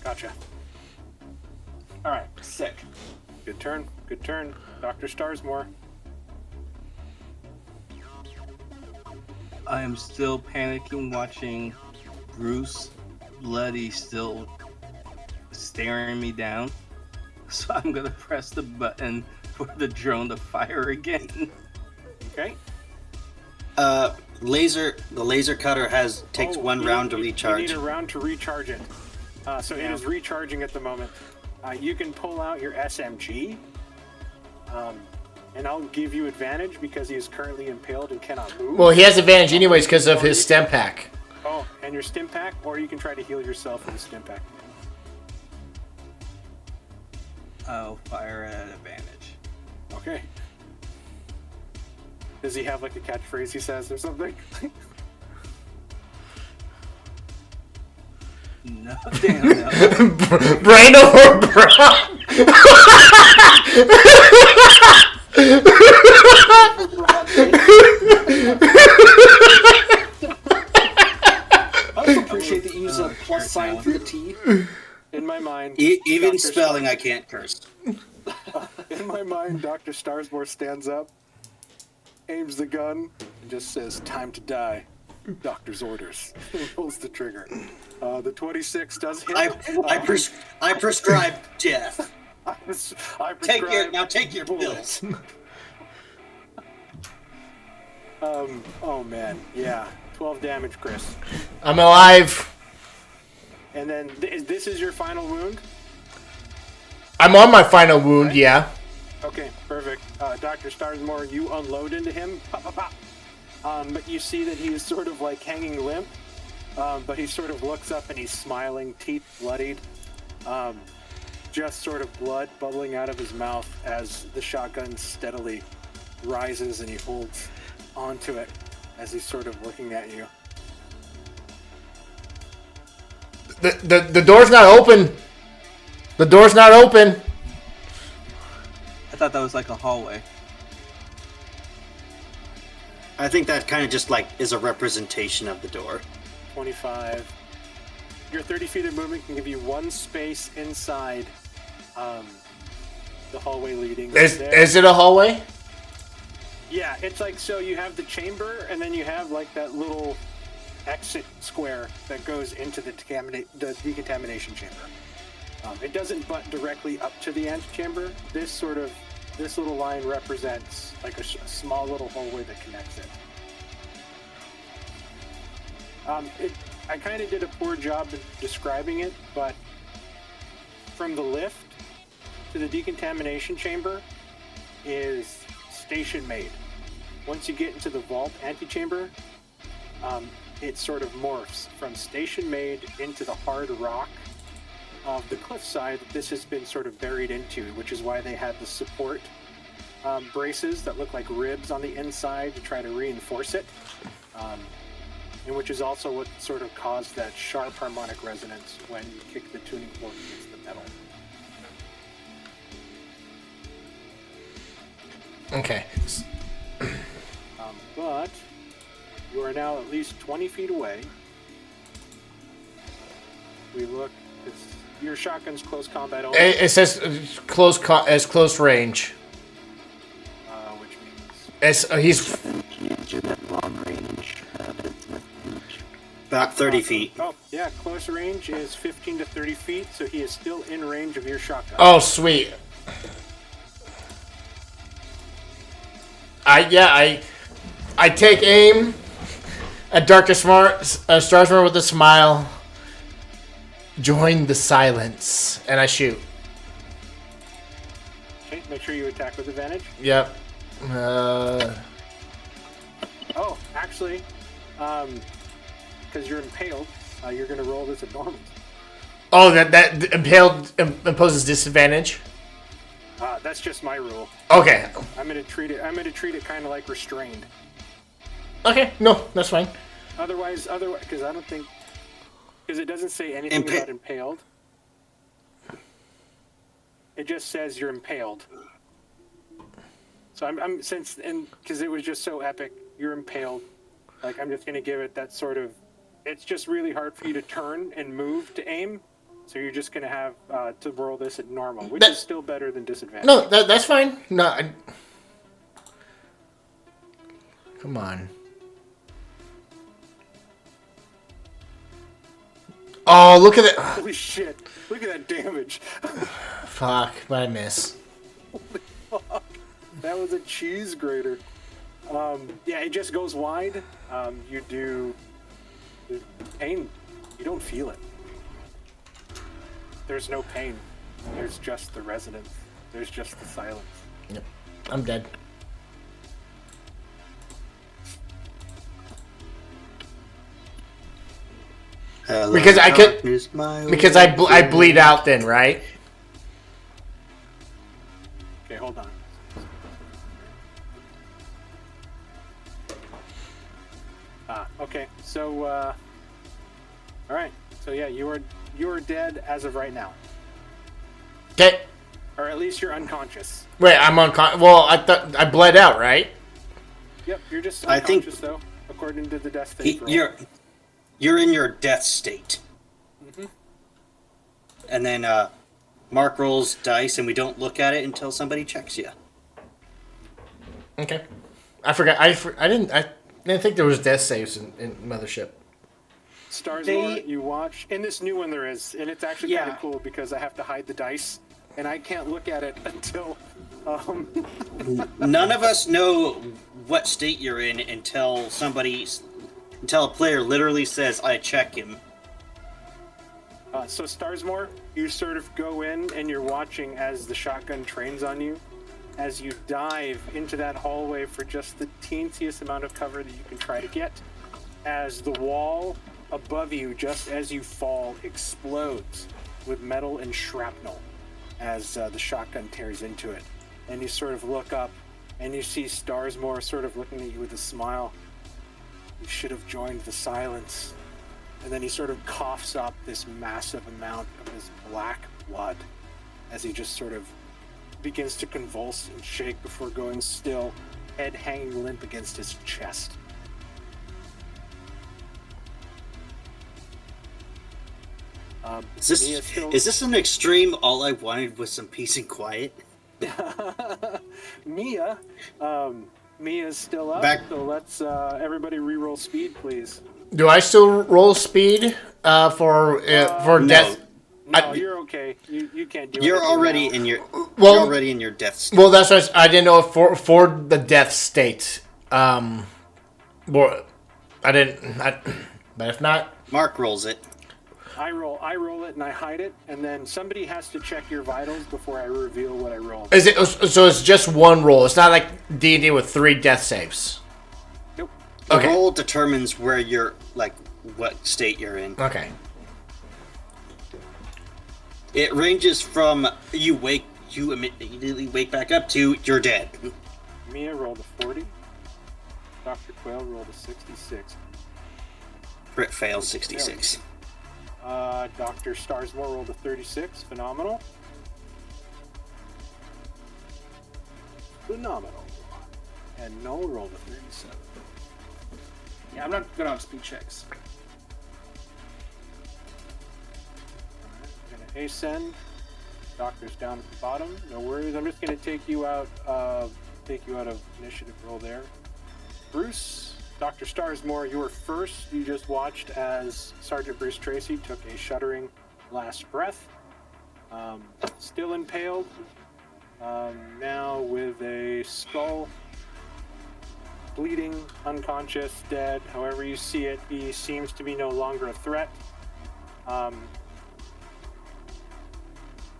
Gotcha. Alright, sick. Good turn. Good turn. Dr. Starsmore. I am still panicking watching Bruce bloody still staring me down. So I'm gonna press the button for the drone to fire again. Okay. The laser cutter takes one round to recharge. You need a round to recharge it. So it is recharging at the moment. You can pull out your SMG, and I'll give you advantage because he is currently impaled and cannot move. Well, he has advantage anyways because of his stim pack. Oh, and your stim pack, or you can try to heal yourself with a stim pack. I'll fire at advantage. Okay. Does he have like a catchphrase he says or something? No, damn no. Brain over brawn. I also appreciate that you use a plus sign for the T. In my mind, Even Dr. spelling, I can't curse. In my mind, Dr. Starsmore stands up, aims the gun, and just says, "Time to die. Doctor's orders." And pulls the trigger. The 26 does hit. I prescribe death. I prescribe Take your pills. Oh man, yeah. 12 damage, Chris. I'm alive. And then this is your final wound? I'm on my final wound, yeah. Okay, perfect. Dr. Starsmore, you unload into him. Pop, pop, pop. But you see that he's sort of like hanging limp. But he sort of looks up and he's smiling, teeth bloodied. Just sort of blood bubbling out of his mouth as the shotgun steadily rises and he holds onto it as he's sort of looking at you. The door's not open. The door's not open. I thought that was like a hallway. I think that kind of just like is a representation of the door. 25. Your 30 feet of movement can give you one space inside the hallway leading. Is it a hallway? Yeah, it's like, so you have the chamber, and then you have like that little exit square that goes into the decontamination chamber. It doesn't butt directly up to the antechamber. This little line represents like a small little hallway that connects it. I kind of did a poor job of describing it, but from the lift to the decontamination chamber is station made. Once you get into the vault antechamber, it sort of morphs from station made into the hard rock of the cliffside that this has been sort of buried into, which is why they had the support braces that look like ribs on the inside to try to reinforce it, and which is also what sort of caused that sharp harmonic resonance when you kick the tuning fork against the metal. Okay. But you are now at least 20 feet away. We look, your shotgun's close combat only. It says close range. Which means He's Can't do that long range. About 30 feet. Oh, yeah, close range is 15 to 30 feet, so he is still in range of your shotgun. Oh, sweet. I take aim at Dr. Starsmore with a smile. Join the silence, and I shoot. Okay, make sure you attack with advantage. Yep. Oh, actually, because you're impaled, you're going to roll this at normal. Oh, that impaled imposes disadvantage. That's just my rule. Okay. I'm going to treat it kind of like restrained. Okay. No, that's fine. Otherwise, because I don't think, because it doesn't say anything about impaled. It just says you're impaled. So because it was just so epic, you're impaled. Like, I'm just going to give it that sort of, it's just really hard for you to turn and move to aim. So you're just going to have to roll this at normal, which is still better than disadvantage. No, that's fine. No, come on. Oh, look at that. Holy shit. Look at that damage. Fuck, but I miss. Fuck. That was a cheese grater. Yeah, it just goes wide. You do the pain. You don't feel it. There's no pain. There's just the resonance. There's just the silence. Yep. I'm dead. Hello, Because I could- darkness, my Because old I bleed out then, right? Okay, hold on. Okay. So, all right. So yeah, you are dead as of right now, Okay. or at least you're unconscious. Wait, I'm unconscious. Well, I thought I bled out, right? Yep, you're just I think- unconscious though, according to the death save roll. You're in your death state. Mhm. And then Mark rolls dice, and we don't look at it until somebody checks you. Okay. I forgot. I didn't think there was death saves in Mothership. Starsmore, you watch. In this new one there is, and it's actually kind Yeah. of cool because I have to hide the dice, and I can't look at it until. None of us know what state you're in until a player literally says, "I check him." So Starsmore, you sort of go in and you're watching as the shotgun trains on you, as you dive into that hallway for just the teensiest amount of cover that you can try to get, as the wall above you, just as you fall, explodes with metal and shrapnel as the shotgun tears into it. And you sort of look up and you see Starsmore sort of looking at you with a smile. You should have joined the silence. And then he sort of coughs up this massive amount of his black blood as he just sort of begins to convulse and shake before going still, head hanging limp against his chest. Mia still... Is this an extreme? All I wanted was some peace and quiet. Mia's still up, so let's everybody re-roll speed, please. Do I still roll speed for No. death? No, you're okay. You can't do You're anything already now. in your. Well- you're already in your death state. Well, that's what I didn't know if for the death state. Well, I didn't. But if not, Mark rolls it. I roll it and I hide it, and then somebody has to check your vitals before I reveal what I rolled. is it so? It's just one roll. It's not like D&D with 3 death saves. Nope. The Okay. roll determines where you're, like, what state you're in. Okay. It ranges from you immediately wake back up to you're dead. Mia rolled a 40. Dr. Quail rolled a 66. Crit fail 66. Dr. Starsmore rolled a 36. Phenomenal. Phenomenal. And Noel rolled a 37. Yeah, I'm not good on speed checks. I'm gonna ascend. Doctor's down at the bottom. No worries. I'm just gonna take you out of initiative roll there. Bruce, Dr. Starsmore, you were first. You just watched as Sergeant Bruce Tracy took a shuddering last breath. Still impaled. Now with a skull, bleeding, unconscious, dead. However you see it, he seems to be no longer a threat.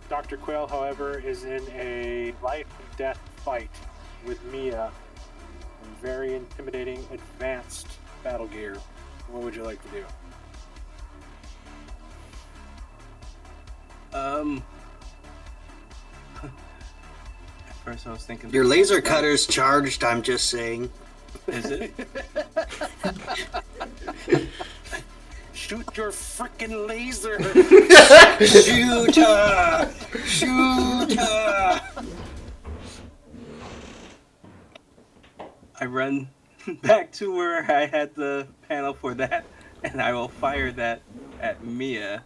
Dr. Quail, however, is in a life and death fight with Mia in very intimidating, advanced battle gear. What would you like to do? At first I was thinking... Your laser cutter's charged, I'm just saying. Is it? Shoot your frickin' laser! Shoot her! Shoot her! I run back to where I had the panel for that, and I will fire that at Mia.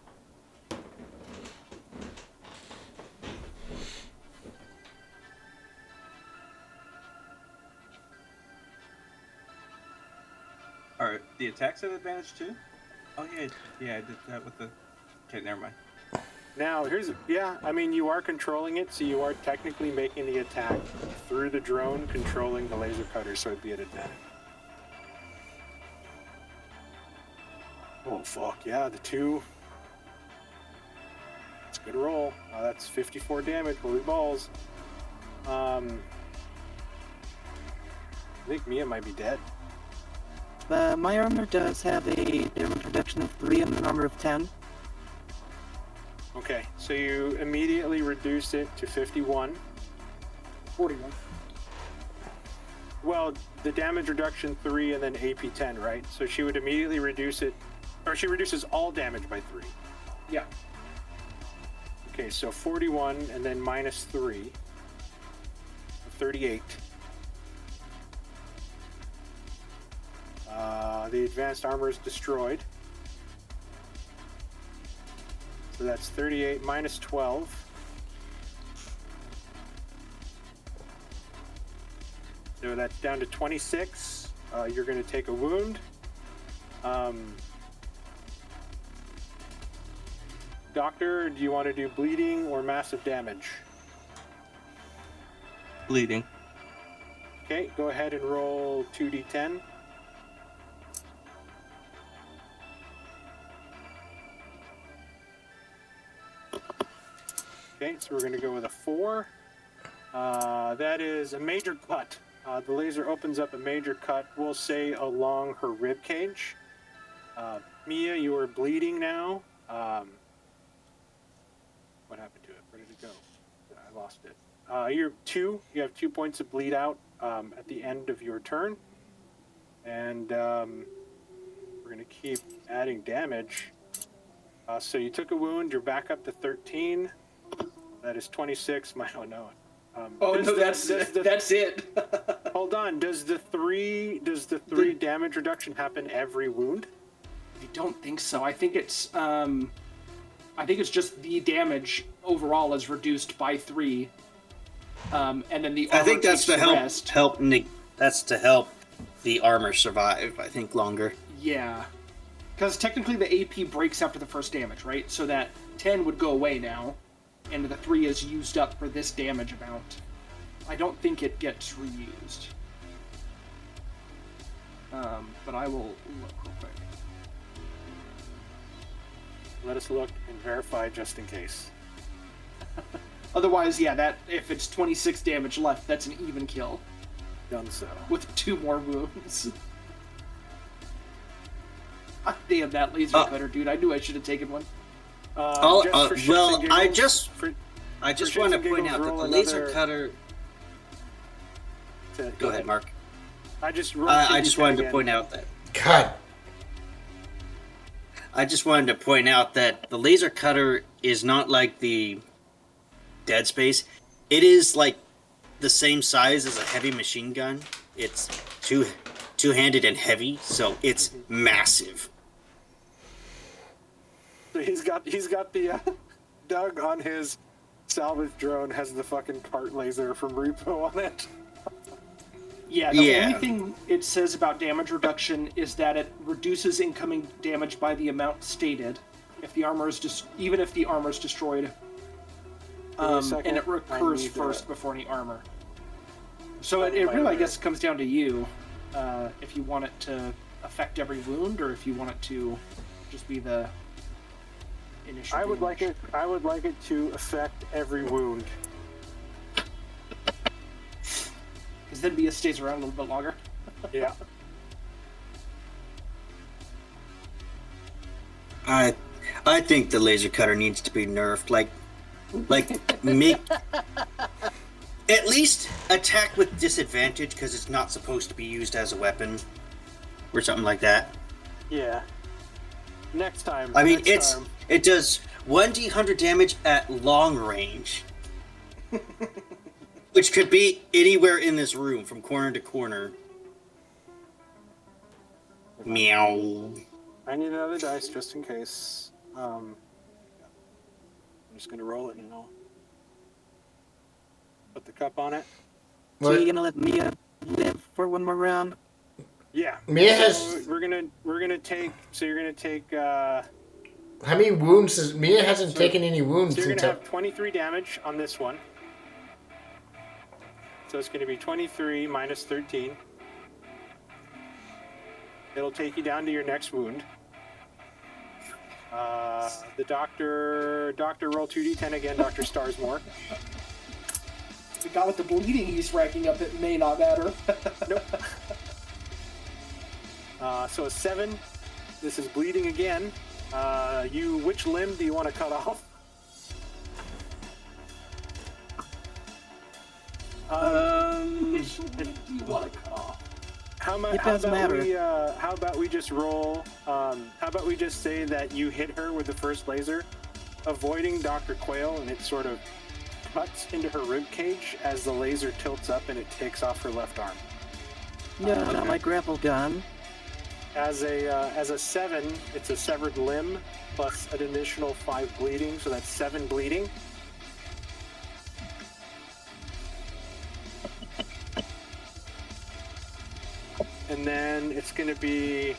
Are the attacks at advantage too? Oh yeah, I did that with the... Okay, never mind. Now, I mean, you are controlling it, so you are technically making the attack through the drone, controlling the laser cutter, so it'd be an advantage. Oh, fuck, yeah, the 2. It's a good roll. That's 54 damage, holy balls. I think Mia might be dead. My armor does have a damage reduction of 3 and an armor of 10. Okay, so you immediately reduce it to 51. 41. Well, the damage reduction 3 and then AP 10, right? So she would immediately reduce it, or she reduces all damage by 3. Yeah. Okay, so 41 and then minus 3. 38. The advanced armor is destroyed. So that's 38 minus 12. So that's down to 26. You're going to take a wound. Doctor, do you want to do bleeding or massive damage? Bleeding. Okay, go ahead and roll 2d10. Okay, so we're going to go with a 4. That is a major cut. The laser opens up a major cut, we'll say, along her rib cage. Mia, you are bleeding now. What happened to it? Where did it go? I lost it. You have 2 points of bleed out at the end of your turn. And we're going to keep adding damage. So you took a wound, you're back up to 13. That is 26. Oh no. That's it. Hold on. Does the 3 damage reduction happen every wound? I don't think so. I think it's just the damage overall is reduced by 3. And then the armor I think that's takes to the rest. That's to help the armor survive, I think, longer. Yeah. Because technically the AP breaks after the first damage, right? So that 10 would go away now, and the 3 is used up for this damage amount. I don't think it gets reused. But I will look real quick. Let us look and verify just in case. Otherwise, yeah, that if it's 26 damage left, that's an even kill. Done so. With 2 more wounds. Ah, damn that laser cutter, dude. I knew I should have taken one. I just for want to shits and point giggles, out that roll the laser another- cutter. Go ahead, Mark. I just wanted to point out that. God. I just wanted to point out that the laser cutter is not like the Dead Space. It is like the same size as a heavy machine gun. It's two-handed and heavy, so it's massive. He's got the Doug on his salvage drone has the fucking cart laser from Repo on it. Yeah, the only thing it says about damage reduction is that it reduces incoming damage by the amount stated if the armor is even if the armor is destroyed. And it recurs first before any armor. So it really, I guess, comes down to you if you want it to affect every wound or if you want it to just be the initial. I would like it to affect every wound. Because then Mia stays around a little bit longer. Yeah. I think the laser cutter needs to be nerfed. Like make at least attack with disadvantage because it's not supposed to be used as a weapon or something like that. Yeah. Next time. I mean, it does 1d100 damage at long range. Which could be anywhere in this room, from corner to corner. Meow. I need another dice just in case. I'm just gonna roll it and I'll put the cup on it. So you're gonna let Mia live for one more round? Yeah. Mia has. So we're gonna take. So you're gonna take How many wounds is Mia hasn't taken any wounds So you're until going to have 23 damage on this one. So it's going to be 23 minus 13. It'll take you down to your next wound. The doctor roll 2d10 again, Dr. Starsmore. The guy with the bleeding he's racking up, it may not matter. Nope. So a 7. This is bleeding again. Which limb do you want to cut off? Which limb do you want to cut off? How It doesn't matter. about we just roll? How about we just say that you hit her with the first laser, avoiding Dr. Quayle, and it sort of cuts into her rib cage as the laser tilts up and it takes off her left arm. No, not my grapple gun. As a 7, it's a severed limb plus an additional 5 bleeding, so that's 7 bleeding. And then it's going to be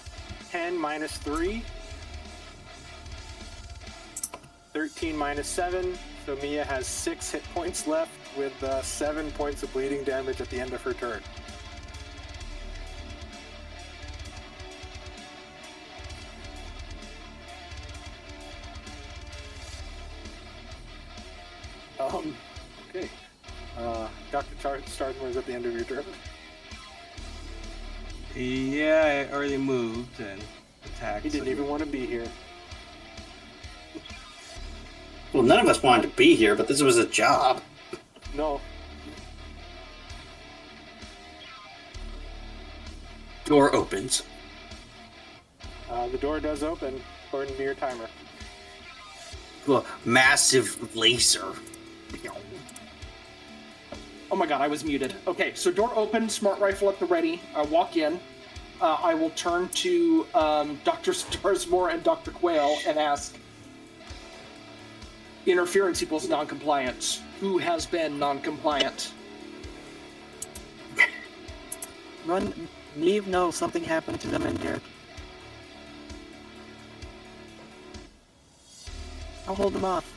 10 minus 3, 13 minus 7, so Mia has 6 hit points left with 7 points of bleeding damage at the end of her turn. Okay. Dr. Starsmore is at the end of your turn. Yeah, I already moved and attacked. He didn't even want to be here. Well, none of us wanted to be here, but this was a job. No. Door opens. The door does open, according to your timer. Well, massive laser. Oh my god, I was muted. Okay, so door open, smart rifle at the ready. I walk in. I will turn to Dr. Starsmore and Dr. Quayle and ask, interference equals non-compliance. Who has been non-compliant? Leave no, something happened to them in here. I'll hold them off.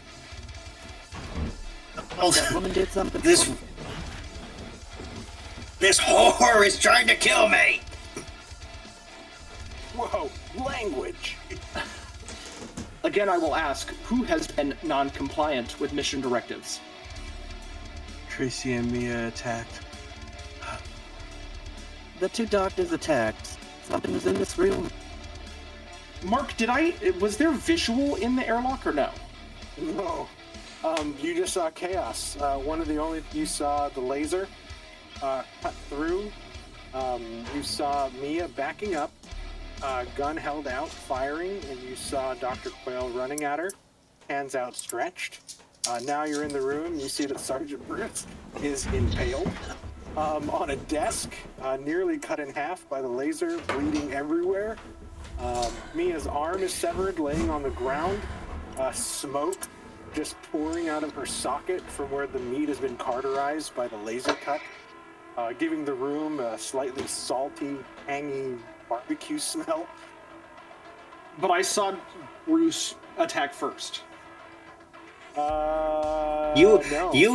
That woman did something. This whore is trying to kill me. Whoa, language! Again, I will ask, who has been non-compliant with mission directives? Tracy and Mia attacked. The 2 doctors attacked. Something was in this room. Mark, was there visual in the airlock or no? No. You just saw chaos. You saw the laser cut through. You saw Mia backing up, gun held out, firing, and you saw Dr. Quayle running at her, hands outstretched. Now you're in the room. You see that Sergeant Bruce is impaled on a desk, nearly cut in half by the laser, bleeding everywhere. Mia's arm is severed, laying on the ground. Smoke just pouring out of her socket from where the meat has been cauterized by the laser cut, giving the room a slightly salty, tangy barbecue smell. But I saw Bruce attack first. You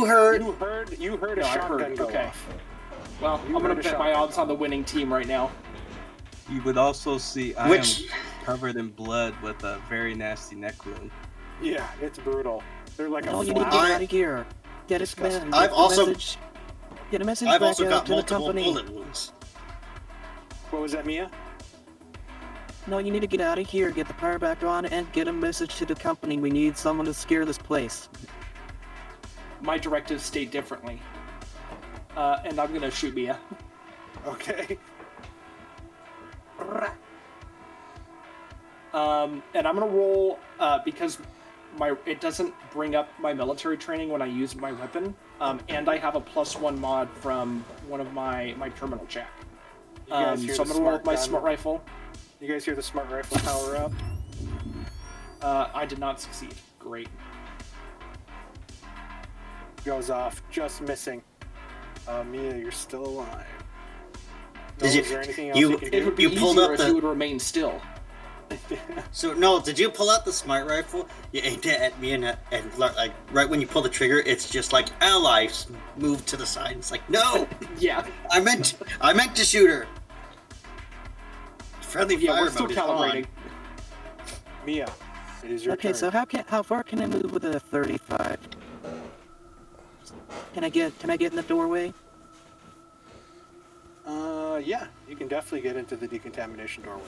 heard a shotgun go off. Well, I'm gonna bet my odds on the winning team right now. You would also see I am covered in blood with a very nasty neck wound. Yeah, it's brutal. They're like No, a you need to get flower. out of here. Get a man. I've also get a message I've back also out got to the multiple company. bullet wounds. What was that, Mia? No, you need to get out of here, get the power back on, and get a message to the company. We need someone to scare this place. My directives state differently. And I'm gonna shoot Mia. Okay. And I'm gonna roll, because it doesn't bring up my military training when I use my weapon, and I have a +1 mod from one of my terminal check. So I'm gonna roll with my smart rifle. You guys hear the smart rifle power up? I did not succeed. Great. Goes off, just missing. Mia, you're still alive. Is Is there anything else you- you can It do? would be You pulled easier up if you would the remain still. So no, did you pull out the smart rifle? You aimed it at me, and like right when you pull the trigger, it's just like allies move to the side. It's like no, Yeah. I meant to shoot her. Friendly Yeah, fire we're still mode is on. calibrating. Mia, it is your Okay, turn. so how far can I move with a 35? Can I get in the doorway? Yeah, you can definitely get into the decontamination doorway.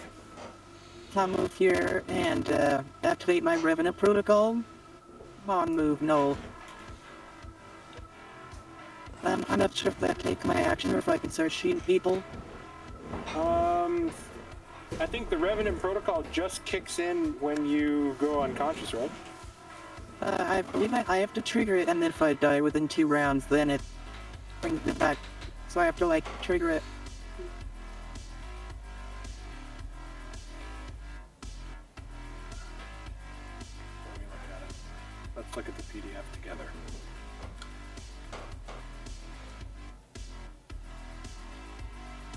I'll move here and activate my Revenant protocol. On move, no. I'm not sure if that takes my action or if I can start shooting people. I think the Revenant protocol just kicks in when you go unconscious, right? I believe I have to trigger it, and then if I die within 2 rounds, then it brings it back. So I have to, like, trigger it. Let me look at it. Let's look at the PDF together.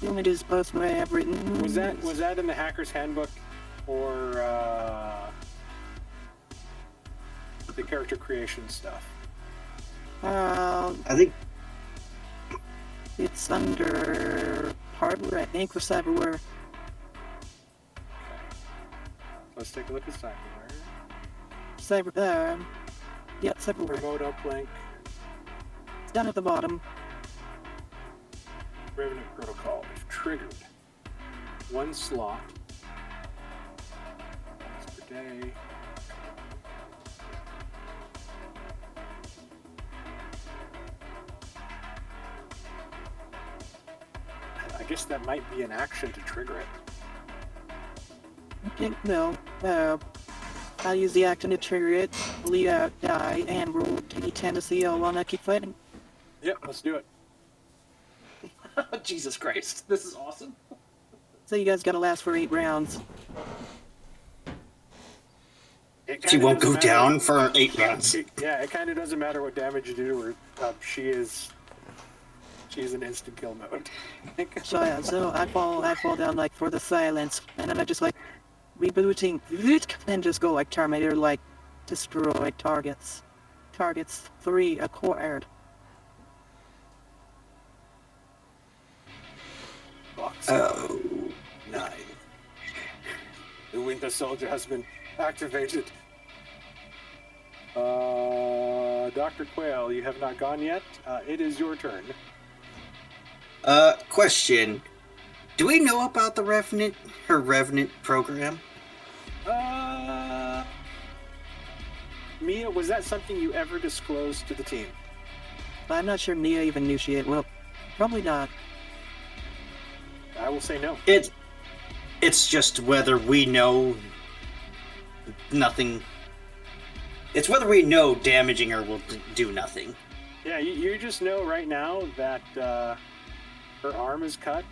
The only is post what I have written. Was that in the Hacker's Handbook or the character creation stuff? I think It's under hardware, I think, for cyberware. Let's take a look at cyberware. Yeah, cyberware. Remote uplink, It's down at the bottom. Revenant protocol. If triggered, 1 slot once per day. I guess that might be an action to trigger it. Okay, no. I'll use the action to trigger it, bleed out, die, and roll d10 to see how long I keep fighting. Yep, let's do it. Jesus Christ, this is awesome. So you guys gotta last for 8 rounds. It she kinda won't doesn't go matter- down for 8 rounds. It kind of doesn't matter what damage you do to her. She's in instant kill mode. So yeah, so I fall down like for the silence, and then I just like rebooting, and just go like Terminator, like destroy targets. Targets 3 acquired. Box Oh. 9. The Winter Soldier has been activated. Dr. Quayle, you have not gone yet. It is your turn. Question. Do we know about the her Revenant program? Mia, was that something you ever disclosed to the team? I'm not sure Nia even knew she had. Well, probably not. I will say no. It's just whether we know nothing. It's whether we know damaging her will do nothing. Yeah, you just know right now that her arm is cut.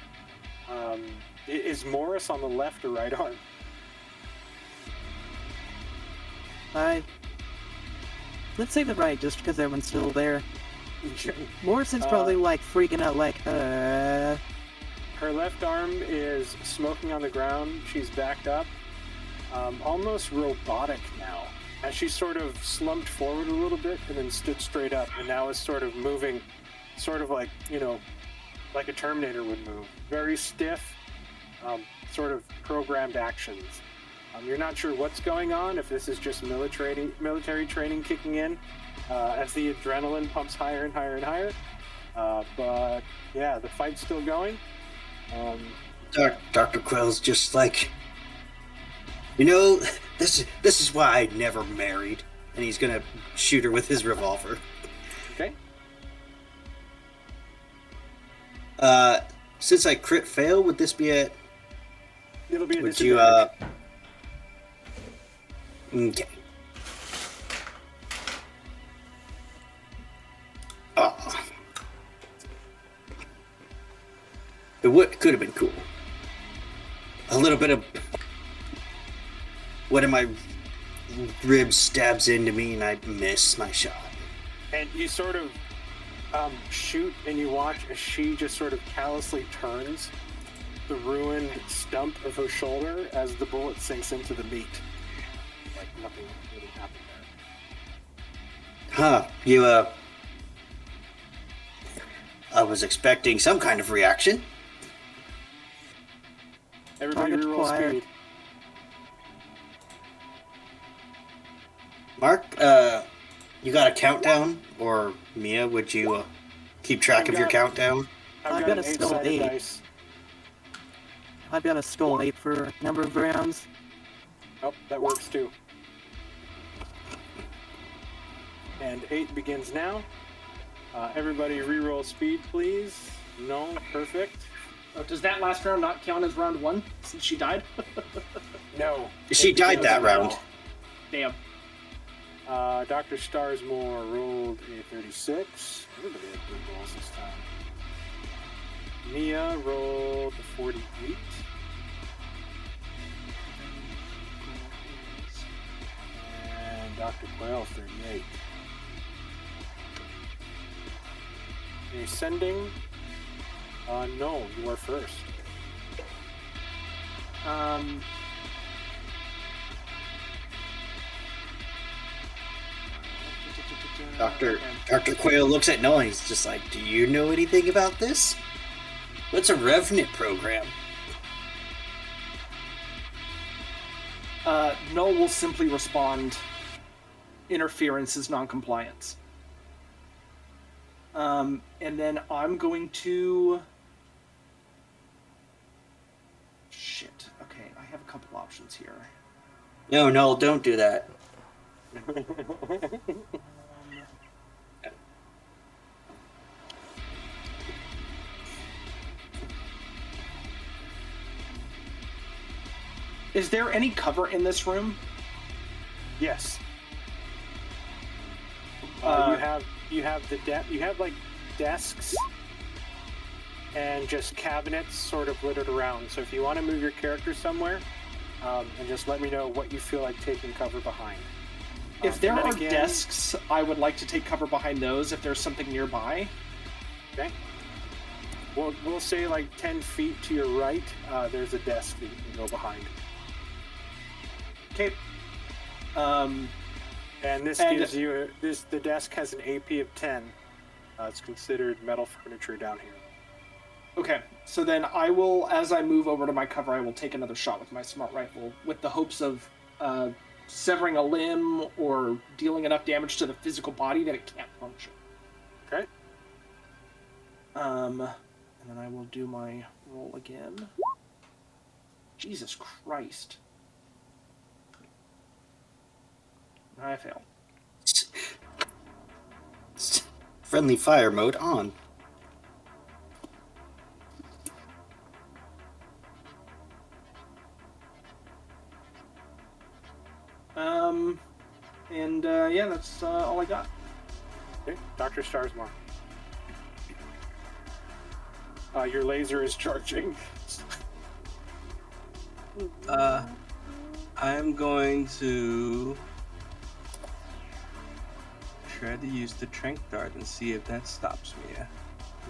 Is Morris on the left or right arm? Let's say the right, just because everyone's still there. Morrison's probably like freaking out, like, Her left arm is smoking on the ground. She's backed up, almost robotic now. As she sort of slumped forward a little bit and then stood straight up, and now is sort of moving, sort of like, like a Terminator would move. Very stiff, sort of programmed actions. You're not sure what's going on, if this is just military training kicking in as the adrenaline pumps higher and higher and higher. But yeah, the fight's still going. Dr. Quill's just like, this is why I never married. And he's gonna shoot her with his revolver. Okay. Since I crit fail, would this be a... It'll be a Would you, disadvantage. Okay. Oh. Could have been cool. A little bit of one of my ribs stabs into me and I miss my shot. And you sort of shoot and you watch as she just sort of callously turns the ruined stump of her shoulder as the bullet sinks into the meat. Like nothing really happened there. Huh, I was expecting some kind of reaction. Everybody Target reroll acquired. speed. Mark, you got a countdown? Or Mia, would you keep track of your countdown? I've I've got got an a skull 8-sided 8. dice. I've got a skull 8 for number of rounds. Oh, that works too. And 8 begins now. Everybody reroll speed, please. No, perfect. Oh, does that last round not count as round 1 since she died? No. She died that round. Damn. Dr. Starsmore rolled a 36. Everybody had good rolls this time. Mia rolled a 48. And Dr. Quail, 38. Ascending. No, you are first. Dr. Quail looks at Noah and he's just like, do you know anything about this? What's a RevNet program? Null will simply respond, interference is non-compliance. And then I'm going to... Shit. Okay, I have a couple options here. No, don't do that. Is there any cover in this room? Yes. You have like desks and just cabinets sort of littered around. So if you want to move your character somewhere, and just let me know what you feel like taking cover behind. If there and then are again- desks, I would like to take cover behind those if there's something nearby. Okay. We'll say like 10 feet to your right, there's a desk that you can go behind. Okay. And this And- gives you the desk has an AP of 10. It's considered metal furniture down here. Okay, so then I will, as I move over to my cover, I will take another shot with my smart rifle with the hopes of severing a limb or dealing enough damage to the physical body that it can't function. Okay. And then I will do my roll again. Jesus Christ. I failed. Friendly fire mode on. Yeah, that's all I got. Okay. Dr. Starsmore. Your laser is charging. I'm going to try to use the tranq dart and see if that stops me.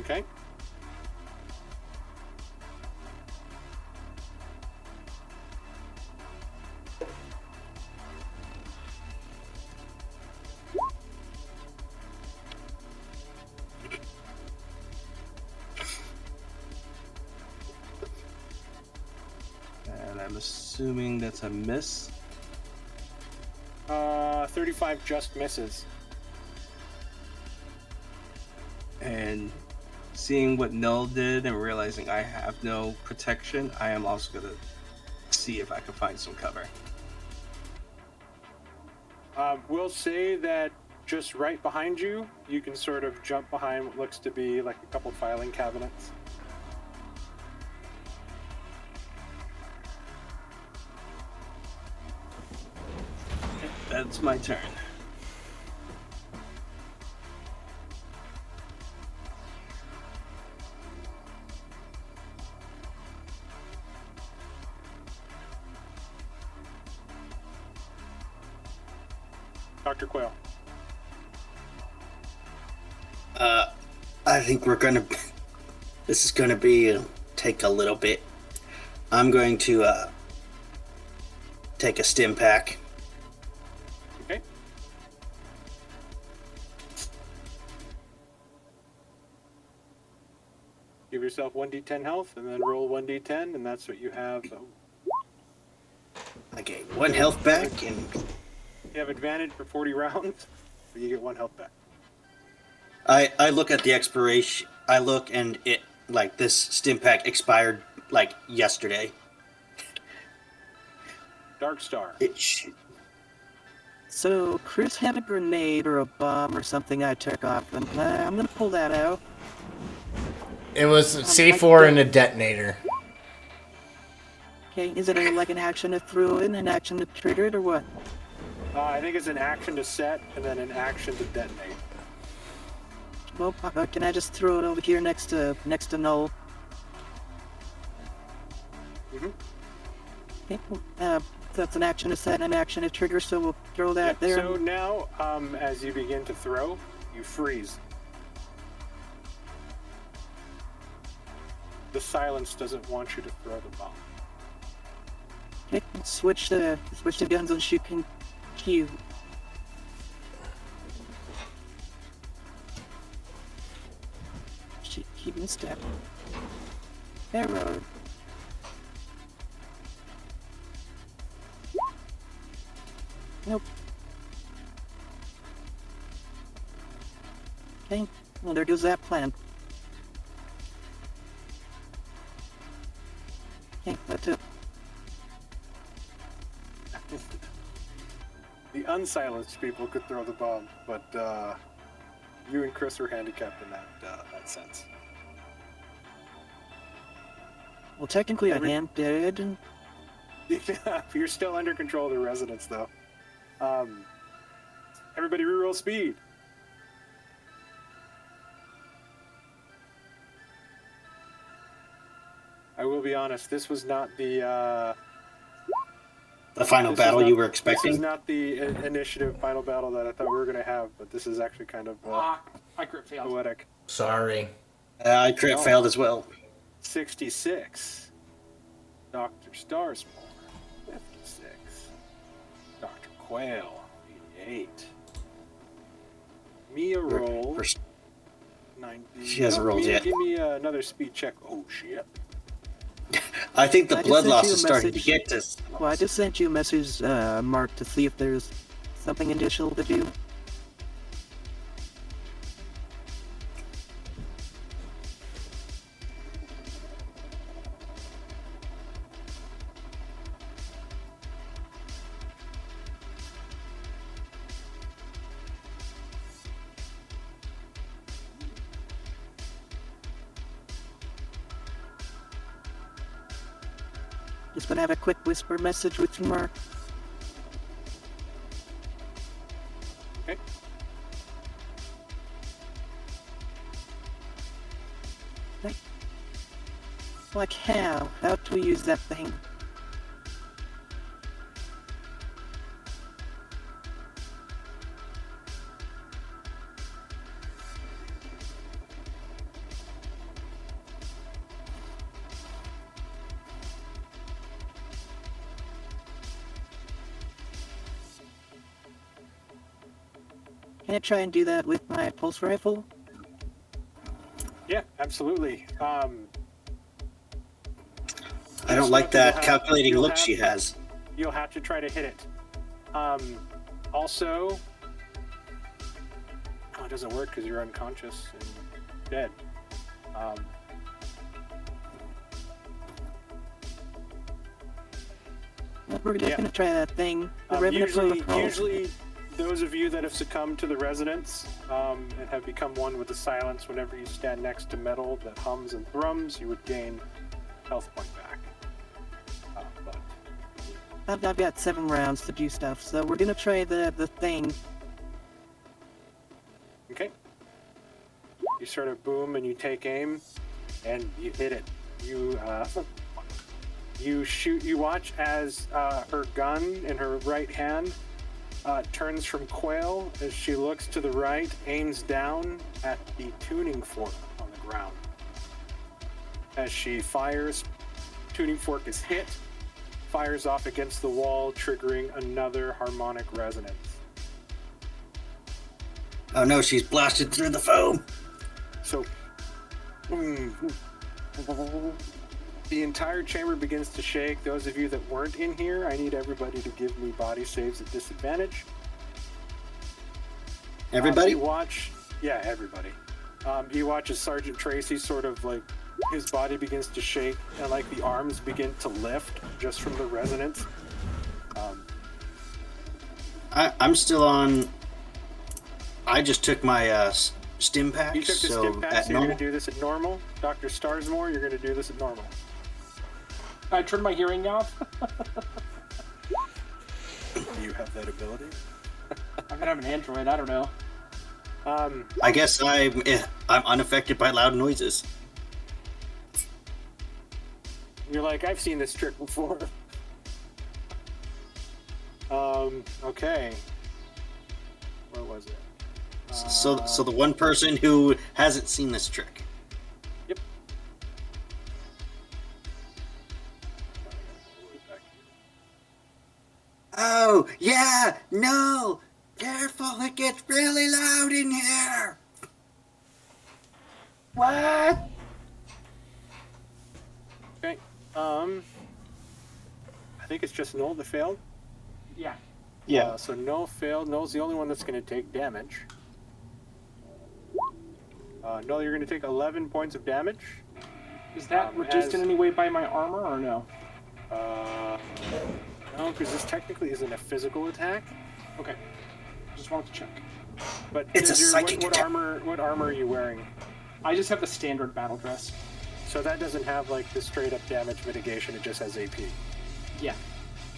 Okay. And I'm assuming that's a miss. 35 just misses. And seeing what Null did and realizing I have no protection, I am also going to see if I can find some cover. We'll say that just right behind you, you can sort of jump behind what looks to be like a couple filing cabinets. That's my turn. Dr. Quail. I think we're gonna. This is gonna be take a little bit. I'm going to take a stim pack. Okay. Give yourself 1d10 health, and then roll 1d10, and that's what you have. I gain 1 health back, and You have advantage for 40 rounds, but you get 1 health back. I look at the expiration. I look, and it like this stim pack expired like yesterday. Dark Star. So, Chris had a grenade or a bomb or something I took off him. I'm gonna pull that out. It was C4 and a detonator. Okay, is it like an action to throw in, an action to trigger it, or what? I think it's an action to set, and then an action to detonate. Well, can I just throw it over here next to Null? Mm-hmm. Okay, that's an action to set and an action to trigger, so we'll throw that there. So now, as you begin to throw, you freeze. The silence doesn't want you to throw the bomb. Okay, switch the guns and shoot Q. Keep in step. Arrow. Nope. Okay, well there goes that plan. Okay, that's it. The unsilenced people could throw the bomb, but you and Chris are handicapped in that sense. Well, technically I am dead. And... You're still under control of the residents, though. Everybody reroll speed. I will be honest, this was not the final battle you were expecting. This is not the initiative final battle that I thought we were going to have, but this is actually kind of I crit failed. poetic. Sorry. I crit failed as well. 66. Dr. Starsmore, 56. Dr. Quail, 88. Mia roll. 90. She hasn't rolled yet. Give me another speed check. Oh, shit. I think the I blood just loss sent you is a starting to message. get to. Well, I just sent you a message, Mark, to see if there's something additional to do. Just gonna have a quick whisper message with you, Mark. Okay. Like how? How do we use that thing? Can I try and do that with my pulse rifle? Yeah, absolutely. I don't like that calculating look she has. You'll have to try to hit it. Also, it doesn't work because you're unconscious and dead. We're just gonna try that thing. The Revenant Protocol. Usually, those of you that have succumbed to the resonance and have become one with the silence, whenever you stand next to metal that hums and thrums, you would gain health point back. But I've got 7 rounds to do stuff, so we're gonna try the thing. okay. You sort of boom and you take aim, and you hit it. You shoot. You watch as her gun in her right hand turns from Quail as she looks to the right, aims down at the tuning fork on the ground. As she fires, tuning fork is hit, fires off against the wall, triggering another harmonic resonance. Oh no, she's blasted through the foam. So, the entire chamber begins to shake. Those of you that weren't in here, I need everybody to give me body saves at disadvantage. Everybody? You watch, yeah, everybody. You watch as Sergeant Tracy sort of like, his body begins to shake and like the arms begin to lift just from the resonance. I'm still on. I just took my stim pack. You took the so stim pack, at so you're going normal. to do this at normal. Dr. Starsmore, you're going to do this at normal. I turned my hearing off. Do you have that ability? I'm gonna have an android. I don't know. I guess I'm unaffected by loud noises. You're like, I've seen this trick before. Okay. Where was it? So the one person who hasn't seen this trick. Yep. Oh yeah, no, careful! It gets really loud in here. What? Okay. I think it's just Noel that failed. Yeah. Yeah. So Noel failed. Noel's the only one that's going to take damage. Noel, you're going to take 11 points of damage. Is that reduced in any way by my armor or no? No, because this technically isn't a physical attack. Okay. Just wanted to check. But It's a does psychic what attack. armor are you wearing? I just have the standard battle dress. So that doesn't have like the straight up damage mitigation. It just has AP. Yeah.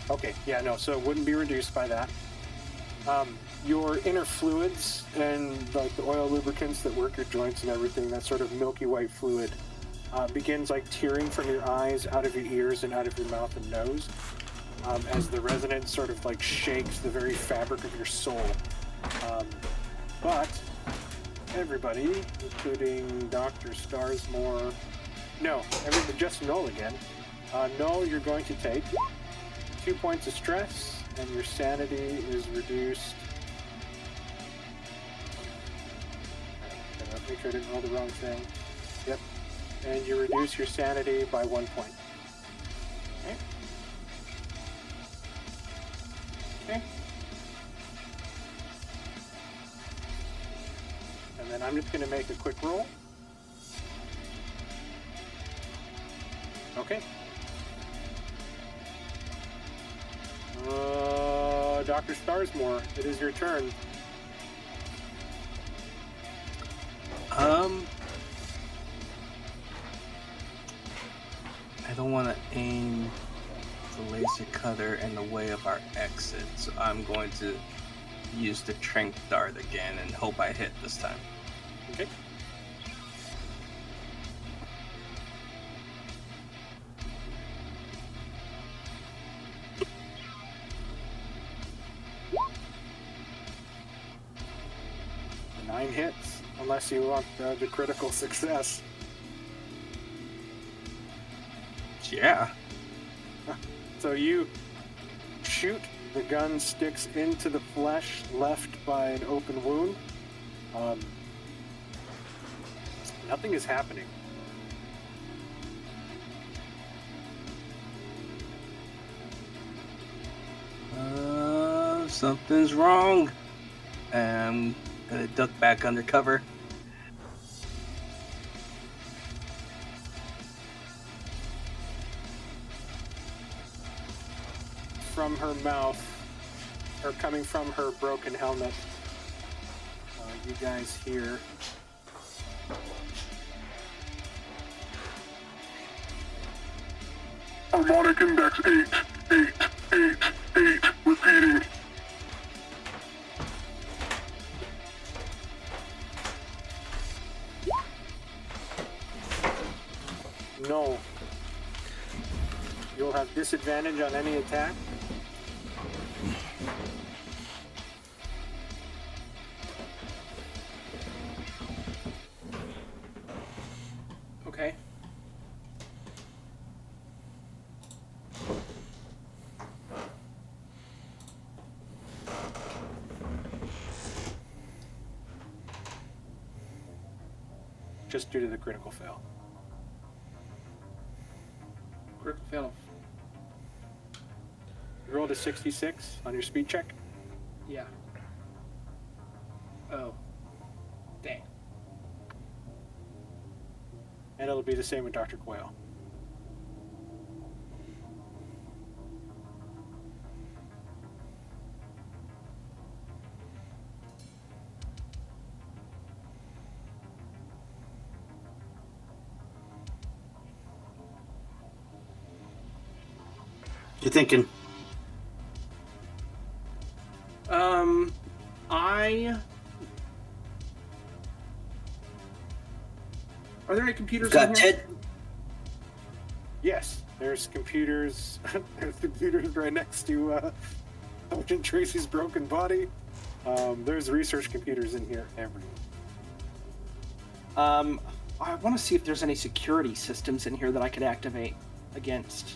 Okay, yeah, no, so it wouldn't be reduced by that. Your inner fluids and like the oil lubricants that work your joints and everything, that sort of milky white fluid, begins like tearing from your eyes, out of your ears, and out of your mouth and nose, as the resonance sort of like shakes the very fabric of your soul. But everybody, including Dr. Starsmore, no, everybody, just Noel again. Noel, you're going to take 2 points of stress, and your sanity is reduced. Make sure I didn't roll the wrong thing. Yep. And you reduce your sanity by 1 point. Okay. Okay. And then I'm just going to make a quick roll. Okay. Dr. Starsmore, it is your turn. I don't want to aim the laser cutter in the way of our exit, so I'm going to use the tranq dart again and hope I hit this time. Okay. Nine hits, unless you want the critical success. Yeah. So you shoot, the gun sticks into the flesh left by an open wound. Nothing is happening. Something's wrong. I'm gonna duck back under cover. From her mouth, or coming from her broken helmet, you guys hear Harmonic index 8, 8, 8, 8, repeating. no. You'll have disadvantage on any attack. Okay. just due to the critical fail. Critical fail. You rolled a 66 on your speed check. Yeah. Oh. Dang. And it'll be the same with Dr. Quayle. You thinking? Are there any computers Got in here? Ted. Yes, there's computers. There's computers right next to Sergeant Tracy's broken body. There's research computers in here everywhere. I want to see if there's any security systems in here that I could activate against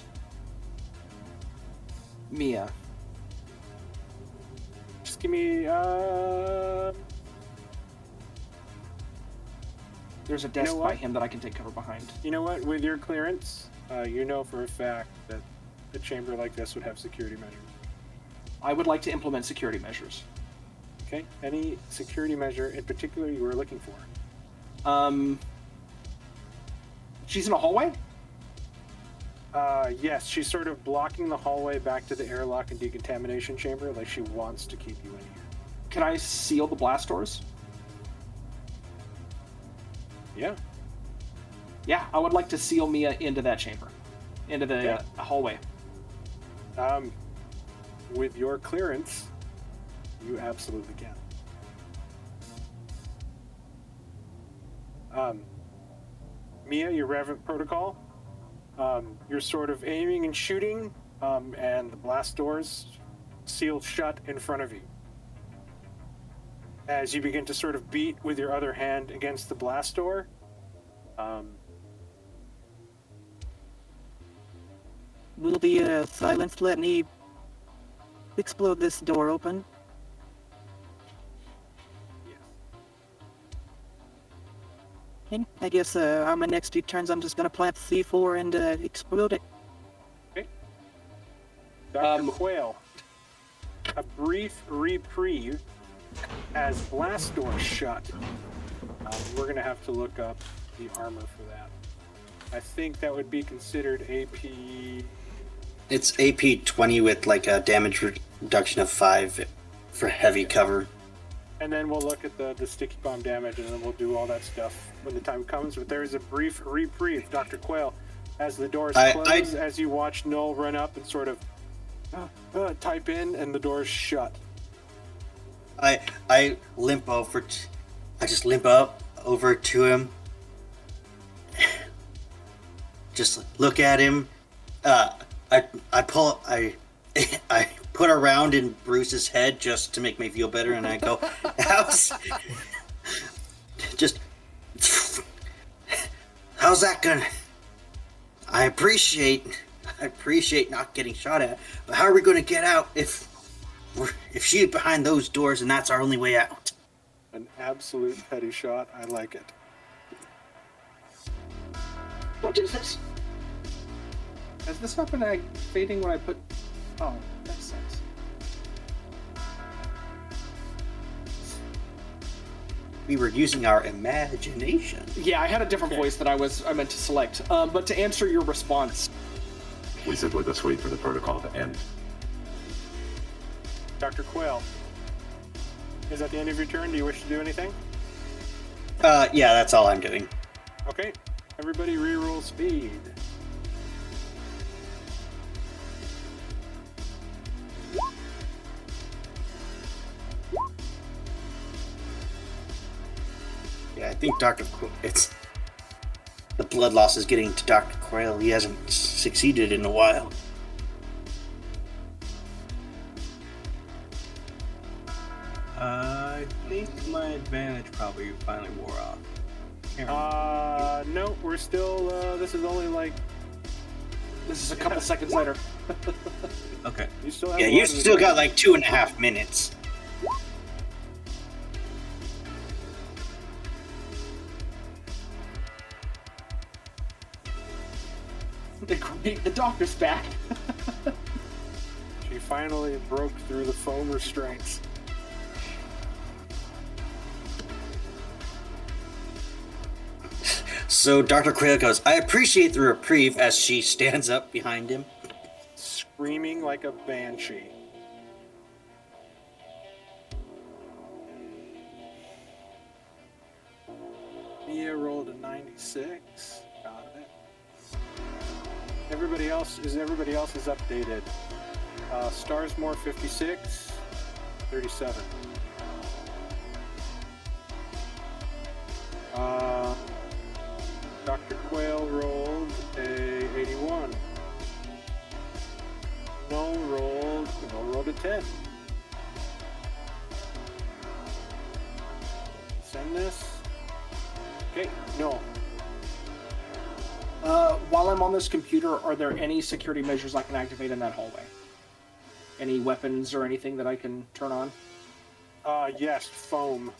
Mia. Just give me. There's a desk what? by him that I can take cover behind. You know what? With your clearance, you know for a fact that a chamber like this would have security measures. I would like to implement security measures. Okay. Any security measure in particular you were looking for? She's in a hallway? Yes, she's sort of blocking the hallway back to the airlock and decontamination chamber, like she wants to keep you in here. Can I seal the blast doors? Yeah. Yeah, I would like to seal Mia into that chamber, into the hallway. With your clearance, you absolutely can. Mia, your Revoked protocol, you're sort of aiming and shooting, and the blast doors seal shut in front of you. As you begin to sort of beat with your other hand against the blast door, Will the silence let me explode this door open? yes. And I guess on my next 2 turns, I'm just gonna plant C4 and explode it. Okay. Dr. Quayle, a brief reprieve as blast doors shut. We're going to have to look up the armor for that. I think that would be considered AP. It's AP 20 with like a damage reduction of 5 for heavy cover. And then we'll look at the sticky bomb damage, and then we'll do all that stuff when the time comes. But there is a brief reprieve, Dr. Quayle, as the doors close, as you watch Null run up and sort of type in, and the doors shut. I limp over. I just limp up over to him. Just look at him. I put around in Bruce's head just to make me feel better, and I go, how's that gonna? I appreciate not getting shot at, but how are we gonna get out if she's behind those doors and that's our only way out? An absolute petty shot. I like it. What is this? Has this not been fading when I put... Oh, that sucks. We were using our imagination. Yeah, I had a different voice that I meant to select. But to answer your response... We simply just wait for the protocol to end. Dr. Quayle, is that the end of your turn? Do you wish to do anything? Yeah, that's all I'm doing. Okay, everybody reroll speed. Yeah, I think it's the blood loss is getting to Dr. Quayle. He hasn't succeeded in a while. I think my advantage probably finally wore off. No, we're still, this is only like... This is a couple seconds later. Okay. You still have Yeah, a you lot of still got advantage. like 2.5 minutes. The doctor's back. She finally broke through the foam restraints. So Dr. Quail goes, I appreciate the reprieve as she stands up behind him. Screaming like a banshee. Mia rolled a 96. Got it. Everybody else is updated. Starsmore 56, 37. Dr. Quail rolled a 81. No rolled a 10. Send this. Okay, no. While I'm on this computer, are there any security measures I can activate in that hallway? Any weapons or anything that I can turn on? Yes, foam.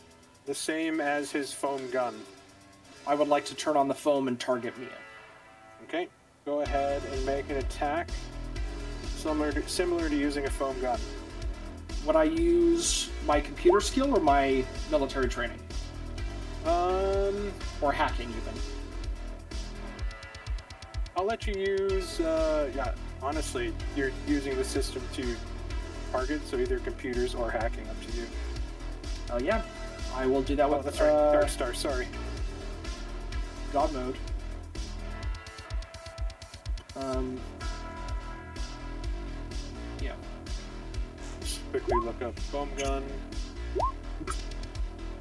The same as his foam gun. I would like to turn on the foam and target Mia. Okay, go ahead and make an attack similar to using a foam gun. Would I use my computer skill or my military training? Or hacking even? I'll let you use, honestly, you're using the system to target, so either computers or hacking, up to you. Oh yeah, I will do that with... That's right, Dark Star, sorry. God mode. Yeah. Just quickly look up foam gun.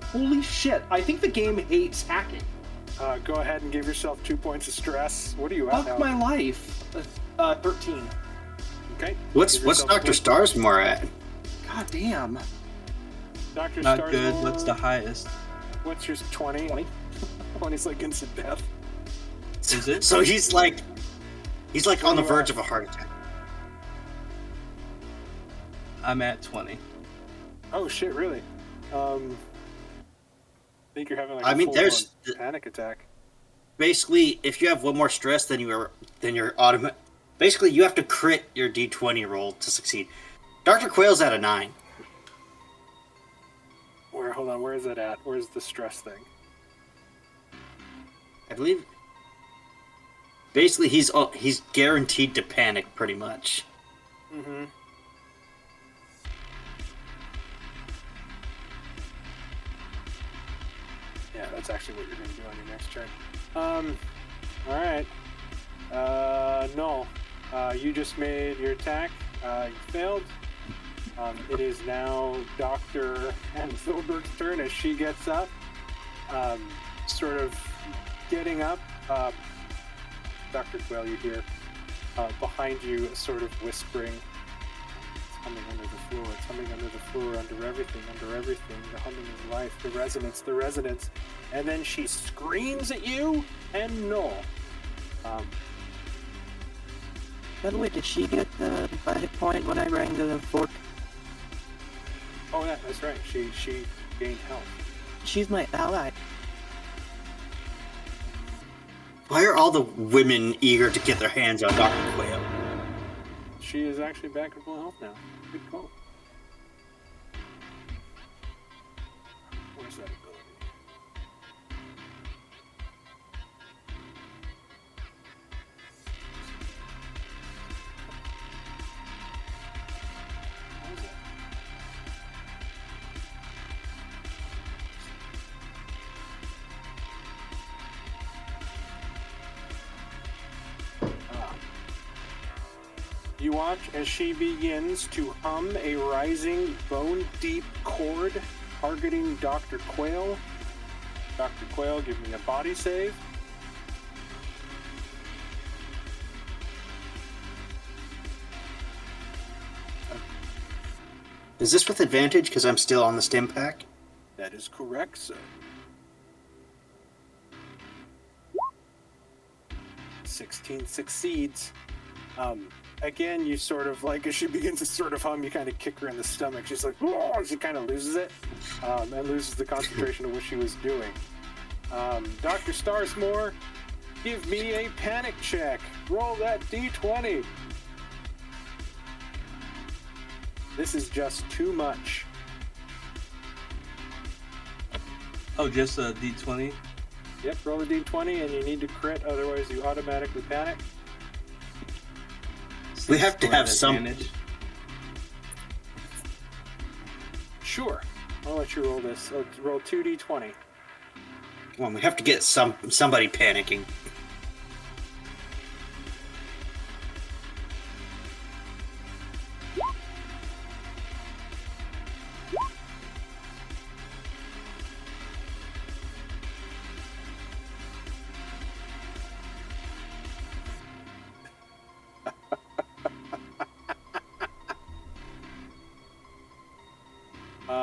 Holy shit, I think the game hates hacking. Go ahead and give yourself 2 points of stress. What are you at now? Fuck my life. 13. Okay. What's Dr. Starsmore at? God damn. Dr. Not Starsmore, good. What's the highest? What's yours? 20? 20. 20's like instant death. Is it? So he's like on the verge of a heart attack. I'm at 20. Oh shit, really? I think you're having like I a mean, full there's panic attack. basically if you have one more stress than you're automatic. Basically, you have to crit your D20 roll to succeed. Dr. Quail's at a 9. Hold on, where is it at? Where's the stress thing? I believe. Basically, he's guaranteed to panic pretty much. Mm-hmm. Yeah, that's actually what you're going to do on your next turn. Alright. No. You just made your attack. You failed. It is now Dr. and Filbert's turn as she gets up. Sort of getting up. Dr. Quail, you hear behind you sort of whispering. It's humming under the floor. It's humming under the floor, under everything. The humming is life. The resonance. And then she screams at you, and no. By the way, did she get the hit point when I rang the fork? Oh yeah, that's right. She gained health. She's my ally. Why are all the women eager to get their hands on Dr. Quail? She is actually back at full health now. Good call. Where's that ability? What is that? You watch as she begins to hum a rising, bone-deep chord targeting Dr. Quail. Dr. Quail, give me a body save. Is this with advantage because I'm still on the stim pack? That is correct, sir. 16 succeeds. Again, you sort of like, as she begins to sort of hum, you kind of kick her in the stomach. She's like, oh, she kind of loses it and loses the concentration of what she was doing. Dr. Starsmore, Give me a panic check. Roll that d20. This is just too much. Oh, just a D20? Yep, roll a d20 and you need to crit, otherwise you automatically panic. We have to Or have some. advantage. Sure. I'll let you roll this. So roll 2d20. Come on, we have to get somebody panicking.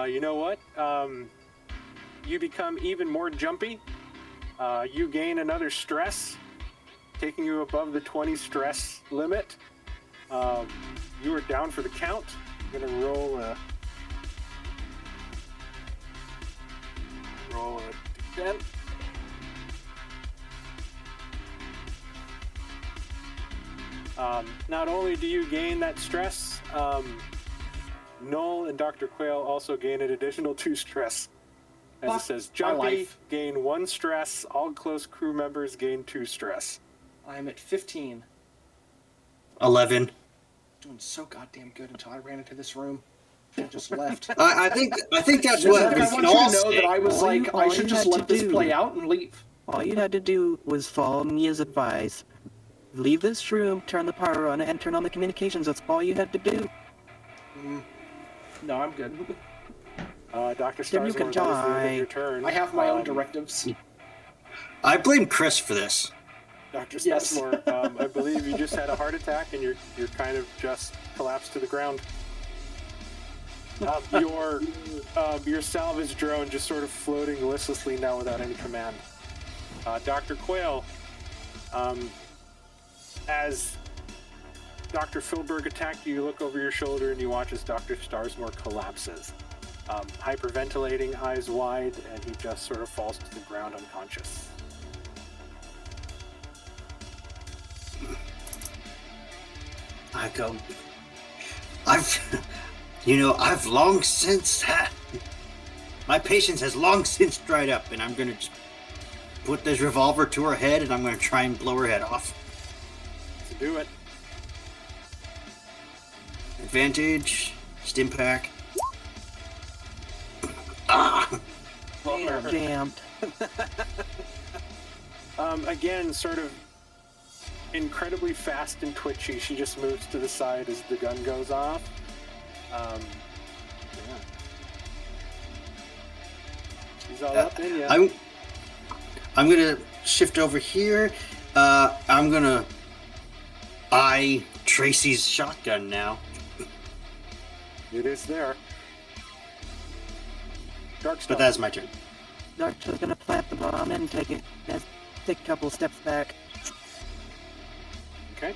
You know what? You become even more jumpy. You gain another stress, taking you above the 20 stress limit. You are down for the count. I'm gonna roll a d10. Not only do you gain that stress, Null and Dr. Quail also gain an additional 2 stress. As it says, my Jumpy, life. gain 1 stress. All close crew members gain 2 stress. I'm at 15. 11. Doing so goddamn good until I ran into this room and just left. I think that's I what we want can you all to know say. that I was All like, you- I all should you just had to let this do- play out and leave. All you had to do was follow Mia's advice. Leave this room, turn the power on, and turn on the communications. That's all you had to do. No, I'm good. Dr. Then you Starsmore, can that is the end of die. your turn. I have my own directives. I blame Chris for this. Dr. Yes. Starsmore, I believe you just had a heart attack and you're kind of just collapsed to the ground. Your salvage drone just sort of floating listlessly now without any command. Dr. Quail, as Dr. Philberg attacked you, you look over your shoulder and you watch as Dr. Starsmore collapses. Hyperventilating, eyes wide, and he just sort of falls to the ground unconscious. I go. I've long since had. My patience has long since dried up, and I'm gonna just put this revolver to her head, and I'm gonna try and blow her head off. To do it. Advantage, Stimpack. Ah! Jammed. Again, sort of incredibly fast and twitchy. She just moves to the side as the gun goes off. Yeah. She's all up in ya. I'm gonna shift over here. I'm gonna eye Tracy's shotgun now. It is there. Dark But stuff. that's my turn. Doctor's gonna plant the bomb and take a couple steps back. Okay.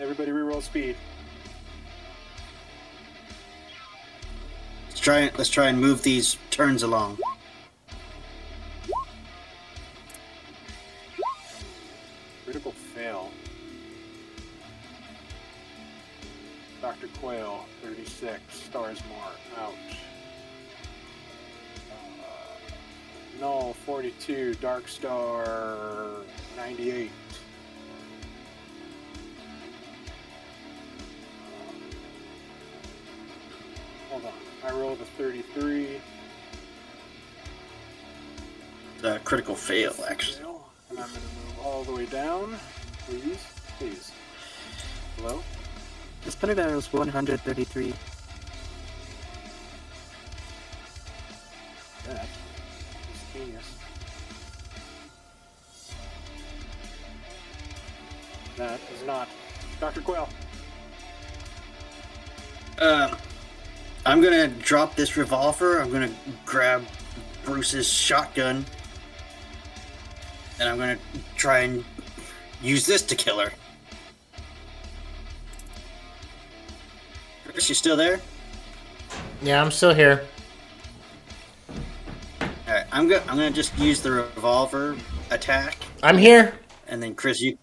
Everybody reroll speed. Let's try and move these turns along. Critical fail. Dr. Quail, 36. Starsmore, out. Null, 42. Dark Star, 98. Hold on. I rolled a 33. Critical fail, actually. Fail. And I'm going to move all the way down. Please. Please. Hello? Just put it as 133. That is genius. That is not. Dr. Quail. I'm gonna drop this revolver. I'm gonna grab Bruce's shotgun, and I'm gonna try and use this to kill her. Chris, you still there? Yeah, I'm still here. All right, I'm gonna just use the revolver attack I'm here. And then Chris, you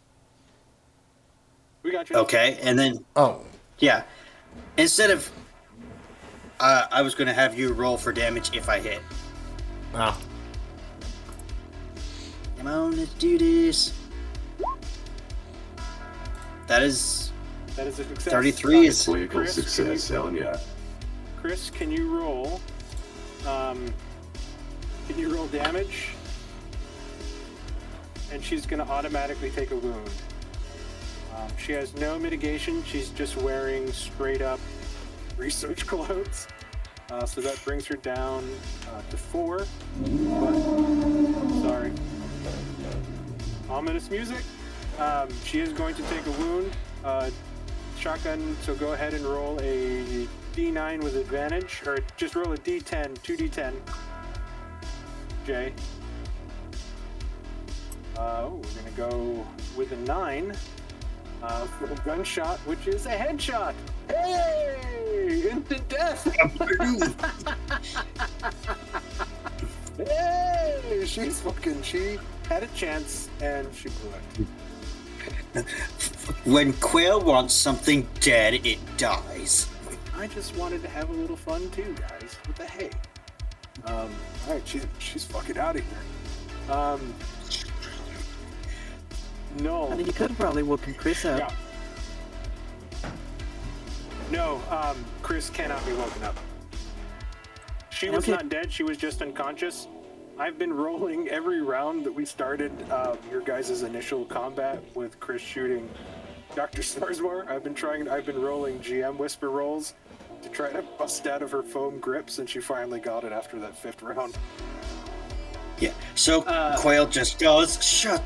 We got you. okay? And then Oh, yeah, instead of I was gonna have you roll for damage if I hit. wow. Come on, let's do this. That is That is a success. 33 is Political Chris, success, hell yeah. Chris, can you roll? Can you roll damage? And she's going to automatically take a wound. She has no mitigation. She's just wearing straight up research clothes. So that brings her down to 4. But, sorry. Ominous music. She is going to take a wound. Shotgun, so go ahead and roll a D9 with advantage, or just roll a D10, 2D10. Jay. We're gonna go with a 9 for a gunshot, which is a headshot. Hey! Instant death! Hey! She had a chance and she blew it. when Quail wants something dead, it dies. I just wanted to have a little fun too, guys. What the hey? All right, she's fucking out of here. No. I mean, you could have probably woken Chris up. Yeah. No, Chris cannot be woken up. She was Okay. not dead. She was just unconscious. I've been rolling every round that we started your guys' initial combat with Chris shooting Dr. Starsmore. I've been rolling GM whisper rolls to try to bust out of her foam grips, and she finally got it after that 5th round. Yeah. So Quail just goes, shut.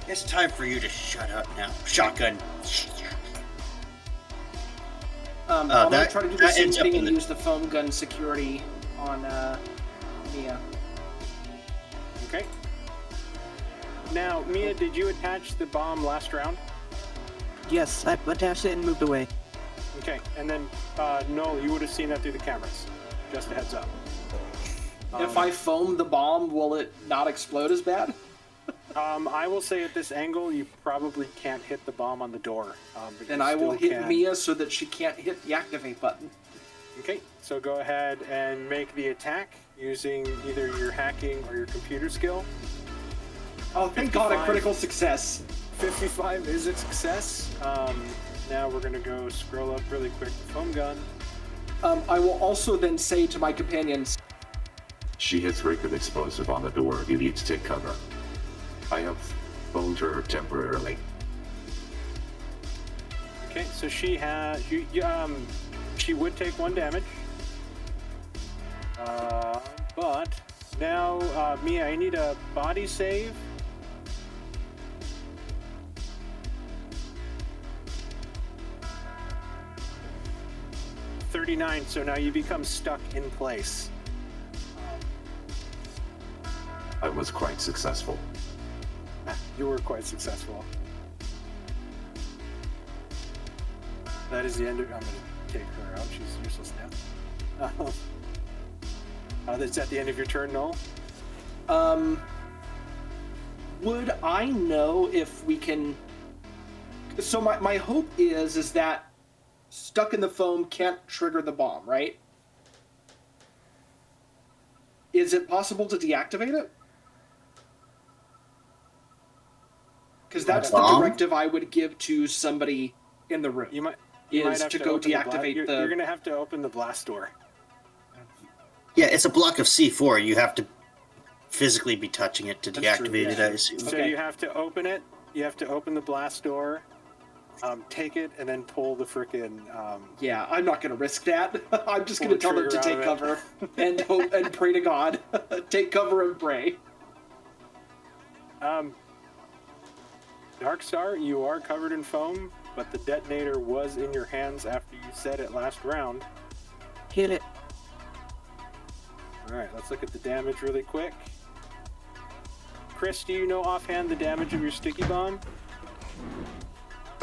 It's time for you to shut up now. Shotgun. I'm gonna that- try to do the that same ends up thing in and the- use the foam gun security on Mia. Okay. Now, Mia, did you attach the bomb last round? Yes, I attached it and moved away. Okay, and then Noel, you would have seen that through the cameras. Just a heads up. If I foam the bomb, will it not explode as bad? I will say at this angle, you probably can't hit the bomb on the door. But Then you I will still hit can. Mia so that she can't hit the activate button. Okay, so go ahead and make the attack using either your hacking or your computer skill. Oh, thank God, a 55. critical success. 55 is a success. Now we're gonna go scroll up really quick to foam gun. I will also then say to my companions, She has rigged an explosive on the door. You need to take cover. I have phoned her temporarily. Okay, so she has she would take 1 damage. But now Mia, I need a body save. $39, so now you become stuck in place. I was quite successful. You were quite successful. That is the end of. I'm gonna take her out. She's useless now. That's at the end of your turn, Noel. would I know if we can... So my hope is that stuck in the foam can't trigger the bomb, right? Is it possible to deactivate it? Because that's the Bomb? directive I would give to somebody in the room. You might is have to go open deactivate you're, the... You're gonna have to open the blast door. Yeah, it's a block of C4. You have to physically be touching it to That's true, deactivate it, yeah. I assume. So Okay. you have to open it. You have to open the blast door, take it, and then pull the frickin'. Yeah, I'm not going to risk that. I'm just Pull going to the tell them to trigger take out of cover and hope and pray to God. Take cover and pray. Dark Star, you are covered in foam, but the detonator was in your hands after you set it last round. Hit it. All right, let's look at the damage really quick. Chris, do you know offhand the damage of your sticky bomb?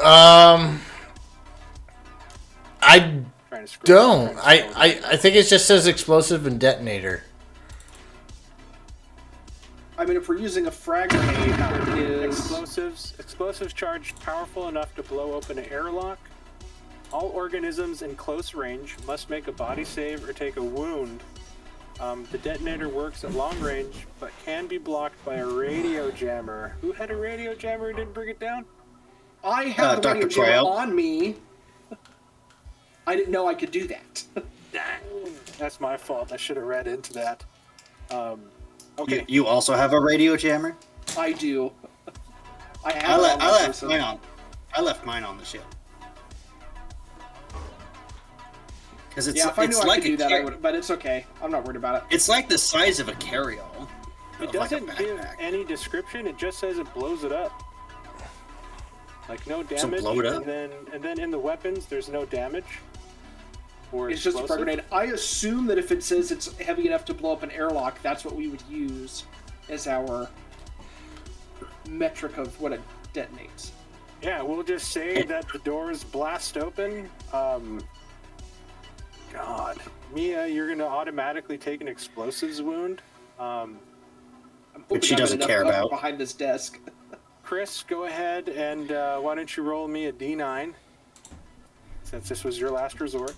I Trying to scroll don't. down, trying to scroll down. I think it just says explosive and detonator. I mean, if we're using a frag grenade, it is... Explosives charged powerful enough to blow open an airlock. All organisms in close range must make a body save or take a wound. The detonator works at long range, but can be blocked by a radio jammer. Who had a radio jammer and didn't bring it down? I have the radio Dr. jammer Quayle. on me. I didn't know I could do that. That's my fault. I should have read into that. Okay. You also have a radio jammer? I do. I have it on my person. I left mine on the ship. Because it's, Yeah, if I knew it's I like could do a that, car- I would. But it's okay. I'm not worried about it. It's like the size of a carry-all. It doesn't give any description. It just says it blows it up. Like no damage. blow it up? And then in the weapons, there's no damage. Or It's just a frag explosive. grenade. I assume that if it says it's heavy enough to blow up an airlock, that's what we would use as our metric of what it detonates. Yeah, we'll just say that the doors blast open. God. Mia, you're going to automatically take an explosives wound. I'm Which hoping she I'm doesn't enough care cover about. behind this desk. Chris, go ahead and why don't you roll me a D9, since this was your last resort.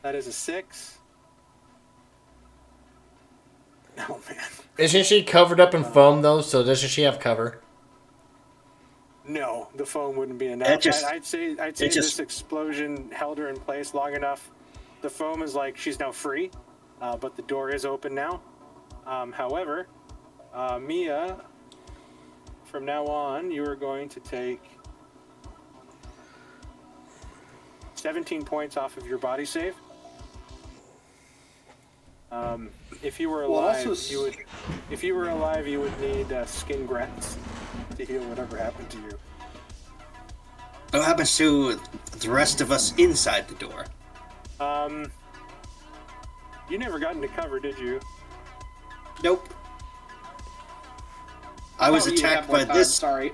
That is a 6. Oh, man. Isn't she covered up in foam though? So doesn't she have cover? No, the foam wouldn't be enough. That just- I'd say this explosion held her in place long enough. The foam is like she's now free, but the door is open now. However, Mia, from now on, you are going to take 17 points off of your body save. If you were Well, alive, also you would. If you were alive, you would need skin grafts to heal whatever happened to you. What happens to the rest of us inside the door? You never got into cover, did you? Nope. I was Oh, you have attacked more by time, this. Sorry.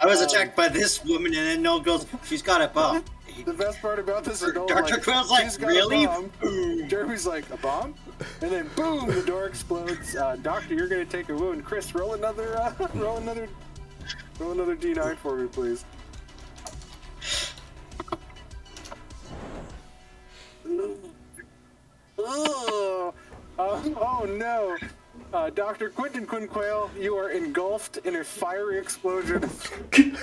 I was attacked by this woman, and then Noel goes, "She's got a bomb." The best part about this is Noel, Dr. Quill's like, "She's got "Really?" a bomb." Jeremy's like, "A bomb?" And then boom, the door explodes. Doctor, you're gonna take a wound. Chris, roll another D9 for me, please. Oh no. Dr. Quentin Quinquale, you are engulfed in a fiery explosion. Give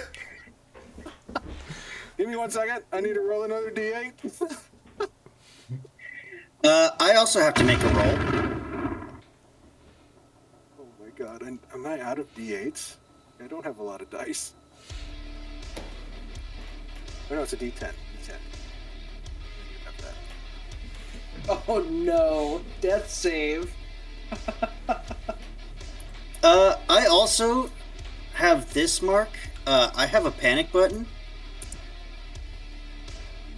me 1 second. I need to roll another D8. I also have to make a roll. Oh my god, am I out of D8s? I don't have a lot of dice. Oh no, it's a D10. D10. I have that. Oh no. Death save. I also have this mark. I have a panic button.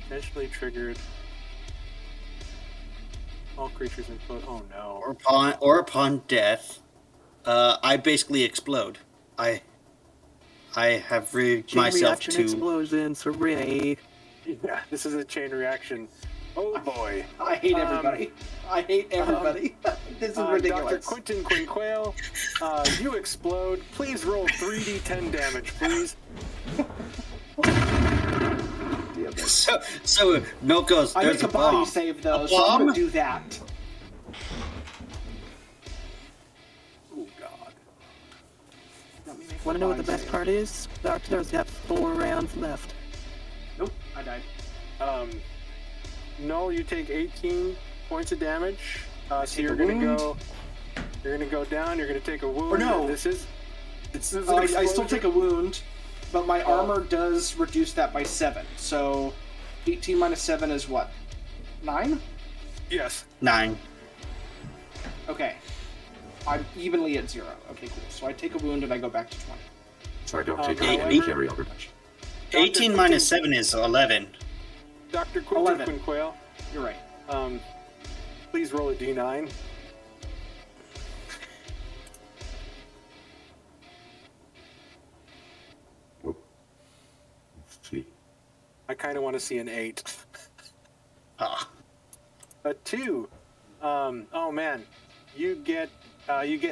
Intentionally triggered. All creatures input. Oh no. Or upon death, I basically explode. I have rigged Chain myself reaction to. explosions, hooray. Yeah, this is a chain reaction. Oh boy. I hate everybody. I hate everybody. This is Dr. ridiculous. Quentin Quinquale, you explode. Please roll 3d10 damage, please. So Noel goes, I "There's make a a body bomb." save though, A so I'm bomb? gonna do that. Oh god. Let me make Want to a know what the body best save. part is? Doctor's got 4 rounds left. Nope, I died. Noel, you take 18 points of damage. So take you're a gonna wound. go. You're gonna go down. You're gonna take a wound. Or no. This is an I still explosion. take a wound, but my armor does reduce that by 7. So 18 minus 7 is what? 9? Yes. 9. Okay. I'm evenly at 0. Okay, cool. So I take a wound and I go back to 20. Sorry, don't take Okay, any however- carry over. 18 minus 7 is 11. Dr. Quentin 11. Quinquale, You're right. please roll a d9. See. I kind of want to see an 8. Ah. A 2. Oh man. you get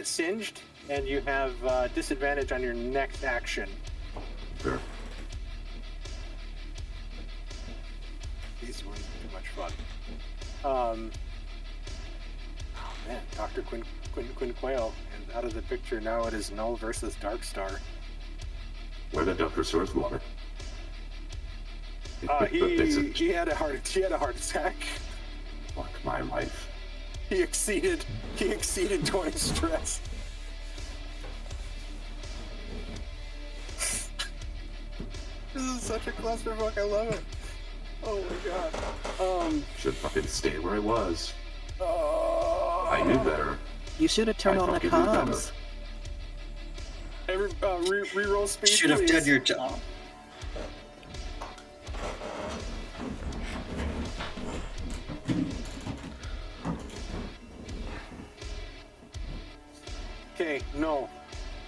singed, and you have disadvantage on your next action. Sure. These ones are too much fun. Oh man, Dr. Quinn Quayle, and out of the picture now it is Null versus Darkstar. Where the Dr. Source water? He had a heart attack. Fuck my life. He exceeded 20 stress. This is such a clusterfuck. I love it. Oh my god. Should fucking stay where I was. I knew better. You should have turned I on the fucking knew better. comms. Reroll speed. Should have please. done your job. Okay, no.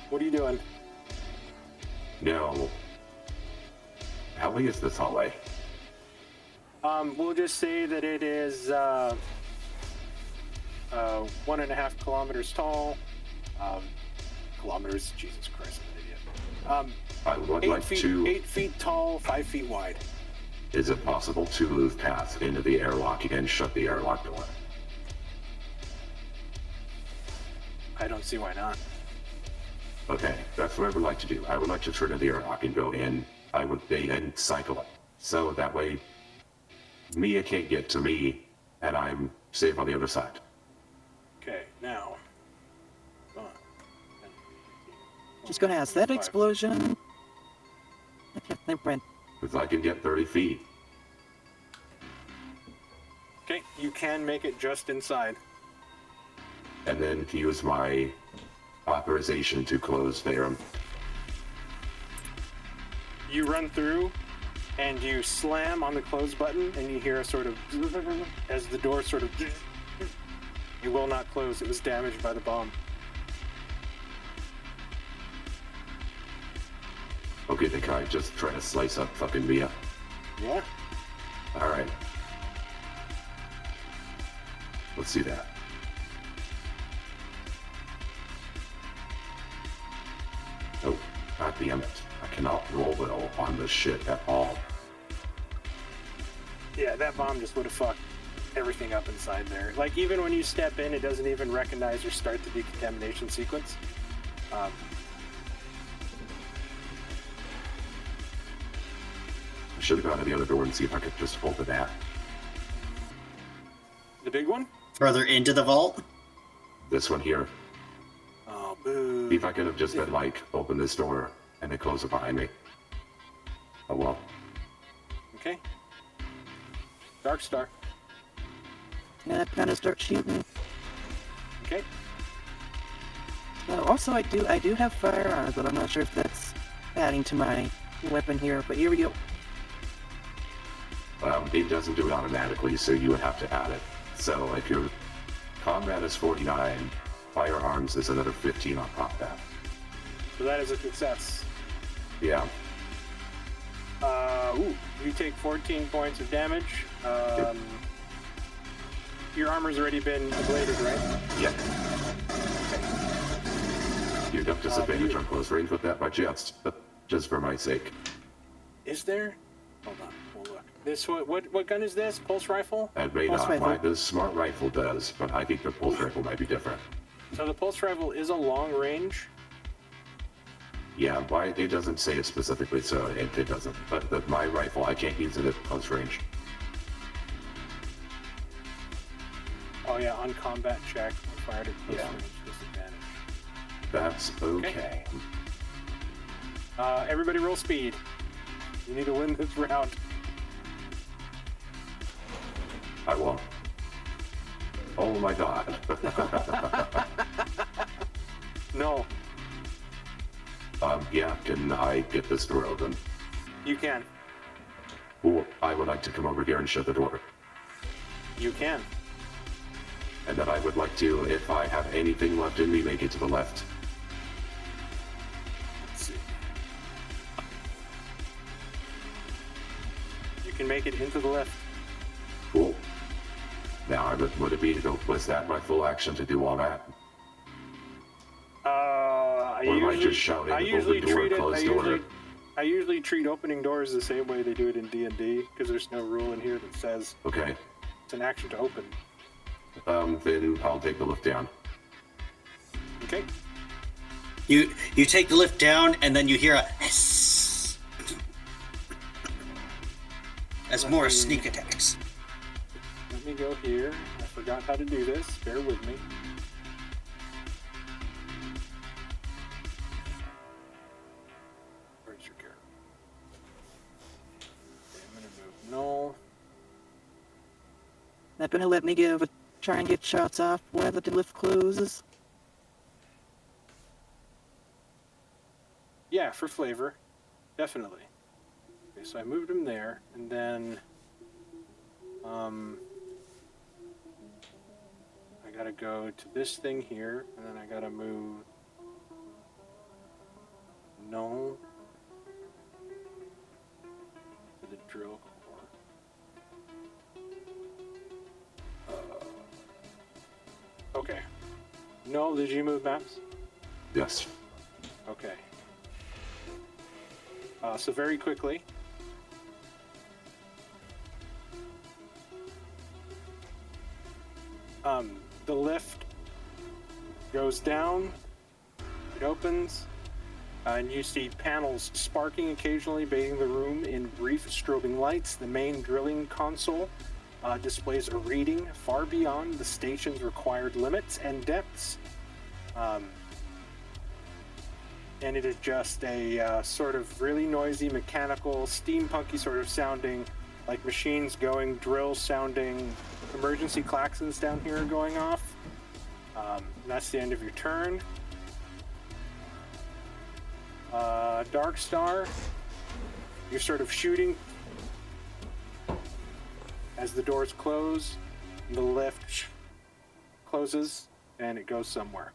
What are you doing? No. How big is this hallway? We'll just say that it is 1.5 kilometers tall. Kilometers? Jesus Christ, I'm an idiot. I would like to... 8 feet tall, 5 feet wide. Is it possible to move past into the airlock and shut the airlock door? I don't see why not. Okay, that's what I would like to do. I would like to turn to the airlock and go in. I would and cycle it. So that way, Mia can't get to me, and I'm safe on the other side. Okay, now. Just gonna ask that explosion. Okay, never mind. If I can get 30 feet. Okay, you can make it just inside. And then use my authorization to close there. You run through, and you slam on the close button, and you hear a sort of as the door sort of. You will not close. It was damaged by the bomb. Okay, the guy just trying to slice up fucking Mia. Yeah. Alright. Let's see that. Oh, god damn it. I cannot roll well on this shit at all. Yeah, that bomb just would have fucked everything up inside there. Like, even when you step in, it doesn't even recognize or start the decontamination sequence. I should have gone to the other door and see if I could just open that. The big one? Further into the vault? This one here. Oh, boo. See if I could have just been like, open this door and then close it behind me. Oh well. Okay. Darkstar. Yeah, kind of start shooting. Okay. Also, I do have firearms, but I'm not sure if that's adding to my weapon here. But here we go. It doesn't do it automatically, so you would have to add it. So if your combat is 49, firearms is another 15 on top of that. So that is a success. Yeah. You take 14 points of damage. Your armor's already been ablated, right? Yeah. You don't disadvantage on close range with that by just for my sake. Is there? Hold on, we'll look. This what gun is this? Pulse rifle? That may Pulse not rifle. apply. The smart rifle does, but I think the pulse rifle might be different. So the pulse rifle is a long range. Yeah, why it doesn't say it specifically, so it doesn't. But my rifle, I can't use it at close range. Oh yeah, on combat check, fired at close Yeah. range, disadvantage. That's okay. Everybody roll speed. You need to win this round. I won't. Oh my god. No, Yeah, can I get this door open? you can. Or I would like to come over here and shut the door. You can. And then I would like to, if I have anything left in me, make it to the left. Let's see. You can make it into the left. Cool. Now, would it be, was that my full action to do all that? I Or am I usually, just shouting, I usually open door, treat it. closed door? I usually treat opening doors the same way they do it in D&D, because there's no rule in here that says Okay. it's an action to open. Then I'll take the lift down. Okay. You take the lift down, and then you hear a hiss as more sneak attacks. Let me go here. I forgot how to do this. Bear with me. Where's your character? Okay, I'm gonna move null. Not gonna let me try and get shots off whenever the lift closes. Yeah, for flavor. Definitely. Okay, so I moved him there, and then I gotta go to this thing here, and then I gotta move null to the drill core. Okay. Null, did you move maps? Yes. Okay. So very quickly, the lift goes down, it opens, and you see panels sparking occasionally, bathing the room in brief strobing lights. The main drilling console displays a reading far beyond the station's required limits and depths. And it is just a sort of really noisy, mechanical, steampunky sort of sounding, like machines going, drills sounding, emergency klaxons down here are going off. And that's the end of your turn. Dark Star, you're sort of shooting as the doors close, and the lift closes, and it goes somewhere.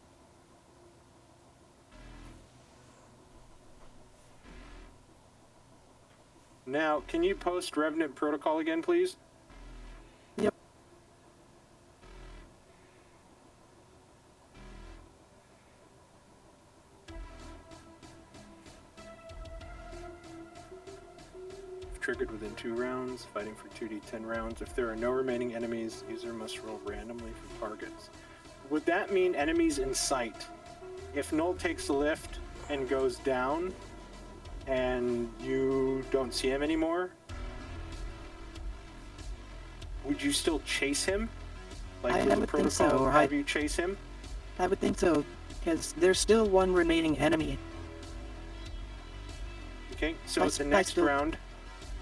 Now, can you post Revenant Protocol again, please? Yep. Triggered within 2 rounds, fighting for 2d10 rounds. If there are no remaining enemies, user must roll randomly for targets. Would that mean enemies in sight? If Null takes the lift and goes down, and you don't see him anymore, would you still chase him? Like I with the would think so, protocol, or have you chase him? I would think so, because there's still one remaining enemy. Okay, so I the s- I next still- round,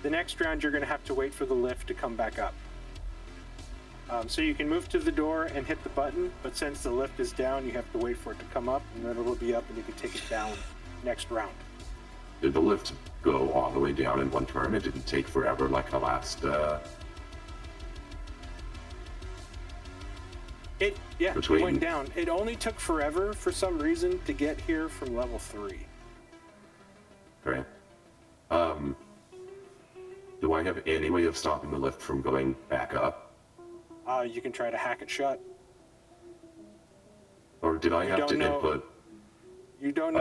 you're going to have to wait for the lift to come back up. So you can move to the door and hit the button, but since the lift is down, you have to wait for it to come up, and then it'll be up, and you can take it down next round. Did the lift go all the way down in one turn? It didn't take forever like the last, It Between- went down. It only took forever for some reason to get here from level 3. Okay. Do I have any way of stopping the lift from going back up? You can try to hack it shut. Or did I have don't to know. input You don't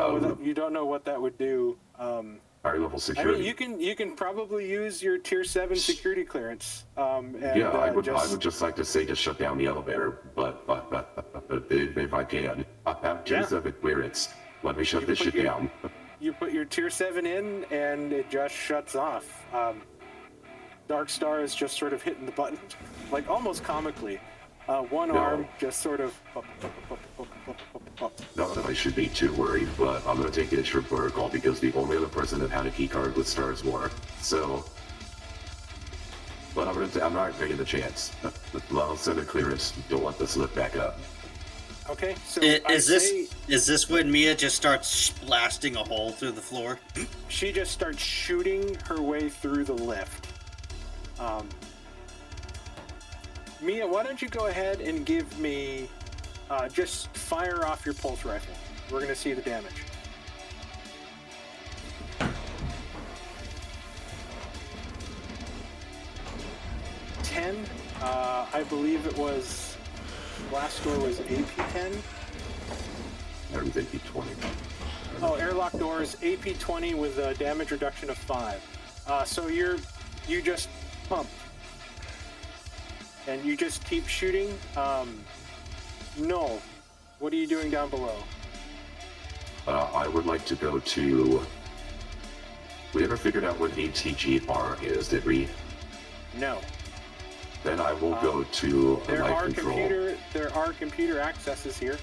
know what that would do. higher level I security? mean, you can probably use your tier 7 security clearance. And, Yeah, I would just like to say to shut down the elevator, but if I can, I have tier Yeah. 7 clearance. Let me shut this put shit your- down. You put your tier 7 in, and it just shuts off. Dark Star is just sort of hitting the button, like almost comically. One No. arm just sort of. Not that I should be too worried, but I'm gonna take it for protocol because the only other person that had a key card was Stars War. So, but I'm not taking the chance. I'll send a clearance. Don't let this lift back up. Okay, so Is this when Mia just starts blasting a hole through the floor? She just starts shooting her way through the lift. Mia, why don't you go ahead and give me, just fire off your pulse rifle. We're gonna see the damage. 10 I believe it was... Last door was AP10. Everything be 20. Oh, airlock doors, AP20 with a damage reduction of 5. So you just pump. And you just keep shooting. No. What are you doing down below? I would like to go to... We ever figured out what ATGR is, did we? No. Then I will go to There light are control. there are computer accesses here.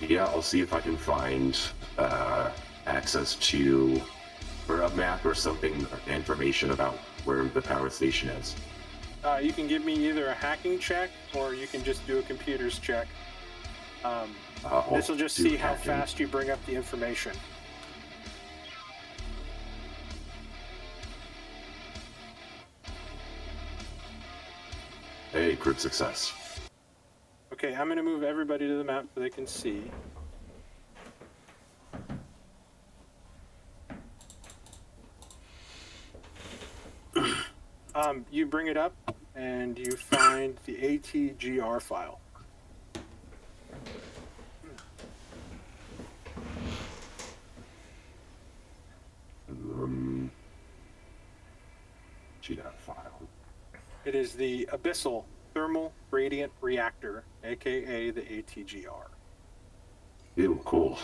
Yeah, I'll see if I can find access to, or a map or something, information about where the power station is. You can give me either a hacking check or you can just do a computer's check. This will just do see how hacking. fast you bring up the information. Hey, group success. Okay, I'm going to move everybody to the map so they can see. You bring it up and you find the ATGR file. GDAT file. It is the Abyssal Thermal Gradient Reactor, aka the ATGR. Ew, cool.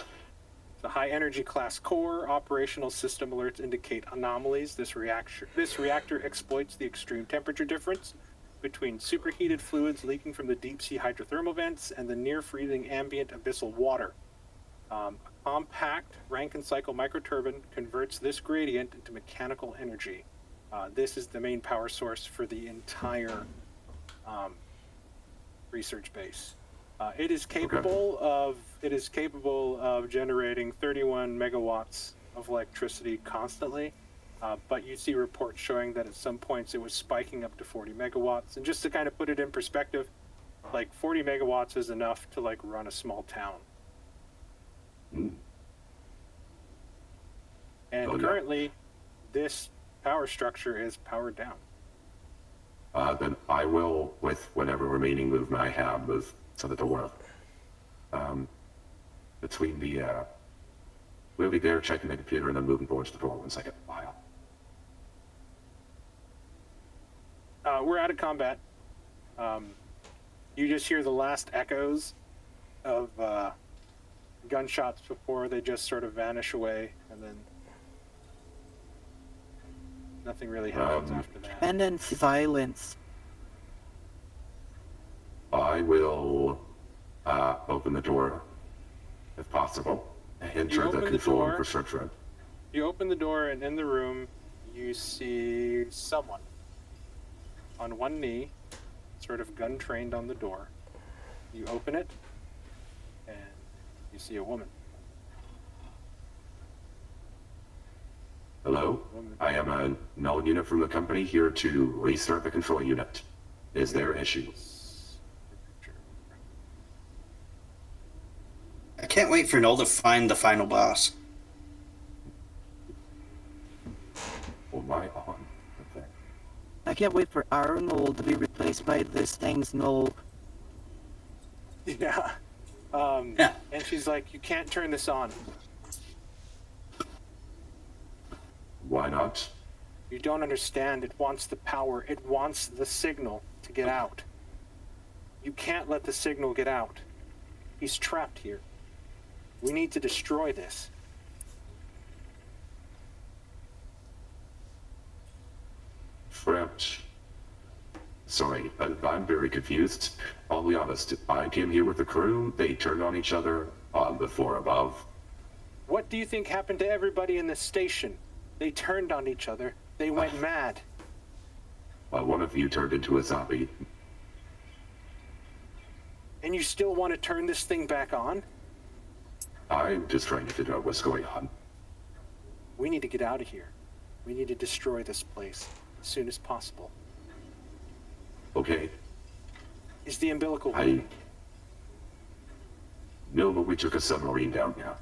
The high energy class core operational system alerts indicate anomalies. This reactor exploits the extreme temperature difference between superheated fluids leaking from the deep sea hydrothermal vents and the near freezing ambient abyssal water. A compact Rankine cycle microturbine converts this gradient into mechanical energy. This is the main power source for the entire research base. It is capable of generating 31 megawatts of electricity constantly, but you see reports showing that at some points it was spiking up to 40 megawatts. And just to kind of put it in perspective, like 40 megawatts is enough to like run a small town. And currently, this power structure is powered down. Then I will, with whatever remaining movement I have, move to the door. Between the, we'll be there checking the computer and then moving towards the door once I get the file. We're out of combat. You just hear the last echoes of gunshots before they just sort of vanish away, and then nothing really happens after that. And then silence. I will open the door, if possible, and enter the open the control door. infrastructure. You open the door, and in the room, you see someone on one knee, sort of gun trained on the door. You open it, and you see a woman. Hello, I am a null unit from the company here to restart the control unit. Is there issues? I can't wait for Null to find the final boss. Oh my on. Okay. I can't wait for our Null to be replaced by this thing's Null. Yeah. Yeah. And she's like, you can't turn this on. Why not? You don't understand. It wants the power. It wants the signal to get out. You can't let the signal get out. He's trapped here. We need to destroy this. Trapped. Sorry, I'm very confused. I'll be honest, I came here with the crew, they turned on each other on the floor above. What do you think happened to everybody in the station? They turned on each other. They went mad. One of you turned into a zombie. And you still want to turn this thing back on? I'm just trying to figure out what's going on. We need to get out of here. We need to destroy this place as soon as possible. Okay, Is the umbilical No, but we took a submarine down here.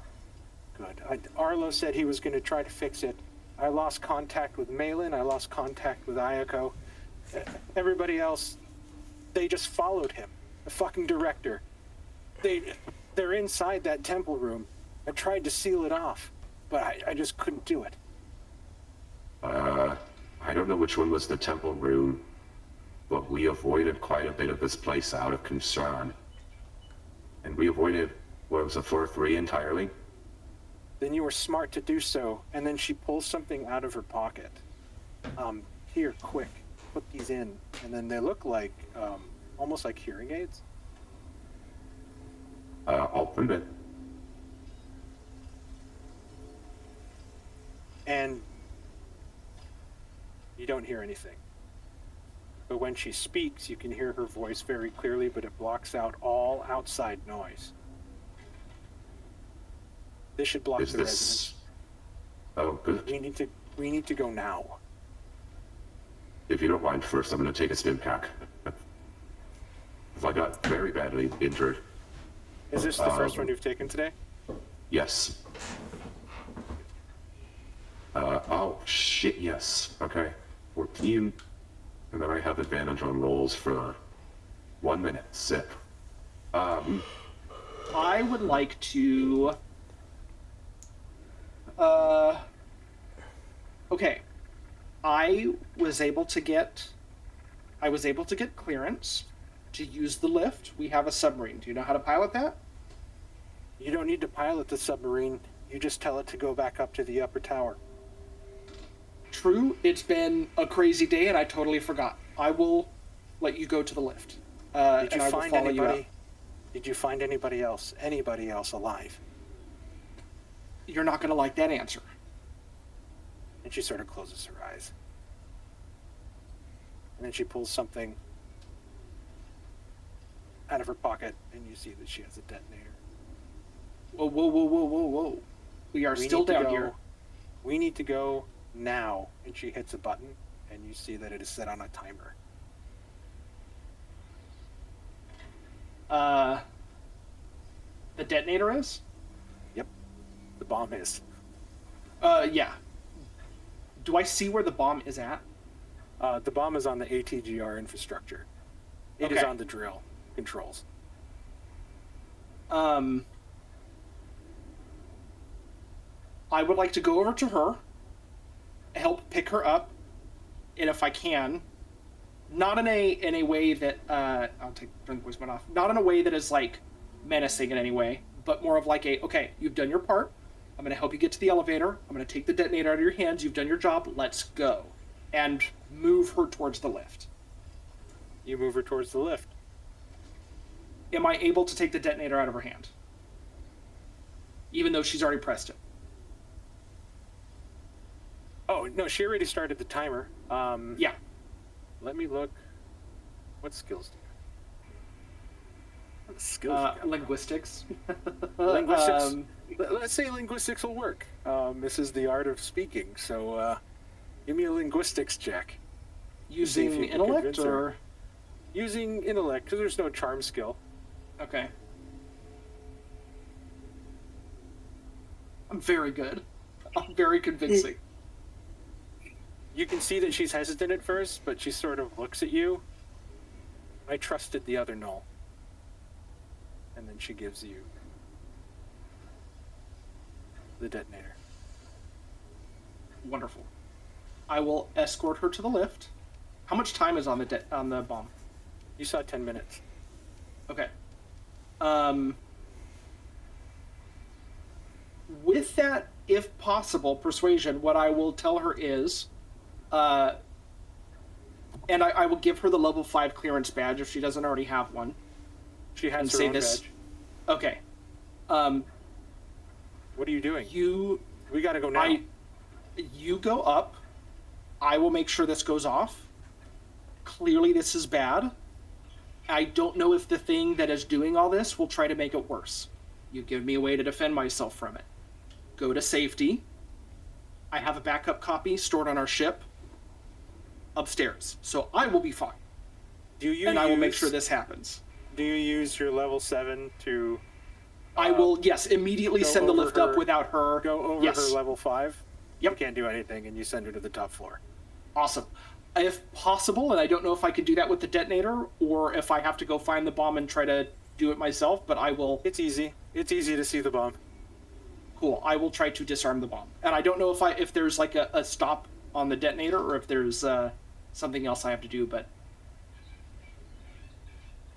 good? Arlo said he was going to try to fix it. I lost contact with Malin. I lost contact with Ayako. Everybody else, they just followed him. The fucking director. They're inside that temple room. I tried to seal it off, but I just couldn't do it. I don't know which one was the temple room, but we avoided quite a bit of this place out of concern. And we avoided, what was it, floor 3 entirely? Then you were smart to do so, and then she pulls something out of her pocket. Here, quick, put these in. And then they look like, almost like hearing aids. I'll put it. And you don't hear anything. But when she speaks, you can hear her voice very clearly, but it blocks out all outside noise. This should block the residents. Oh, good. We need to go now. If you don't mind, first I'm going to take a stim pack. If I got very badly injured. Is this the first one you've taken today? Yes. Oh, shit, yes. Okay. 14. And then I have advantage on rolls for 1 minute. Sip. I would like to... Okay. I was able to get clearance to use the lift. We have a submarine. Do you know how to pilot that? You don't need to pilot the submarine. You just tell it to go back up to the upper tower. True, it's been a crazy day and I totally forgot. I will let you go to the lift. Did you and I will find follow you out. anybody? Did you find anybody else? Anybody else alive? You're not going to like that answer. And she sort of closes her eyes. And then she pulls something out of her pocket, and you see that she has a detonator. Whoa, whoa, whoa, whoa, whoa, whoa. We are still down here. We need to go now. And she hits a button, and you see that it is set on a timer. The detonator is? Yep. The bomb is. Yeah. Do I see where the bomb is at? The bomb is on the ATGR infrastructure. It is Okay. on the drill controls. I would like to go over to her, help pick her up, and if I can, not in a way that I'll turn the voice off. Not in a way that is like menacing in any way, but more of like okay, you've done your part. I'm going to help you get to the elevator. I'm going to take the detonator out of your hands. You've done your job. Let's go, and move her towards the lift. You move her towards the lift. Am I able to take the detonator out of her hand, even though she's already pressed it? Oh, no, she already started the timer. Yeah. Let me look. What skills do you have? What skills do you have? Linguistics. Linguistics. Let's say linguistics will work. This is the art of speaking, so give me a linguistics check. Using See if you can intellect convince her. or... Using intellect, because there's no charm skill. Okay. I'm very good. I'm very convincing. You can see that she's hesitant at first, but she sort of looks at you. I trusted the other null. And then she gives you the detonator. Wonderful. I will escort her to the lift. How much time is on the bomb? You saw 10 minutes. Okay. With that, if possible, persuasion, what I will tell her is, and I will give her the level 5 clearance badge if she doesn't already have one. She has And her say own this. badge. Okay. What are you doing? We gotta go now. You go up. I will make sure this goes off. Clearly this is bad. I don't know if the thing that is doing all this will try to make it worse. You give me a way to defend myself from it. Go to safety. I have a backup copy stored on our ship upstairs, so I will be fine. I will make sure this happens. Do you use your level 7 to... I will, yes, immediately go send the over lift up her- without her. Go over Yes. her level 5? You can't do anything, and you send her to the top floor. Awesome. If possible, and I don't know if I can do that with the detonator or if I have to go find the bomb and try to do it myself, but I will. It's easy. It's easy to see the bomb. Cool. I will try to disarm the bomb. And I don't know if there's like a stop on the detonator or if there's something else I have to do, but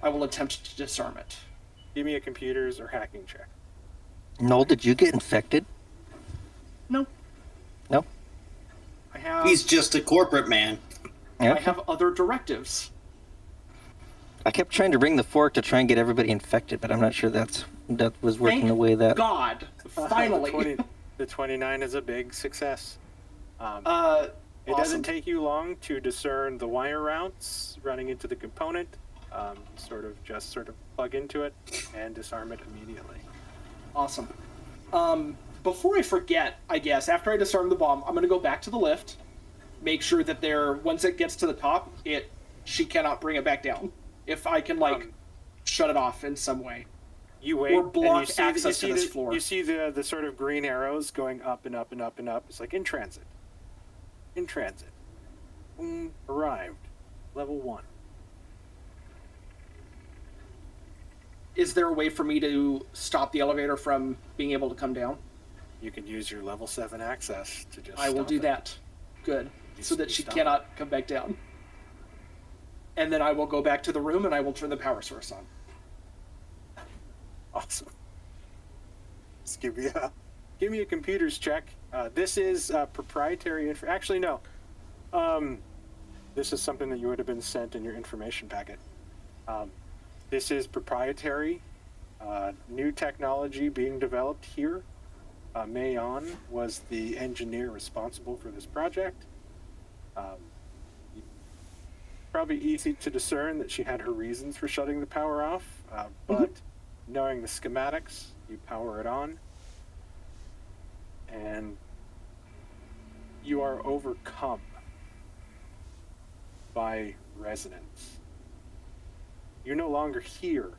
I will attempt to disarm it. Give me a computers or hacking check. Noel, did you get infected? No. No? I have. He's just a corporate man. I have other directives. I kept trying to bring the fork to try and get everybody infected, but I'm not sure that was working Thank the way that. God, finally. The 29 is a big success. It Awesome. doesn't take you long to discern the wire routes running into the component. Sort of plug into it and disarm it immediately. Awesome. Before I forget, I guess, after I disarm the bomb, I'm going to go back to the lift, make sure that once it gets to the top, she cannot bring it back down. If I can, shut it off in some way. You wait, or block and you see access to this floor. You see the sort of green arrows going up and up and up and up. It's like in transit. In transit. Boom, arrived. Level 1. Is there a way for me to stop the elevator from being able to come down? You can use your level 7 access to just I will stop do it. that. Good. So that she stop cannot come back down. And then I will go back to the room and I will turn the power source on. Awesome. Just give me a computers check. This is proprietary actually, no. This is something that you would have been sent in your information packet. This is proprietary, new technology being developed here. Mayon was the engineer responsible for this project. Probably easy to discern that she had her reasons for shutting the power off, but knowing the schematics, you power it on, and you are overcome by resonance. You no longer hear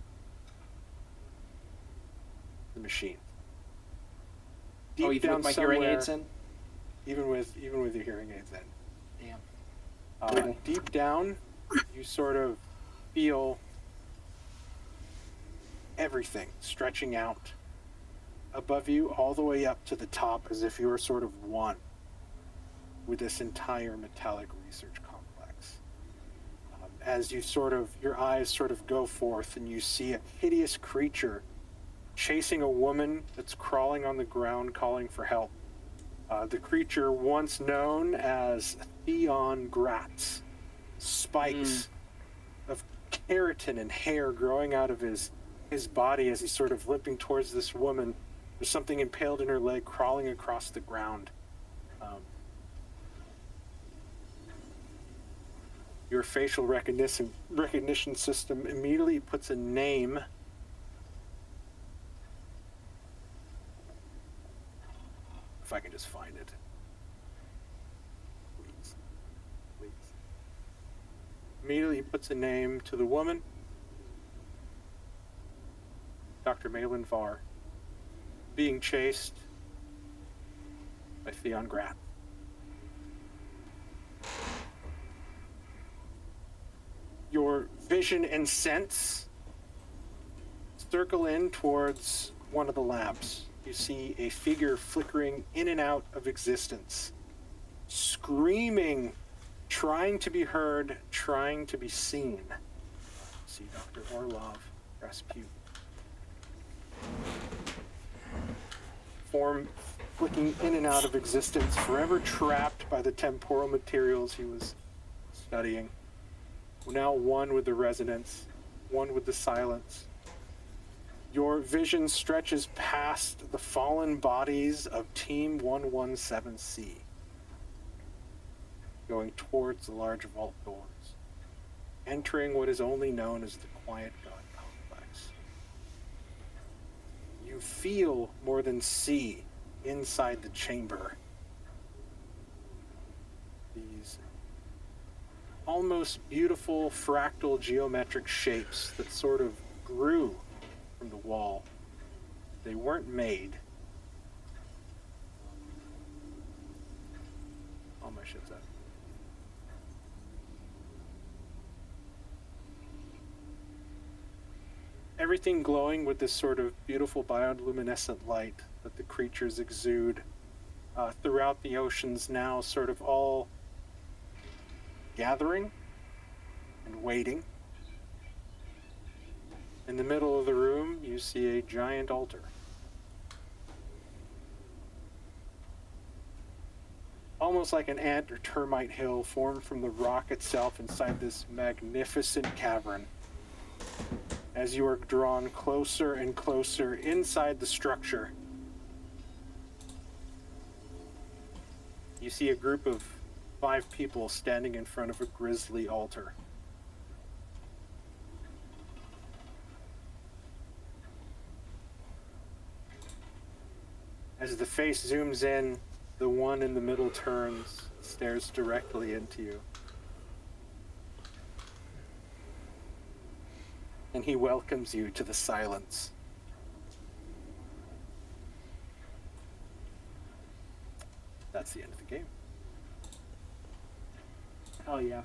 the machine. Even with my hearing aids in? Even with your hearing aids in. Damn. Deep down, you sort of feel everything stretching out above you all the way up to the top, as if you were sort of one with this entire metallic research complex. As your eyes sort of go forth and you see a hideous creature chasing a woman that's crawling on the ground calling for help. The creature once known as Theon Gratz. Spikes of keratin and hair growing out of his body as he's sort of limping towards this woman. There's something impaled in her leg crawling across the ground. Your facial recognition system immediately puts a name if I can just find it. Please. Immediately puts a name to the woman, Dr. Malin Varr, being chased by Theon Gratt. Your vision and sense circle in towards one of the labs. You see a figure flickering in and out of existence, screaming, trying to be heard, trying to be seen. See Dr. Orlov Rasputin. Form flicking in and out of existence, forever trapped by the temporal materials he was studying. Now one with the resonance, one with the silence. Your vision stretches past the fallen bodies of Team 117C, going towards the large vault doors, entering what is only known as the Quiet God Complex. You feel more than see inside the chamber. These almost beautiful fractal geometric shapes that sort of grew from the wall. They weren't made. everything glowing with this sort of beautiful bioluminescent light that the creatures exude throughout the oceans now, sort of all gathering and waiting. In the middle of the room, you see a giant altar. Almost like an ant or termite hill formed from the rock itself inside this magnificent cavern. As you are drawn closer and closer inside the structure, you see a group of 5 people standing in front of a grisly altar. As the face zooms in, the one in the middle turns, stares directly into you. And he welcomes you to the silence. That's the end of the game. Hell yeah.